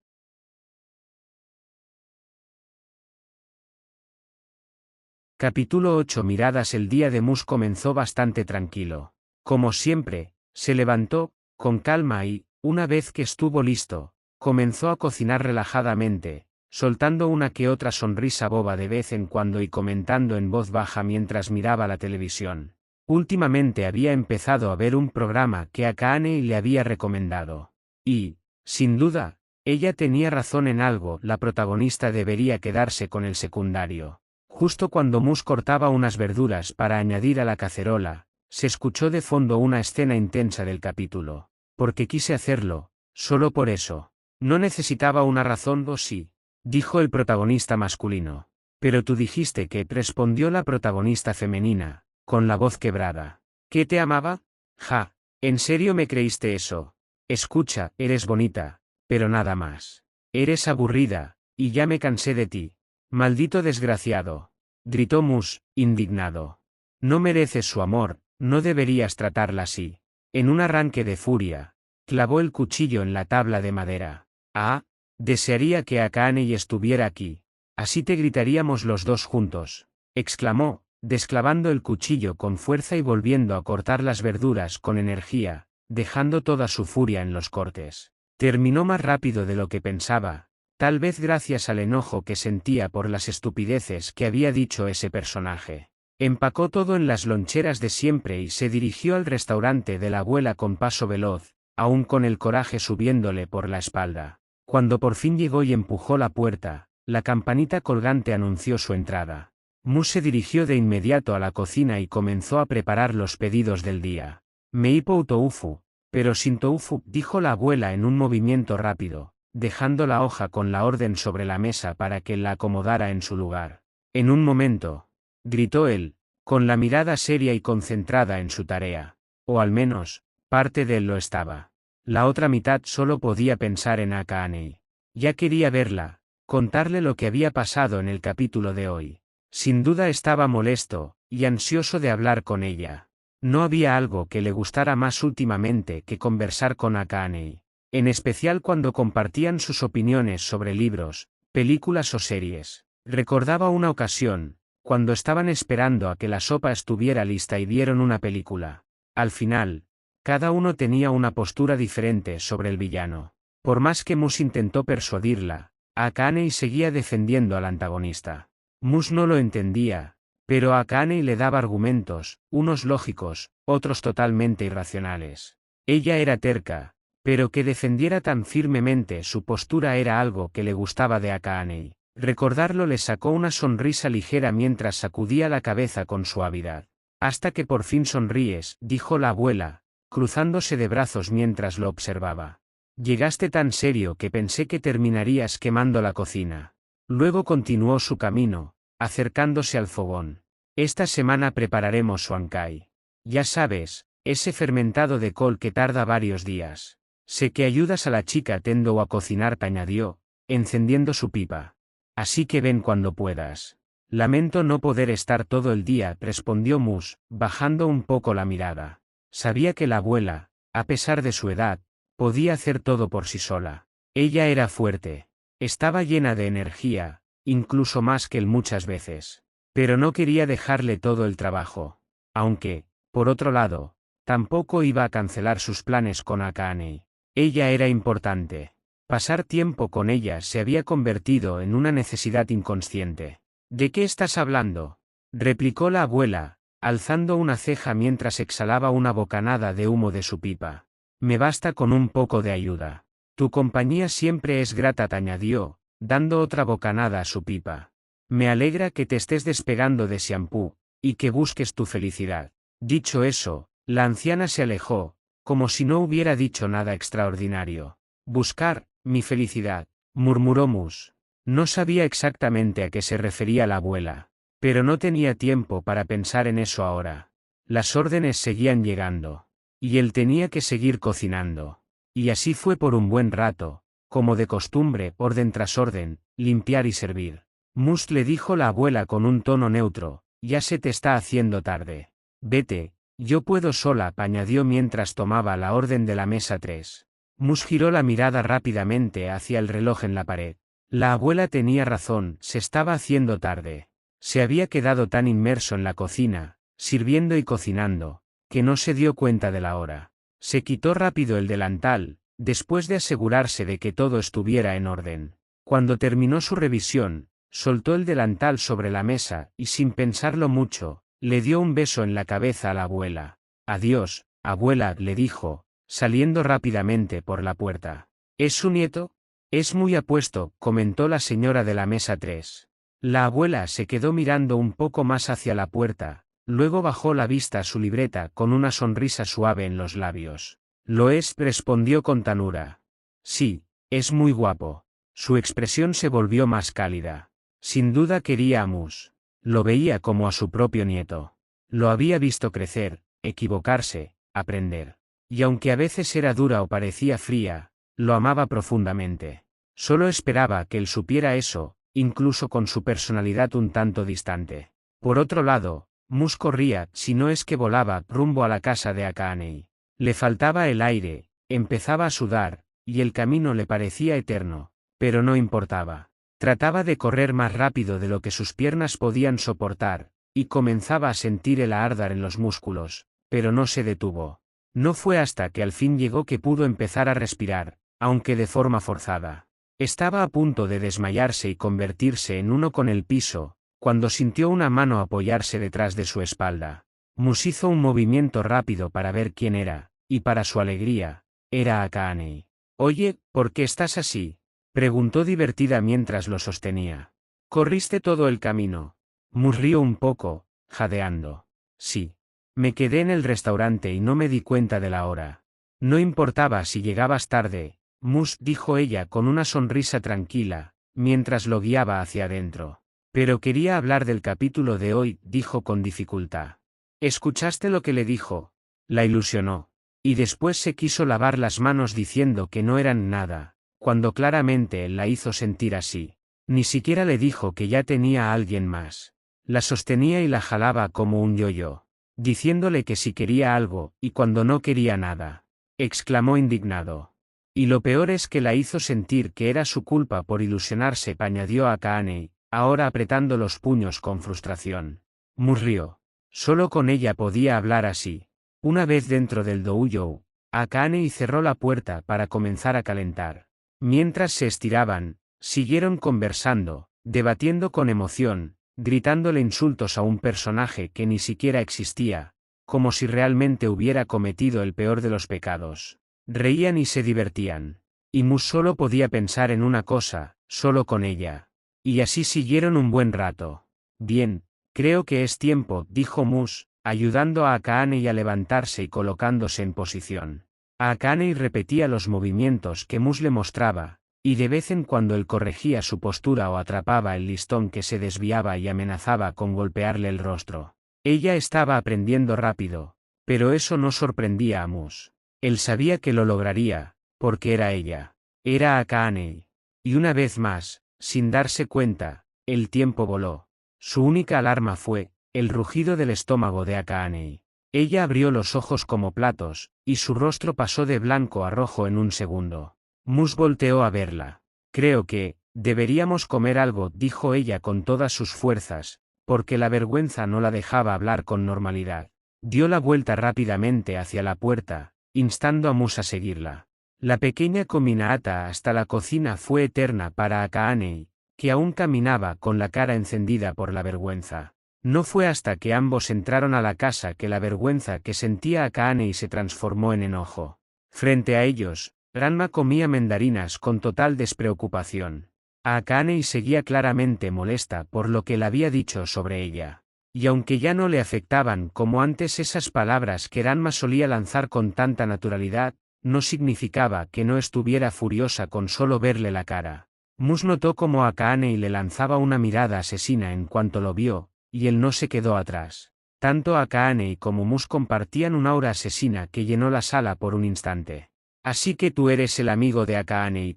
Capítulo 8. Miradas. El día de Mus comenzó bastante tranquilo. Como siempre, se levantó, con calma y, una vez que estuvo listo, comenzó a cocinar relajadamente, soltando una que otra sonrisa boba de vez en cuando y comentando en voz baja mientras miraba la televisión. Últimamente había empezado a ver un programa que Akaane le había recomendado. Y, sin duda, ella tenía razón en algo, la protagonista debería quedarse con el secundario. Justo cuando Mus cortaba unas verduras para añadir a la cacerola, se escuchó de fondo una escena intensa del capítulo. Porque quise hacerlo, solo por eso. No necesitaba una razón, ¿o sí?, dijo el protagonista masculino. Pero tú dijiste que, respondió la protagonista femenina, con la voz quebrada. ¿Que te amaba? Ja, ¿en serio me creíste eso? Escucha, eres bonita, pero nada más. Eres aburrida, y ya me cansé de ti. Maldito desgraciado, gritó Mus, indignado. No mereces su amor, no deberías tratarla así. En un arranque de furia, clavó el cuchillo en la tabla de madera. Ah, desearía que Akaane estuviera aquí. Así te gritaríamos los dos juntos, exclamó, desclavando el cuchillo con fuerza y volviendo a cortar las verduras con energía, dejando toda su furia en los cortes. Terminó más rápido de lo que pensaba, tal vez gracias al enojo que sentía por las estupideces que había dicho ese personaje. Empacó todo en las loncheras de siempre y se dirigió al restaurante de la abuela con paso veloz, aún con el coraje subiéndole por la espalda. Cuando por fin llegó y empujó la puerta, la campanita colgante anunció su entrada. Mus se dirigió de inmediato a la cocina y comenzó a preparar los pedidos del día. Meipo tofu, pero sin tofu, dijo la abuela en un movimiento rápido, dejando la hoja con la orden sobre la mesa para que la acomodara en su lugar. En un momento, gritó él, con la mirada seria y concentrada en su tarea. O al menos, parte de él lo estaba. La otra mitad solo podía pensar en Akaane. Ya quería verla, contarle lo que había pasado en el capítulo de hoy. Sin duda estaba molesto, y ansioso de hablar con ella. No había algo que le gustara más últimamente que conversar con Akaane. En especial cuando compartían sus opiniones sobre libros, películas o series. Recordaba una ocasión, cuando estaban esperando a que la sopa estuviera lista y vieron una película. Al final, cada uno tenía una postura diferente sobre el villano. Por más que Mus intentó persuadirla, Akaane seguía defendiendo al antagonista. Mus no lo entendía, pero a Akaane le daba argumentos, unos lógicos, otros totalmente irracionales. Ella era terca, pero que defendiera tan firmemente su postura era algo que le gustaba de Akaane. Recordarlo le sacó una sonrisa ligera mientras sacudía la cabeza con suavidad. Hasta que por fin sonríes, dijo la abuela, cruzándose de brazos mientras lo observaba. Llegaste tan serio que pensé que terminarías quemando la cocina. Luego continuó su camino, acercándose al fogón. Esta semana prepararemos suankai. Ya sabes, ese fermentado de col que tarda varios días. Sé que ayudas a la chica Tendo a cocinar, te añadió, encendiendo su pipa. Así que ven cuando puedas. Lamento no poder estar todo el día, respondió Mus, bajando un poco la mirada. Sabía que la abuela, a pesar de su edad, podía hacer todo por sí sola. Ella era fuerte. Estaba llena de energía, incluso más que él muchas veces. Pero no quería dejarle todo el trabajo. Aunque, por otro lado, tampoco iba a cancelar sus planes con Akaane. Ella era importante. Pasar tiempo con ella se había convertido en una necesidad inconsciente. ¿De qué estás hablando?, replicó la abuela, alzando una ceja mientras exhalaba una bocanada de humo de su pipa. Me basta con un poco de ayuda. Tu compañía siempre es grata, añadió, dando otra bocanada a su pipa. Me alegra que te estés despegando de Xianpu, y que busques tu felicidad. Dicho eso, la anciana se alejó, como si no hubiera dicho nada extraordinario. Buscar, mi felicidad, murmuró Mus. No sabía exactamente a qué se refería la abuela, pero no tenía tiempo para pensar en eso ahora. Las órdenes seguían llegando, y él tenía que seguir cocinando. Y así fue por un buen rato, como de costumbre, orden tras orden, limpiar y servir. Mus, le dijo la abuela con un tono neutro, ya se te está haciendo tarde. Vete, yo puedo sola, añadió mientras tomaba la orden de la mesa 3. Mus giró la mirada rápidamente hacia el reloj en la pared. La abuela tenía razón, se estaba haciendo tarde. Se había quedado tan inmerso en la cocina, sirviendo y cocinando, que no se dio cuenta de la hora. Se quitó rápido el delantal, después de asegurarse de que todo estuviera en orden. Cuando terminó su revisión, soltó el delantal sobre la mesa y, sin pensarlo mucho, le dio un beso en la cabeza a la abuela. Adiós, abuela, le dijo, saliendo rápidamente por la puerta. ¿Es su nieto? Es muy apuesto, comentó la señora de la mesa 3. La abuela se quedó mirando un poco más hacia la puerta, luego bajó la vista a su libreta con una sonrisa suave en los labios. Lo es, respondió con ternura. Sí, es muy guapo. Su expresión se volvió más cálida. Sin duda quería a Mus. Lo veía como a su propio nieto. Lo había visto crecer, equivocarse, aprender. Y aunque a veces era dura o parecía fría, lo amaba profundamente. Solo esperaba que él supiera eso, incluso con su personalidad un tanto distante. Por otro lado, Mus corría, si no es que volaba, rumbo a la casa de Akaanei. Le faltaba el aire, empezaba a sudar, y el camino le parecía eterno, pero no importaba. Trataba de correr más rápido de lo que sus piernas podían soportar, y comenzaba a sentir el ardor en los músculos, pero no se detuvo. No fue hasta que al fin llegó que pudo empezar a respirar, aunque de forma forzada. Estaba a punto de desmayarse y convertirse en uno con el piso, cuando sintió una mano apoyarse detrás de su espalda. Mus hizo un movimiento rápido para ver quién era, y para su alegría, era Akaanei. Oye, ¿por qué estás así?, preguntó divertida mientras lo sostenía. ¿Corriste todo el camino? Mus rió un poco, jadeando. Sí. Me quedé en el restaurante y no me di cuenta de la hora. No importaba si llegabas tarde, Mus, dijo ella con una sonrisa tranquila, mientras lo guiaba hacia adentro. Pero quería hablar del capítulo de hoy, dijo con dificultad. ¿Escuchaste lo que le dijo? La ilusionó. Y después se quiso lavar las manos diciendo que no eran nada, cuando claramente él la hizo sentir así. Ni siquiera le dijo que ya tenía a alguien más. La sostenía y la jalaba como un yo-yo, diciéndole que si quería algo, y cuando no quería nada. Exclamó indignado. Y lo peor es que la hizo sentir que era su culpa por ilusionarse, añadió Akaanei, ahora apretando los puños con frustración. Mus rió. Solo con ella podía hablar así. Una vez dentro del doujou, Akaanei cerró la puerta para comenzar a calentar. Mientras se estiraban, siguieron conversando, debatiendo con emoción, gritándole insultos a un personaje que ni siquiera existía, como si realmente hubiera cometido el peor de los pecados. Reían y se divertían. Y Mus solo podía pensar en una cosa, solo con ella. Y así siguieron un buen rato. Bien, creo que es tiempo, dijo Mus, ayudando a Akaanei a levantarse y colocándose en posición. Akaanei repetía los movimientos que Mus le mostraba, y de vez en cuando él corregía su postura o atrapaba el listón que se desviaba y amenazaba con golpearle el rostro. Ella estaba aprendiendo rápido, pero eso no sorprendía a Mus. Él sabía que lo lograría, porque era ella. Era Akaanei. Y una vez más, sin darse cuenta, el tiempo voló. Su única alarma fue el rugido del estómago de Akaanei. Ella abrió los ojos como platos, y su rostro pasó de blanco a rojo en un segundo. Mus volteó a verla. Creo que deberíamos comer algo, dijo ella con todas sus fuerzas, porque la vergüenza no la dejaba hablar con normalidad. Dio la vuelta rápidamente hacia la puerta, instando a Mus a seguirla. La pequeña caminata hasta la cocina fue eterna para Akaanei, que aún caminaba con la cara encendida por la vergüenza. No fue hasta que ambos entraron a la casa que la vergüenza que sentía Akaanei se transformó en enojo. Frente a ellos, Ranma comía mandarinas con total despreocupación. Akaane seguía claramente molesta por lo que él había dicho sobre ella. Y aunque ya no le afectaban como antes esas palabras que Ranma solía lanzar con tanta naturalidad, no significaba que no estuviera furiosa con solo verle la cara. Mus notó como Akaane le lanzaba una mirada asesina en cuanto lo vio, y él no se quedó atrás. Tanto Akaane como Mus compartían un aura asesina que llenó la sala por un instante. Así que tú eres el amigo de Akaane,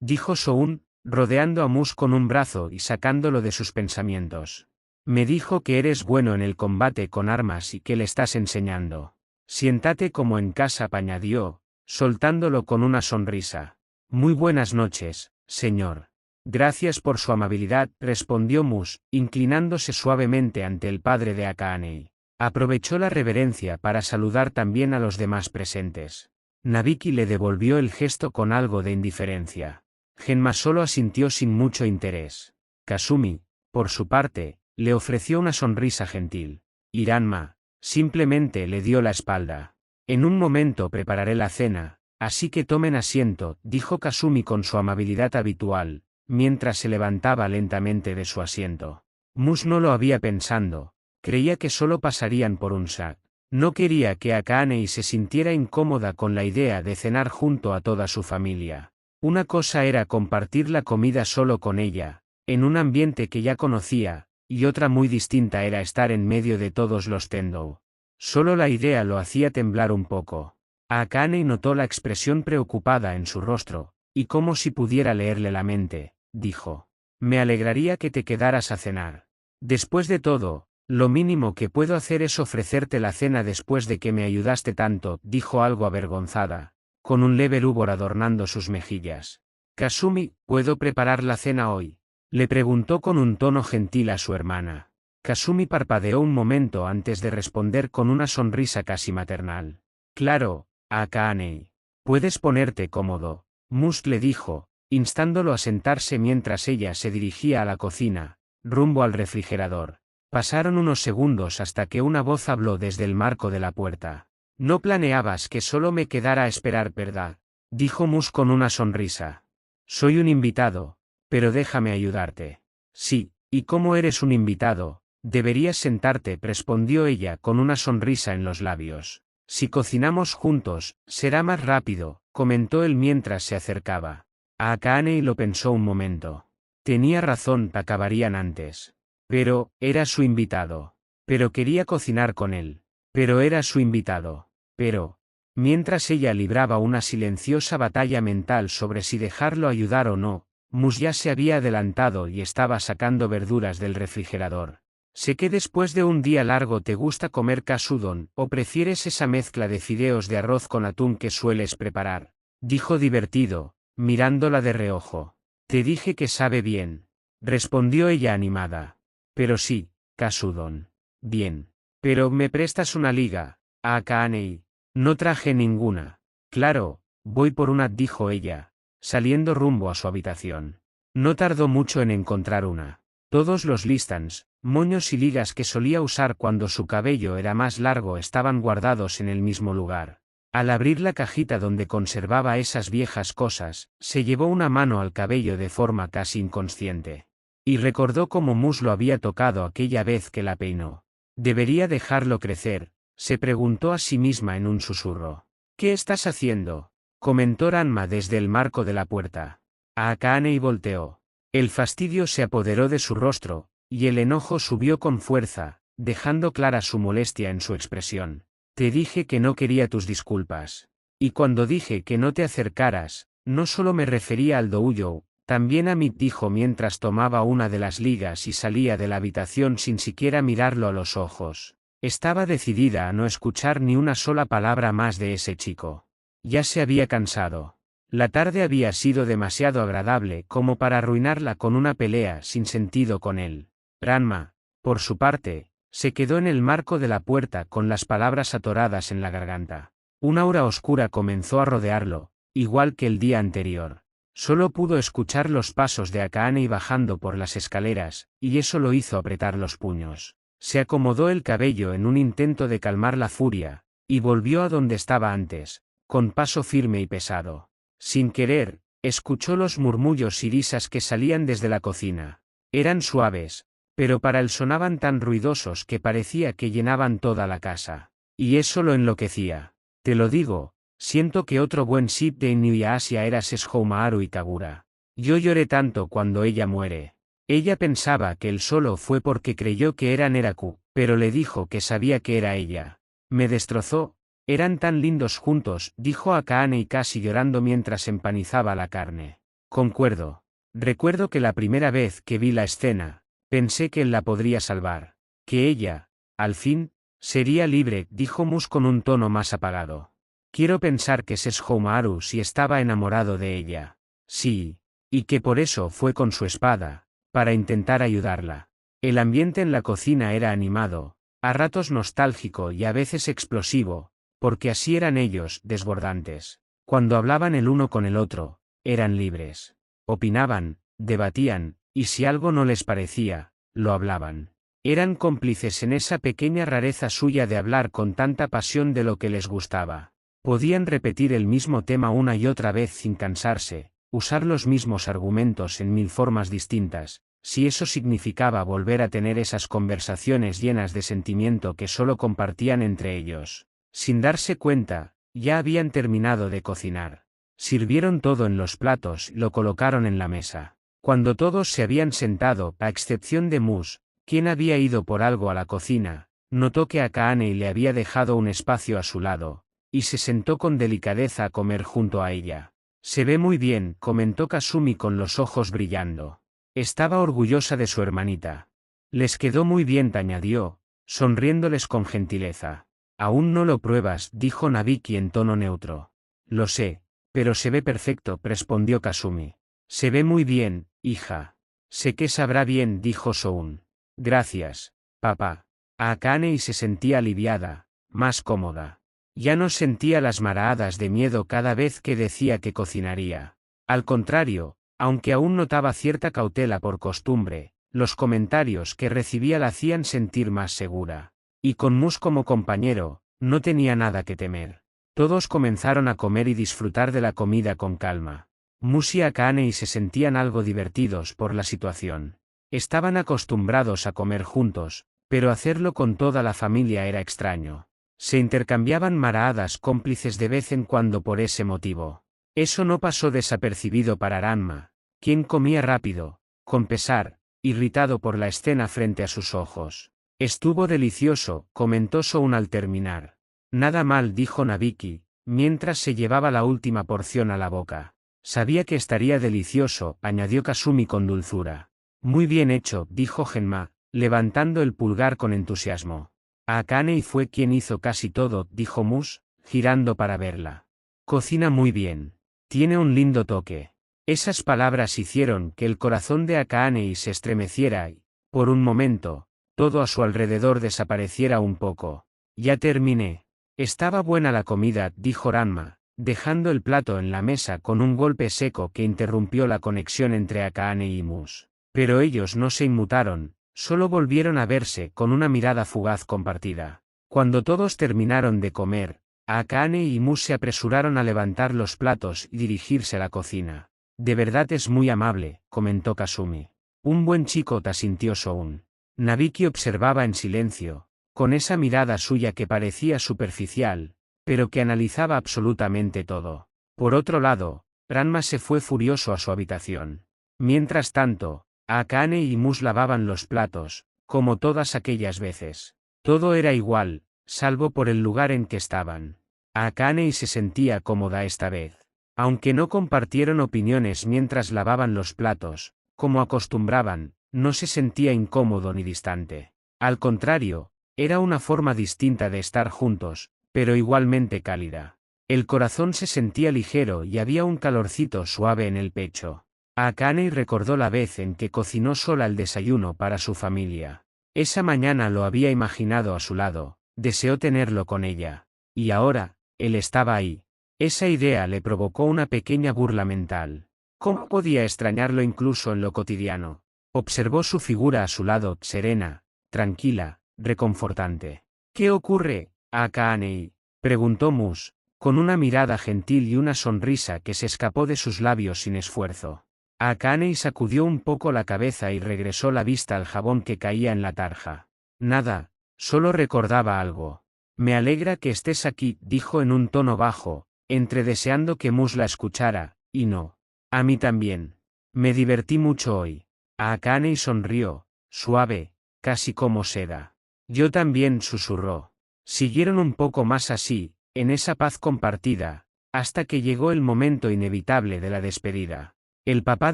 dijo Soun, rodeando a Mus con un brazo y sacándolo de sus pensamientos. Me dijo que eres bueno en el combate con armas y que le estás enseñando. Siéntate como en casa, añadió, soltándolo con una sonrisa. Muy buenas noches, señor. Gracias por su amabilidad, respondió Mus, inclinándose suavemente ante el padre de Akaane. Aprovechó la reverencia para saludar también a los demás presentes. Nabiki le devolvió el gesto con algo de indiferencia. Genma solo asintió sin mucho interés. Kasumi, por su parte, le ofreció una sonrisa gentil. Y Ranma, simplemente le dio la espalda. En un momento prepararé la cena, así que tomen asiento, dijo Kasumi con su amabilidad habitual, mientras se levantaba lentamente de su asiento. Mus no lo había pensado, creía que solo pasarían por un sac. No quería que Akaane se sintiera incómoda con la idea de cenar junto a toda su familia. Una cosa era compartir la comida solo con ella, en un ambiente que ya conocía, y otra muy distinta era estar en medio de todos los Tendou. Solo la idea lo hacía temblar un poco. Akaane notó la expresión preocupada en su rostro, y como si pudiera leerle la mente, dijo: me alegraría que te quedaras a cenar. Después de todo, lo mínimo que puedo hacer es ofrecerte la cena después de que me ayudaste tanto, dijo algo avergonzada, con un leve rubor adornando sus mejillas. Kasumi, ¿puedo preparar la cena hoy?, le preguntó con un tono gentil a su hermana. Kasumi parpadeó un momento antes de responder con una sonrisa casi maternal. Claro, Akaane. Puedes ponerte cómodo, Mus le dijo, instándolo a sentarse mientras ella se dirigía a la cocina, rumbo al refrigerador. Pasaron unos segundos hasta que una voz habló desde el marco de la puerta. No planeabas que solo me quedara a esperar, ¿verdad?, dijo Mus con una sonrisa. Soy un invitado, pero déjame ayudarte. Sí, y como eres un invitado, deberías sentarte, respondió ella con una sonrisa en los labios. Si cocinamos juntos, será más rápido, comentó él mientras se acercaba. Akaane lo pensó un momento. Tenía razón, acabarían antes. Pero, era su invitado. Pero quería cocinar con él. Pero era su invitado. Pero, mientras ella libraba una silenciosa batalla mental sobre si dejarlo ayudar o no, Mus ya se había adelantado y estaba sacando verduras del refrigerador. Sé que después de un día largo te gusta comer katsudon, o prefieres esa mezcla de fideos de arroz con atún que sueles preparar, dijo divertido, mirándola de reojo. Te dije que sabe bien, respondió ella animada. Pero sí, katsudon. Bien. Pero ¿me prestas una liga, Akaane? No traje ninguna. Claro, voy por una, dijo ella, saliendo rumbo a su habitación. No tardó mucho en encontrar una. Todos los listans, moños y ligas que solía usar cuando su cabello era más largo estaban guardados en el mismo lugar. Al abrir la cajita donde conservaba esas viejas cosas, se llevó una mano al cabello de forma casi inconsciente. Y recordó cómo Mus lo había tocado aquella vez que la peinó. ¿Debería dejarlo crecer?, se preguntó a sí misma en un susurro. ¿Qué estás haciendo?, comentó Ranma desde el marco de la puerta. Akaane volteó. El fastidio se apoderó de su rostro, y el enojo subió con fuerza, dejando clara su molestia en su expresión. Te dije que no quería tus disculpas. Y cuando dije que no te acercaras, no solo me refería al doujou, también a mí, dijo mientras tomaba una de las ligas y salía de la habitación sin siquiera mirarlo a los ojos. Estaba decidida a no escuchar ni una sola palabra más de ese chico. Ya se había cansado. La tarde había sido demasiado agradable como para arruinarla con una pelea sin sentido con él. Ranma, por su parte, se quedó en el marco de la puerta con las palabras atoradas en la garganta. Una aura oscura comenzó a rodearlo, igual que el día anterior. Solo pudo escuchar los pasos de Akaane bajando por las escaleras, y eso lo hizo apretar los puños. Se acomodó el cabello en un intento de calmar la furia, y volvió a donde estaba antes, con paso firme y pesado. Sin querer, escuchó los murmullos y risas que salían desde la cocina. Eran suaves, pero para él sonaban tan ruidosos que parecía que llenaban toda la casa. Y eso lo enloquecía. Te lo digo, siento que otro buen ship de Inuyasha era Sesshomaru y Kagura. Yo lloré tanto cuando ella muere. Ella pensaba que él solo fue porque creyó que era Neraku, pero le dijo que sabía que era ella. Me destrozó. Eran tan lindos juntos, dijo Akaane casi llorando mientras empanizaba la carne. Concuerdo. Recuerdo que la primera vez que vi la escena, pensé que él la podría salvar. Que ella, al fin, sería libre, dijo Mus con un tono más apagado. Quiero pensar que Sesshomaru sí estaba enamorado de ella. Sí. Y que por eso fue con su espada, para intentar ayudarla. El ambiente en la cocina era animado, a ratos nostálgico y a veces explosivo, porque así eran ellos, desbordantes. Cuando hablaban el uno con el otro, eran libres. Opinaban, debatían, y si algo no les parecía, lo hablaban. Eran cómplices en esa pequeña rareza suya de hablar con tanta pasión de lo que les gustaba. Podían repetir el mismo tema una y otra vez sin cansarse, usar los mismos argumentos en 1000 formas distintas, si eso significaba volver a tener esas conversaciones llenas de sentimiento que solo compartían entre ellos. Sin darse cuenta, ya habían terminado de cocinar. Sirvieron todo en los platos y lo colocaron en la mesa. Cuando todos se habían sentado, a excepción de Mus, quien había ido por algo a la cocina, notó que Akaane le había dejado un espacio a su lado, y se sentó con delicadeza a comer junto a ella. Se ve muy bien, comentó Kasumi con los ojos brillando. Estaba orgullosa de su hermanita. Les quedó muy bien, añadió, sonriéndoles con gentileza. Aún no lo pruebas, dijo Nabiki en tono neutro. Lo sé, pero se ve perfecto, respondió Kasumi. Se ve muy bien, hija. Sé que sabrá bien, dijo Soun. Gracias, papá. Akaane se sentía aliviada, más cómoda. Ya no sentía las maraadas de miedo cada vez que decía que cocinaría. Al contrario, aunque aún notaba cierta cautela por costumbre, los comentarios que recibía la hacían sentir más segura. Y con Mus como compañero, no tenía nada que temer. Todos comenzaron a comer y disfrutar de la comida con calma. Mus y Akaane se sentían algo divertidos por la situación. Estaban acostumbrados a comer juntos, pero hacerlo con toda la familia era extraño. Se intercambiaban maraadas cómplices de vez en cuando por ese motivo. Eso no pasó desapercibido para Ranma, quien comía rápido, con pesar, irritado por la escena frente a sus ojos. Estuvo delicioso, comentó Soun al terminar. Nada mal, dijo Nabiki, mientras se llevaba la última porción a la boca. Sabía que estaría delicioso, añadió Kasumi con dulzura. Muy bien hecho, dijo Genma, levantando el pulgar con entusiasmo. Akaane fue quien hizo casi todo, dijo Mus, girando para verla. Cocina muy bien. Tiene un lindo toque. Esas palabras hicieron que el corazón de Akaane se estremeciera y, por un momento, todo a su alrededor desapareciera un poco. Ya terminé. Estaba buena la comida, dijo Ranma, dejando el plato en la mesa con un golpe seco que interrumpió la conexión entre Akaane y Mus. Pero ellos no se inmutaron, solo volvieron a verse con una mirada fugaz compartida. Cuando todos terminaron de comer, Akaane y Mus se apresuraron a levantar los platos y dirigirse a la cocina. De verdad es muy amable, comentó Kasumi. Un buen chico, asintió Soun. Nabiki observaba en silencio, con esa mirada suya que parecía superficial, pero que analizaba absolutamente todo. Por otro lado, Ranma se fue furioso a su habitación. Mientras tanto, Akaane y Mus lavaban los platos, como todas aquellas veces. Todo era igual, salvo por el lugar en que estaban. Akaane se sentía cómoda esta vez. Aunque no compartieron opiniones mientras lavaban los platos, como acostumbraban, no se sentía incómodo ni distante. Al contrario, era una forma distinta de estar juntos, pero igualmente cálida. El corazón se sentía ligero y había un calorcito suave en el pecho. Akaane recordó la vez en que cocinó sola el desayuno para su familia. Esa mañana lo había imaginado a su lado, deseó tenerlo con ella. Y ahora, él estaba ahí. Esa idea le provocó una pequeña burla mental. ¿Cómo podía extrañarlo incluso en lo cotidiano? Observó su figura a su lado, serena, tranquila, reconfortante. ¿Qué ocurre, Akaane? Preguntó Mus, con una mirada gentil y una sonrisa que se escapó de sus labios sin esfuerzo. Akaane sacudió un poco la cabeza y regresó la vista al jabón que caía en la tarja. Nada, solo recordaba algo. Me alegra que estés aquí, dijo en un tono bajo, entre deseando que Mus la escuchara, y no. A mí también. Me divertí mucho hoy. Akaane sonrió, suave, casi como seda. Yo también, susurró. Siguieron un poco más así, en esa paz compartida, hasta que llegó el momento inevitable de la despedida. El papá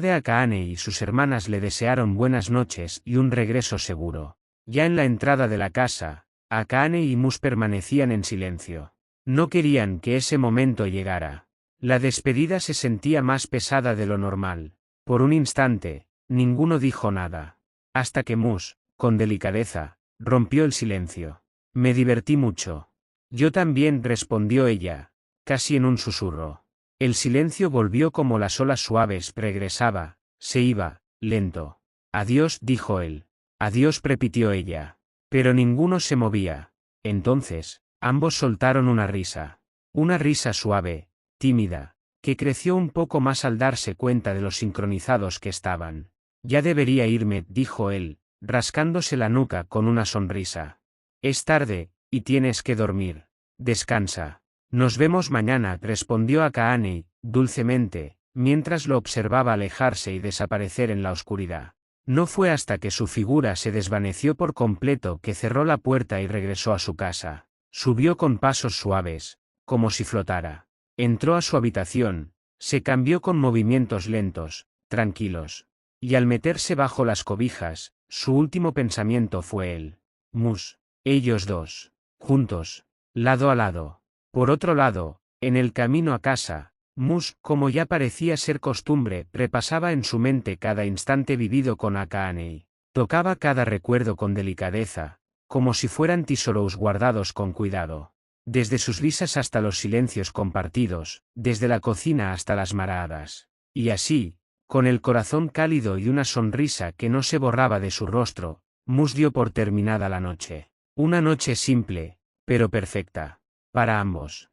de Akaane y sus hermanas le desearon buenas noches y un regreso seguro. Ya en la entrada de la casa, Akaane y Mus permanecían en silencio. No querían que ese momento llegara. La despedida se sentía más pesada de lo normal. Por un instante, ninguno dijo nada. Hasta que Mus, con delicadeza, rompió el silencio. Me divertí mucho. Yo también, respondió ella, casi en un susurro. El silencio volvió como las olas suaves, regresaba, se iba, lento. Adiós, dijo él. Adiós, repitió ella. Pero ninguno se movía. Entonces, ambos soltaron una risa. Una risa suave, tímida, que creció un poco más al darse cuenta de lo sincronizados que estaban. Ya debería irme, dijo él, rascándose la nuca con una sonrisa. Es tarde, y tienes que dormir. Descansa. Nos vemos mañana, respondió Akaane, dulcemente, mientras lo observaba alejarse y desaparecer en la oscuridad. No fue hasta que su figura se desvaneció por completo que cerró la puerta y regresó a su casa. Subió con pasos suaves, como si flotara. Entró a su habitación, se cambió con movimientos lentos, tranquilos. Y al meterse bajo las cobijas, su último pensamiento fue él. Mus. Ellos dos. Juntos. Lado a lado. Por otro lado, en el camino a casa, Mus, como ya parecía ser costumbre, repasaba en su mente cada instante vivido con Akaane. Tocaba cada recuerdo con delicadeza, como si fueran tesoros guardados con cuidado. Desde sus risas hasta los silencios compartidos, desde la cocina hasta las maradas. Y así, con el corazón cálido y una sonrisa que no se borraba de su rostro, Mus dio por terminada la noche. Una noche simple, pero perfecta. Para ambos.